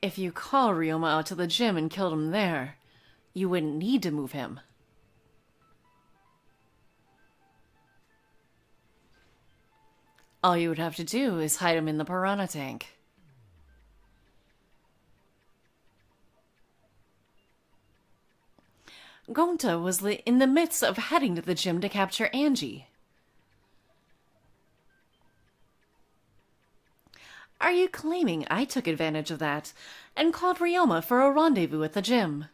If you call Ryoma out to the gym and killed him there, you wouldn't need to move him. All you would have to do is hide him in the piranha tank. Gonta was in the midst of heading to the gym to capture Angie. Are you claiming I took advantage of that and called Ryoma for a rendezvous at the gym?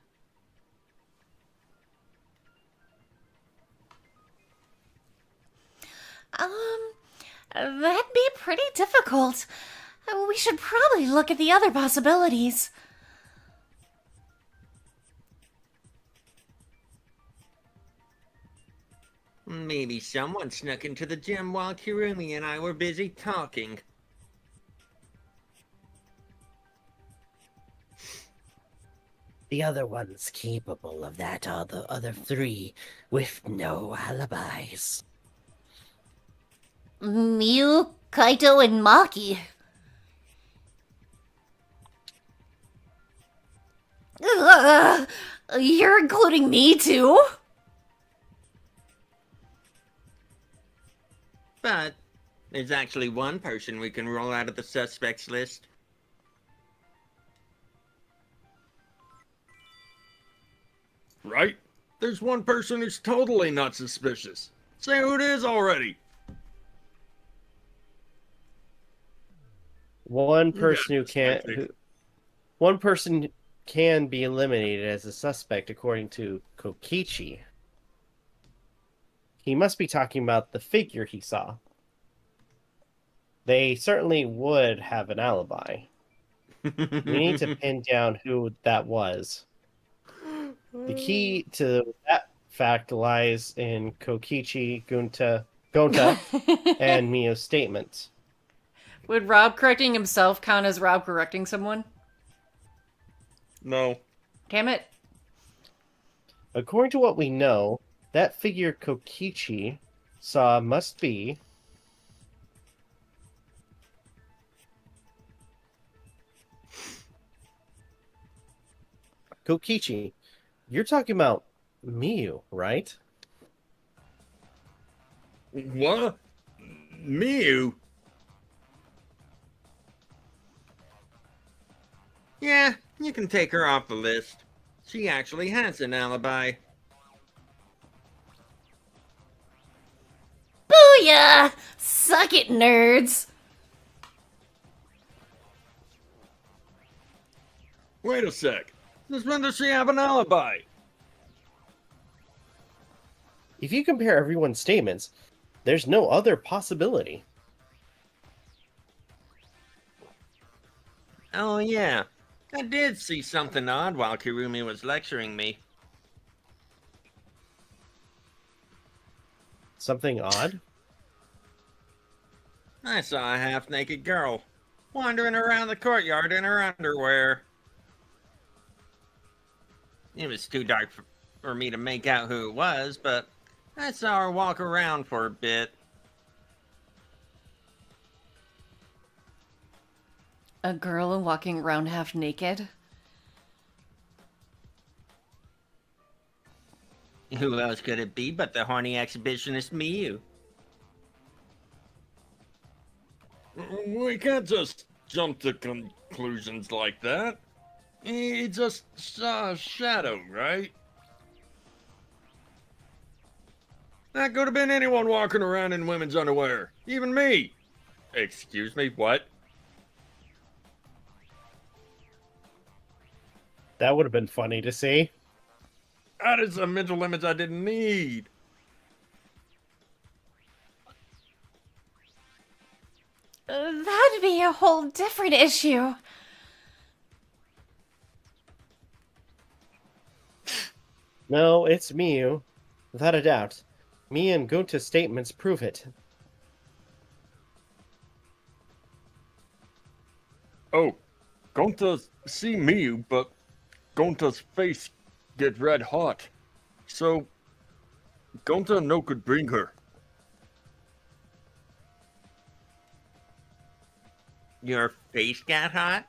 That'd be pretty difficult. We should probably look at the other possibilities. Maybe someone snuck into the gym while Kurumi and I were busy talking. The other one's capable of that, are the other three with no alibis. Miu, Kaito, and Maki. You're including me too? But there's actually one person we can roll out of the suspects list. Right? There's one person who's totally not suspicious. Say who it is already. One person who can't. suspected. One person can be eliminated as a suspect, according to Kokichi. He must be talking about the figure he saw. They certainly would have an alibi. We need to pin down who that was. The key to that fact lies in Kokichi, Gonta, and Mio's statements. Would Rob correcting himself count as Rob correcting someone? No. Damn it. According to what we know, that figure Kokichi saw must be Kokichi. You're talking about Miu, right? What? Miu? Yeah, you can take her off the list. She actually has an alibi. Booyah! Suck it, nerds! Wait a sec. Since when does she have an alibi? If you compare everyone's statements, there's no other possibility. Oh, yeah. I did see something odd while Kirumi was lecturing me. Something odd? I saw a half-naked girl wandering around the courtyard in her underwear. It was too dark for me to make out who it was, but I saw her walk around for a bit. A girl walking around half naked? Who else could it be but the horny exhibitionist Miyu? We can't just jump to conclusions like that. He just saw a shadow, right? That could have been anyone walking around in women's underwear. Even me. Excuse me, what? That would have been funny to see. That is a mental image I didn't need. That'd be a whole different issue. No, it's Miyu. Without a doubt. Me and Gunta's statements prove it. Oh, Gonta see Miyu, but Gonta's face get red hot. So, Gonta no could bring her. Your face got hot?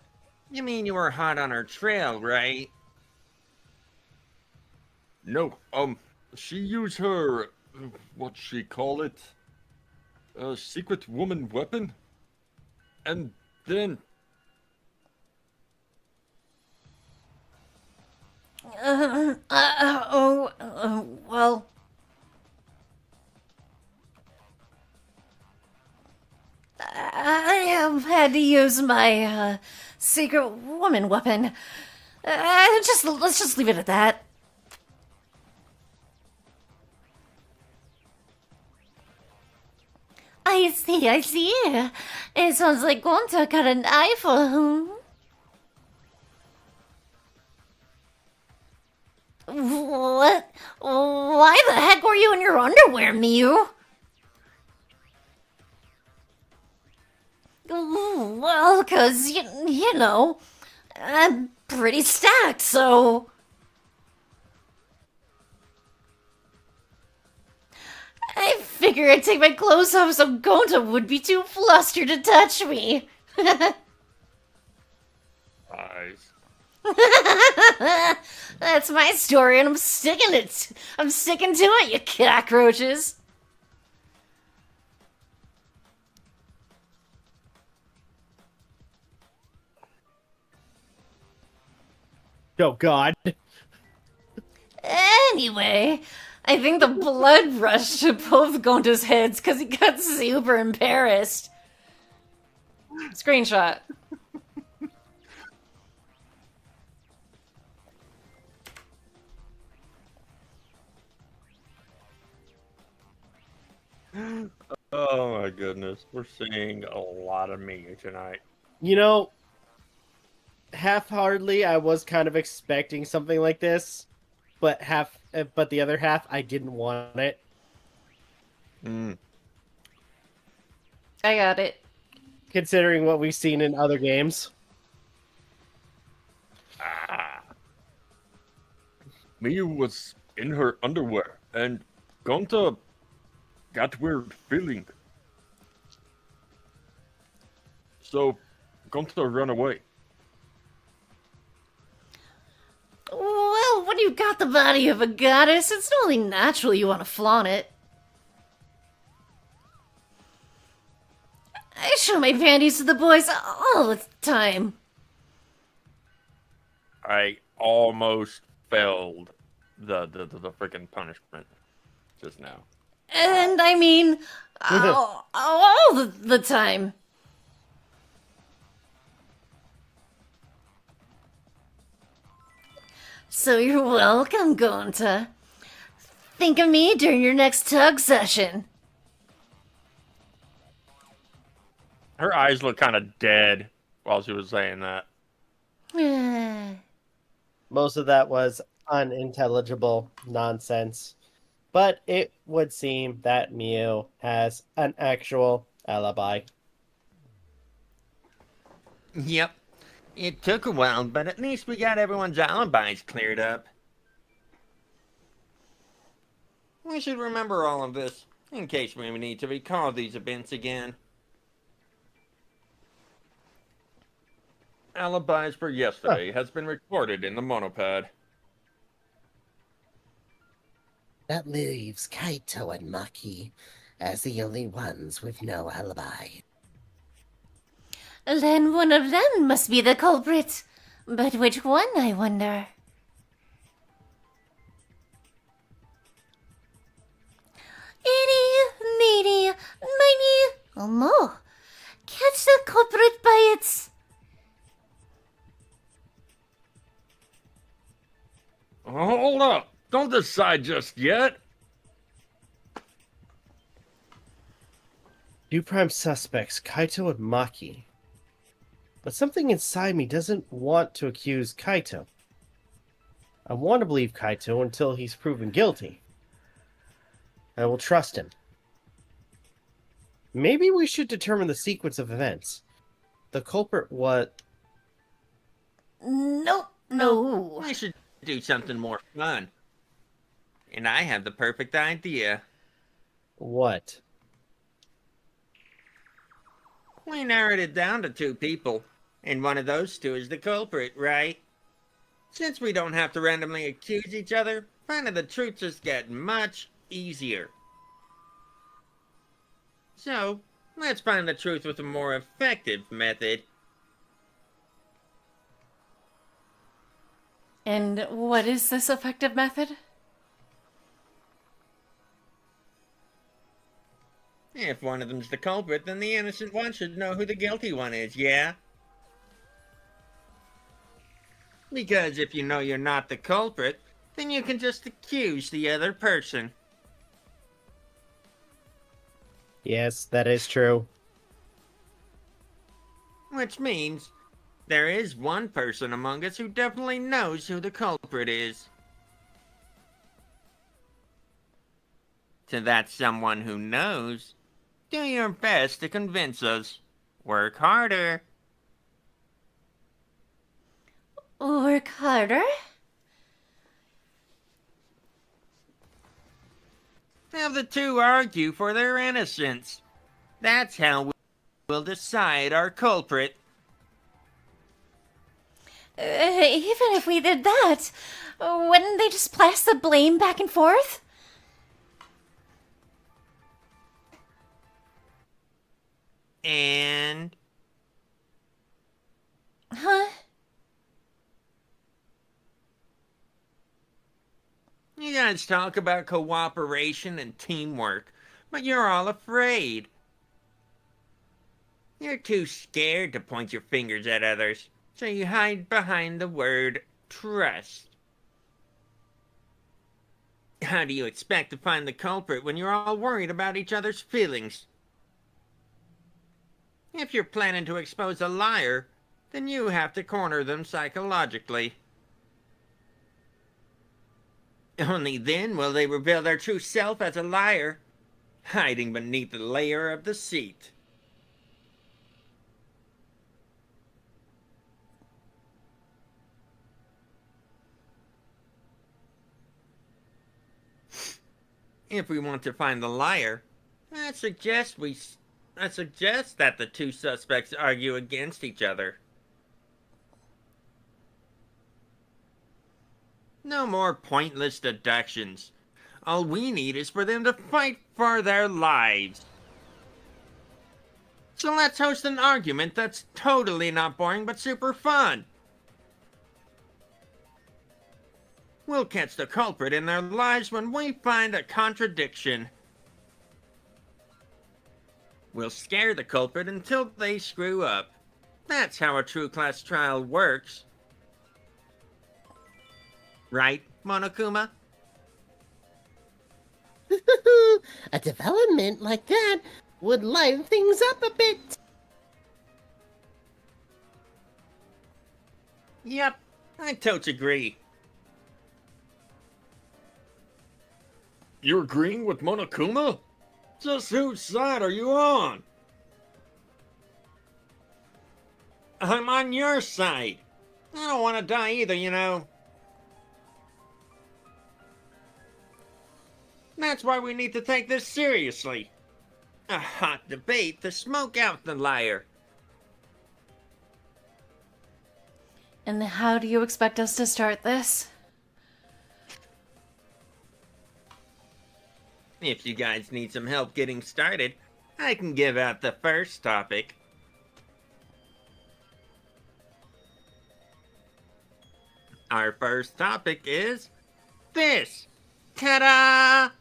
You mean you were hot on her trail, right? No, she used her, what she call it? A secret woman weapon? And then... Well... I have had to use my, secret woman weapon. Let's just leave it at that. I see. It sounds like Gonta got an eye for him. What? Why the heck were you in your underwear, Miyu? Well, 'cause, you know, I'm pretty stacked, so... I figured I'd take my clothes off so Gonta would be too flustered to touch me. Eyes. That's my story, and I'm sticking to it, you cockroaches. Oh, God. Anyway, I think the blood rushed to both Gonta's heads because he got super embarrassed. Screenshot. Oh my goodness, we're seeing a lot of me tonight. You know, half-heartedly, I was kind of expecting something like this, but the other half, I didn't want it. I got it. Considering what we've seen in other games. Miyu was in her underwear, and Gonta got weird feeling. So, Gonta ran away. Well, when you got the body of a goddess, it's only natural you want to flaunt it. I show my panties to the boys all the time. I almost failed the freaking punishment just now. And I mean, all the time. So you're welcome, Gonta. Think of me during your next tug session. Her eyes look kind of dead while she was saying that. Most of that was unintelligible nonsense. But it would seem that Mew has an actual alibi. Yep. It took a while, but at least we got everyone's alibis cleared up. We should remember all of this, in case we need to recall these events again. Alibis for yesterday has been recorded in the monopad. That leaves Kaito and Maki as the only ones with no alibi. Then one of them must be the culprit. But which one, I wonder? Eeny, meeny, miny, oh no. Catch the culprit by its... Hold up! Don't decide just yet! Two prime suspects, Kaito and Maki. But something inside me doesn't want to accuse Kaito. I want to believe Kaito until he's proven guilty. I will trust him. Maybe we should determine the sequence of events. The culprit what? Nope, no. We should do something more fun. And I have the perfect idea. What? We narrowed it down to 2 people, and one of those 2 is the culprit, right? Since we don't have to randomly accuse each other, finding the truth just gets much easier. So, let's find the truth with a more effective method. And what is this effective method? If one of them's the culprit, then the innocent one should know who the guilty one is, yeah? Because if you know you're not the culprit, then you can just accuse the other person. Yes, that is true. Which means, there is one person among us who definitely knows who the culprit is. To that someone who knows, do your best to convince us. Work harder. Work harder? Have the 2 argue for their innocence. That's how we'll decide our culprit. Even if we did that, wouldn't they just pass the blame back and forth? And... Huh? You guys talk about cooperation and teamwork, but you're all afraid. You're too scared to point your fingers at others, so you hide behind the word trust. How do you expect to find the culprit when you're all worried about each other's feelings? If you're planning to expose a liar, then you have to corner them psychologically. Only then will they reveal their true self as a liar, hiding beneath the layer of deceit. If we want to find the liar, I suggest that the 2 suspects argue against each other. No more pointless deductions. All we need is for them to fight for their lives. So let's host an argument that's totally not boring but super fun. We'll catch the culprit in their lives when we find a contradiction. We'll scare the culprit until they screw up. That's how a true class trial works. Right, Monokuma? A development like that would liven things up a bit. Yep, I totes agree. You're agreeing with Monokuma? Just whose side are you on? I'm on your side. I don't want to die either, you know. That's why we need to take this seriously. A hot debate to smoke out the liar. And how do you expect us to start this? If you guys need some help getting started, I can give out the first topic. Our first topic is this. Ta-da!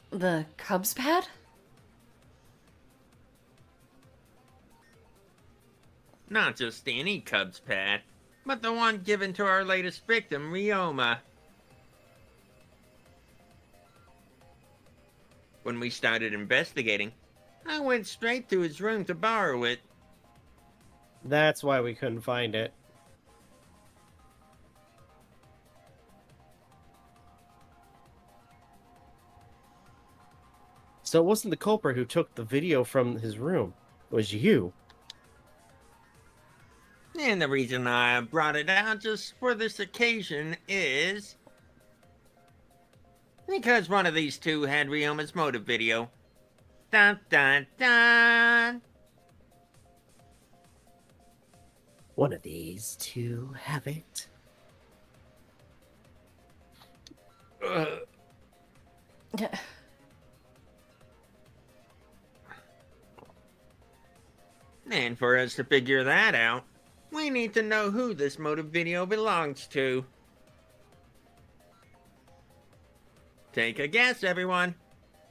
The Cubs pad? Not just any Cubs pad, but the one given to our latest victim, Ryoma. When we started investigating, I went straight to his room to borrow it. That's why we couldn't find it. So it wasn't the culprit who took the video from his room. It was you. And the reason I brought it out just for this occasion is because one of these two had Ryoma's motive video. Dun dun dun! One of these two have it. And for us to figure that out, we need to know who this motive video belongs to. Take a guess, everyone.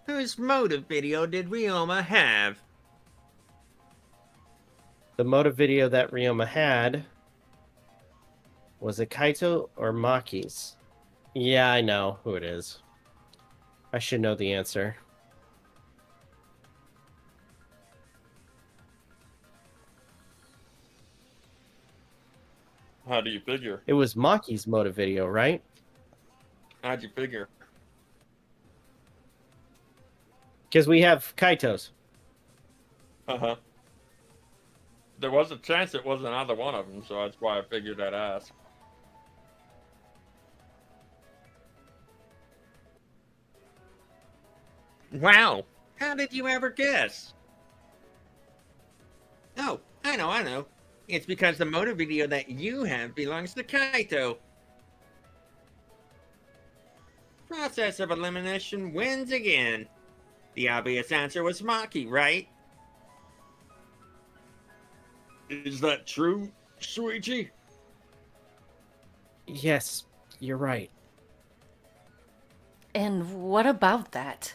Whose motive video did Ryoma have? The motive video that Ryoma had, was it Kaito or Maki's? Yeah, I know who it is. I should know the answer. How do you figure? It was Maki's motive video, right? How'd you figure? Because we have Kaito's. Uh-huh. There was a chance it wasn't either one of them, so that's why I figured I'd ask. Wow! How did you ever guess? Oh, I know. It's because the motive video that you have belongs to Kaito. Process of elimination wins again. The obvious answer was Maki, right? Is that true, Shuichi? Yes, you're right. And what about that?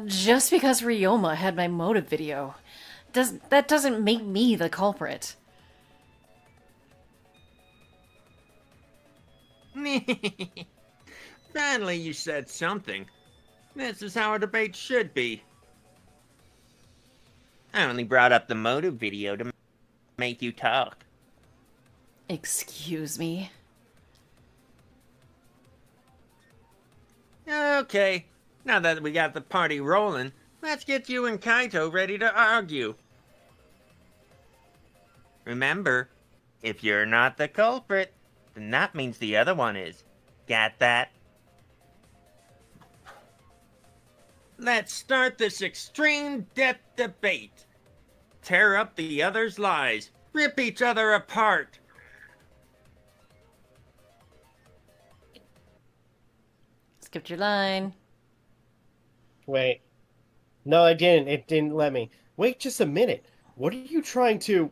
Just because Ryoma had my motive video, that doesn't make me the culprit. Finally, you said something. This is how a debate should be. I only brought up the motive video to make you talk. Excuse me? Okay, now that we got the party rolling, let's get you and Kaito ready to argue. Remember, if you're not the culprit, then that means the other one is. Got that? Let's start this extreme depth debate. Tear up the other's lies. Rip each other apart. Skipped your line. Wait. No, I didn't. It didn't let me. Wait just a minute. What are you trying to...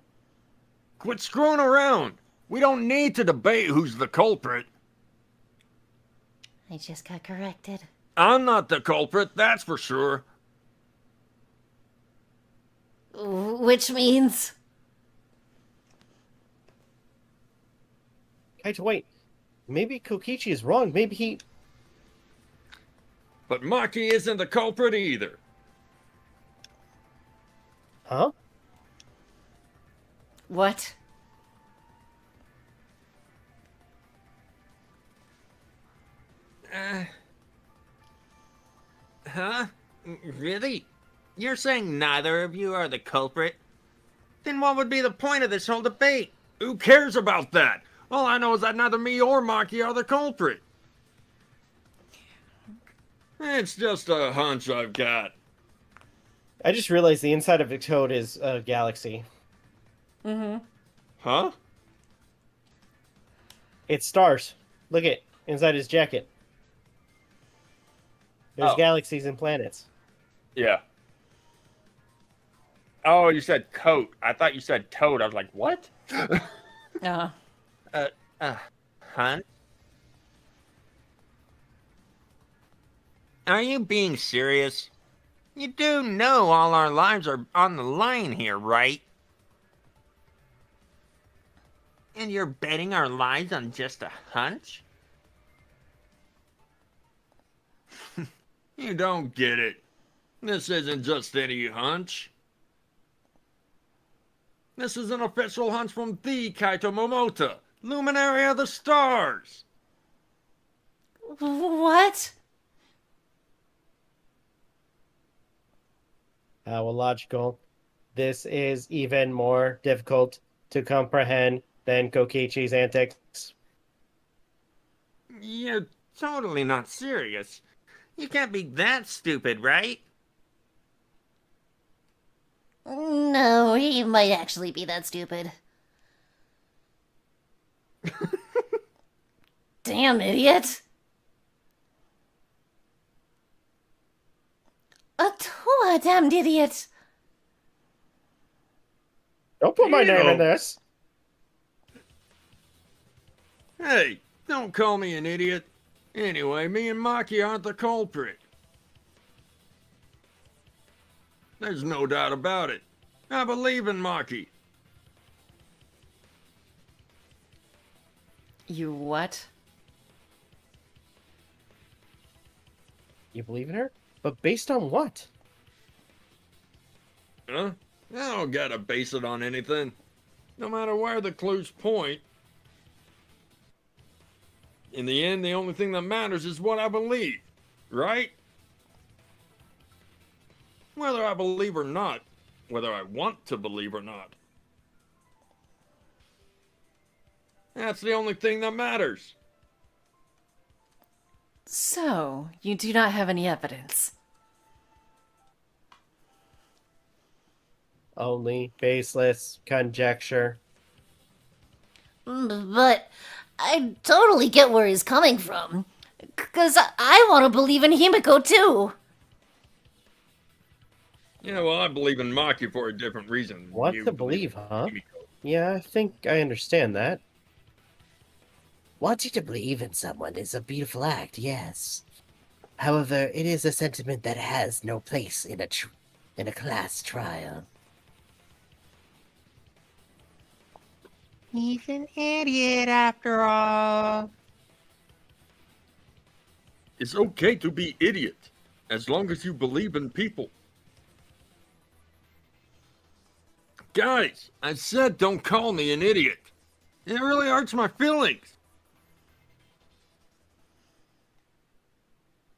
Quit screwing around! We don't need to debate who's the culprit. I just got corrected. I'm not the culprit, that's for sure. Which means... Kaito, wait. Maybe Kokichi is wrong. Maybe he... But Maki isn't the culprit either. Huh? What? Huh? Really? You're saying neither of you are the culprit? Then what would be the point of this whole debate? Who cares about that? All I know is that neither me or Maki are the culprit. It's just a hunch I've got. I just realized the inside of a toad is a galaxy. Mm-hmm. Huh? It's stars. Look at inside his jacket. There's Oh. galaxies and planets. Yeah. Oh, you said coat. I thought you said toad. I was like, what? Uh, Hunt? Are you being serious? You do know all our lives are on the line here, right? And you're betting our lives on just a hunch? You don't get it. This isn't just any hunch. This is an official hunch from the Kaito Momota, luminary of the stars. what? How illogical. This is even more difficult to comprehend than Kokichi's antics. You're totally not serious. You can't be that stupid, right? No, he might actually be that stupid. Damn idiot! A damned idiot! Don't put my name Ew. in this. Hey, don't call me an idiot. Anyway, me and Maki aren't the culprit. There's no doubt about it. I believe in Maki. You what? You believe in her? But based on what? Huh? I don't gotta base it on anything. No matter where the clues point. In the end, the only thing that matters is what I believe, right? Whether I believe or not, whether I want to believe or not. That's the only thing that matters. So, you do not have any evidence. Only baseless conjecture. But I totally get where he's coming from. 'Cause I want to believe in Himiko too. Yeah, well, I believe in Maki for a different reason. than What you to believe, huh? in Himiko. Yeah, I think I understand that. Wanting to believe in someone is a beautiful act, yes. However, it is a sentiment that has no place in a class trial. He's an idiot after all. It's okay to be idiot, as long as you believe in people. Guys, I said don't call me an idiot. It really hurts my feelings.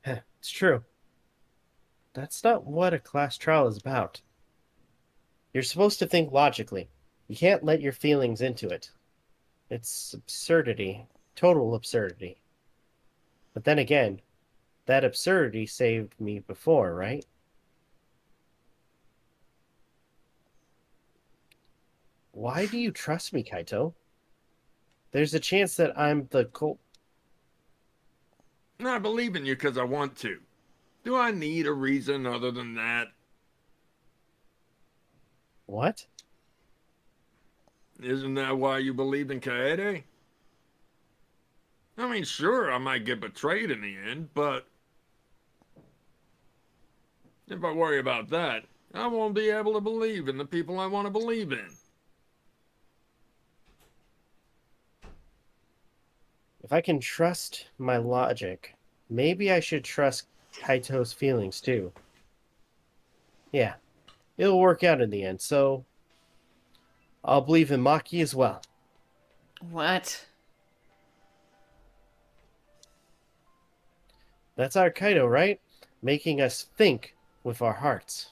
It's true. That's not what a class trial is about. You're supposed to think logically. You can't let your feelings into it. It's absurdity. Total absurdity. But then again, that absurdity saved me before, right? Why do you trust me, Kaito? There's a chance that I'm the I believe in you because I want to. Do I need a reason other than that? What? Isn't that why you believe in Kaede? I mean, sure, I might get betrayed in the end, but if I worry about that, I won't be able to believe in the people I want to believe in. If I can trust my logic, maybe I should trust Kaito's feelings too. Yeah, it'll work out in the end, so I'll believe in Maki as well. What? That's our Kaito, right? Making us think with our hearts.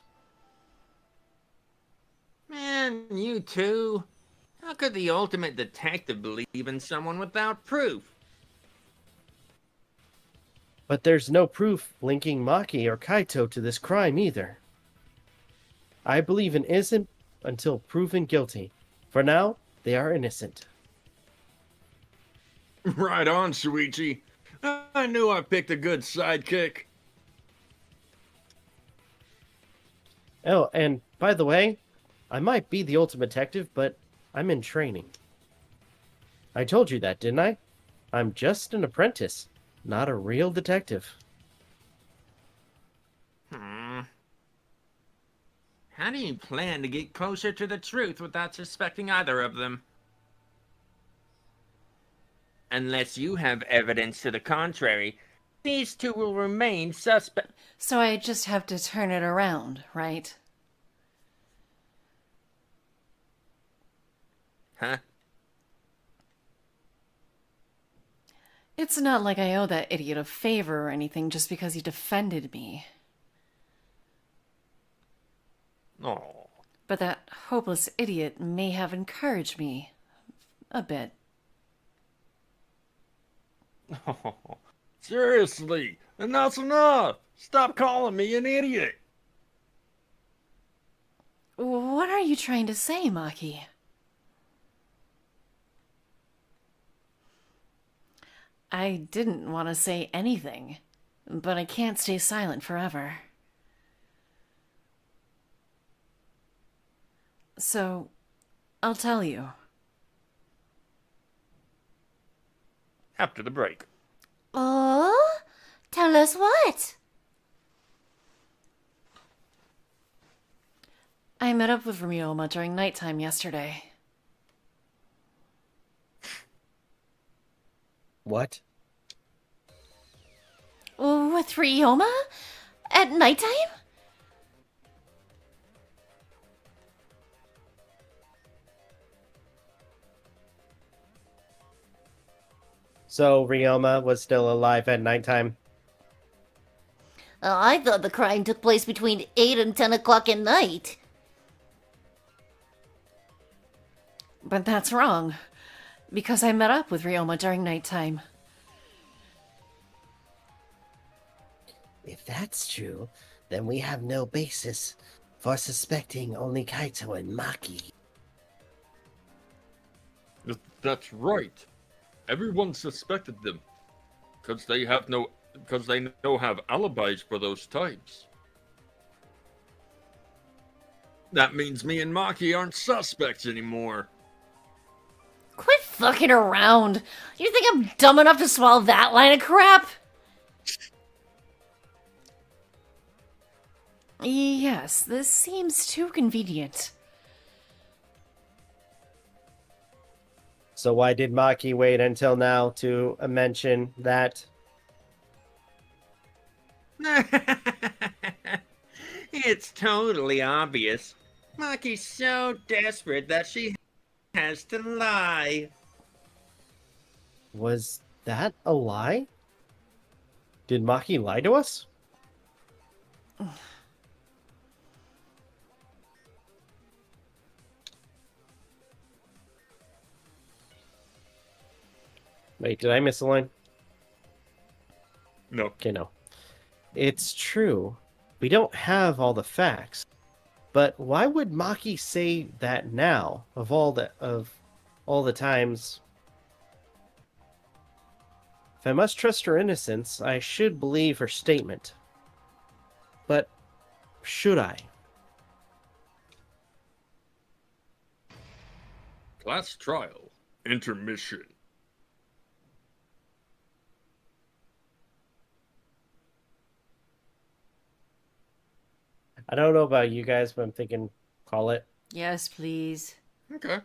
Man, you two. How could the ultimate detective believe in someone without proof? But there's no proof linking Maki or Kaito to this crime either. I believe in innocent until proven guilty. For now, they are innocent. Right on, Shuichi. I knew I picked a good sidekick. Oh, and by the way, I might be the ultimate detective, but I'm in training. I told you that, didn't I? I'm just an apprentice, not a real detective. How do you plan to get closer to the truth without suspecting either of them? Unless you have evidence to the contrary, these two will remain suspect. So I just have to turn it around, right? Huh? It's not like I owe that idiot a favor or anything just because he defended me. Oh. But that hopeless idiot may have encouraged me. A bit. Seriously, enough's enough. Stop calling me an idiot. What are you trying to say, Maki? I didn't want to say anything, but I can't stay silent forever. So, I'll tell you. After the break. Oh? Tell us what? I met up with Ryoma during nighttime yesterday. What? With Ryoma? At nighttime? So Ryoma was still alive at nighttime? I thought the crime took place between 8 and 10 o'clock at night. But that's wrong, because I met up with Ryoma during nighttime. If that's true, then we have no basis for suspecting only Kaito and Maki. That's right. Everyone suspected them. Because they know have alibis for those types. That means me and Maki aren't suspects anymore. Quit fucking around. You think I'm dumb enough to swallow that line of crap? Yes, this seems too convenient. So why did Maki wait until now to mention that? It's totally obvious. Maki's so desperate that she has to lie. Was that a lie? Did Maki lie to us? Wait, did I miss a line? No. Okay, no. It's true. We don't have all the facts. But why would Maki say that now of all the times? If I must trust her innocence, I should believe her statement. But should I? Class trial. Intermission. I don't know about you guys, but I'm thinking call it. Yes, please. Okay.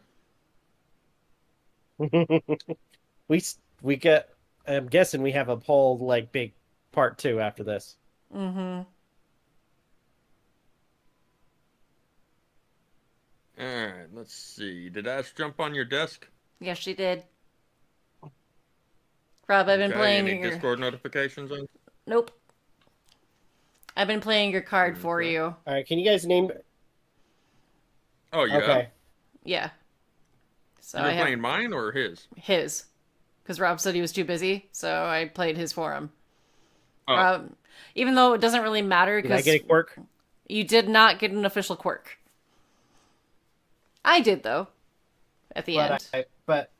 we get I'm guessing we have a whole like big part 2 after this. Mm-hmm. Alright, let's see. Did Ash jump on your desk? Yes, she did. Rob, I've been Okay, playing any your... Discord notifications on? Nope. I've been playing your card for Okay. you. All right, can you guys name? Oh, you Okay. have? Yeah. So You're I have playing mine or his? his. Because Rob said he was too busy, so I played his for him. Oh, Rob, even though it doesn't really matter, Did I because get a quirk? you did not get an official quirk. I did, though. At the end. But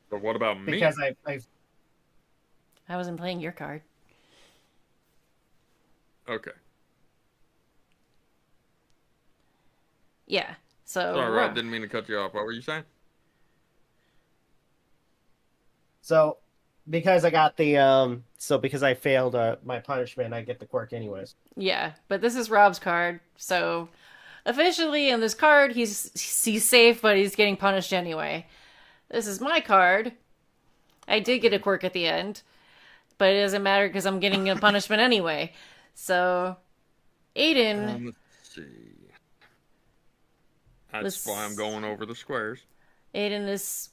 but what about me? because I wasn't playing your card. Okay. Yeah. So Sorry, Rob, didn't mean to cut you off. What were you saying? so because I got the because I failed my punishment, I get the quirk anyways. yeah, but this is Rob's card, so officially in this card he's safe, but he's getting punished anyway. This is my card. I did get a quirk at the end, but it doesn't matter because I'm getting a punishment anyway. So, Aden, Let's see. That's why I'm going over the squares. Aden is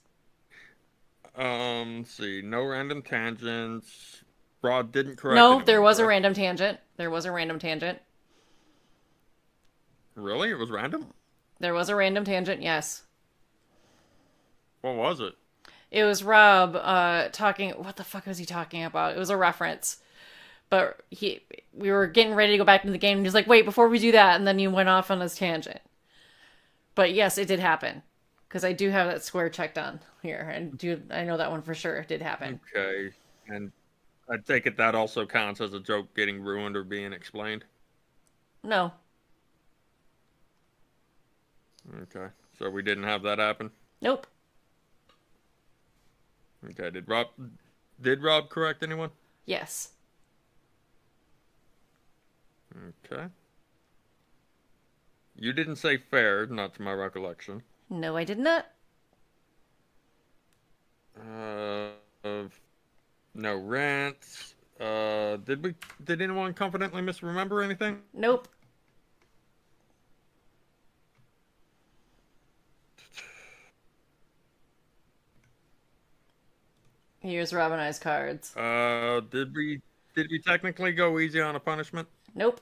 Let's see. No random tangents. Rod didn't correct no. anyone, There was a correct? random tangent. There was a random tangent. Really? It was random? There was a random tangent. Yes, What was it? it was Rob talking. What the fuck was he talking about? It was a reference. But we were getting ready to go back into the game, and he's like, "Wait, before we do that," and then you went off on this tangent. But yes, it did happen, because I do have that square checked on here, and I know that one for sure. It did happen. Okay. And I take it that also counts as a joke getting ruined or being explained. No, Okay. So we didn't have that happen. nope. Okay. Did Rob correct anyone? Yes, Okay. You didn't say fair, not to my recollection. no, I did not. No rants. Did anyone confidently misremember anything? Nope. Here's Rob and I's cards. Did we technically go easy on a punishment? Nope.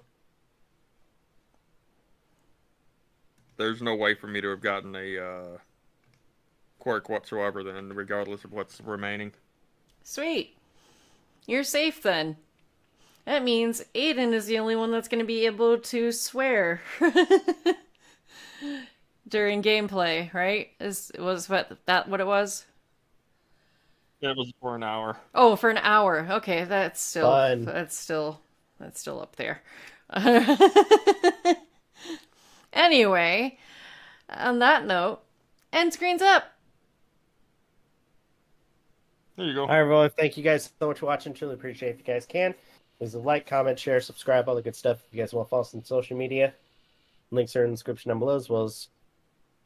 There's no way for me to have gotten a quirk whatsoever then, regardless of what's remaining. Sweet. You're safe then. That means Aden is the only one that's going to be able to swear during gameplay, right? Was what it was? It was for an hour. Oh, for an hour. Okay, that's still Fun. that's still up there. Anyway, on that note, end screen's up. There you go. All right, everyone. Thank you guys so much for watching. Truly appreciate it if you guys can. Please like, comment, share, subscribe, all the good stuff. If you guys want to follow us on social media, links are in the description down below, as well as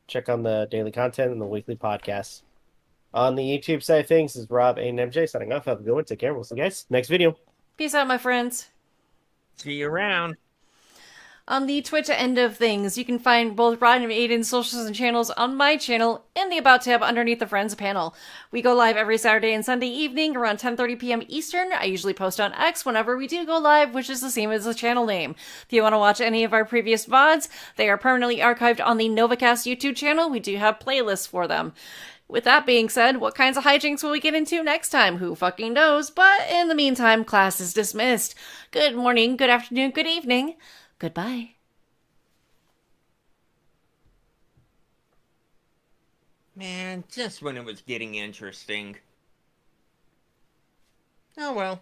check on the daily content and the weekly podcasts. On the YouTube side of things, this is Rob and MJ signing off. Have a good one. Take care. We'll see you guys next video. Peace out, my friends. See you around. On the Twitch end of things, you can find both Rod and Aiden's socials and channels on my channel in the About tab underneath the Friends panel. We go live every Saturday and Sunday evening around 10:30 p.m. Eastern. I usually post on X whenever we do go live, which is the same as the channel name. If you want to watch any of our previous VODs, they are permanently archived on the Novakast YouTube channel. We do have playlists for them. With that being said, what kinds of hijinks will we get into next time? Who fucking knows? But in the meantime, class is dismissed. Good morning, good afternoon, good evening. Goodbye. Man, just when it was getting interesting. Oh well.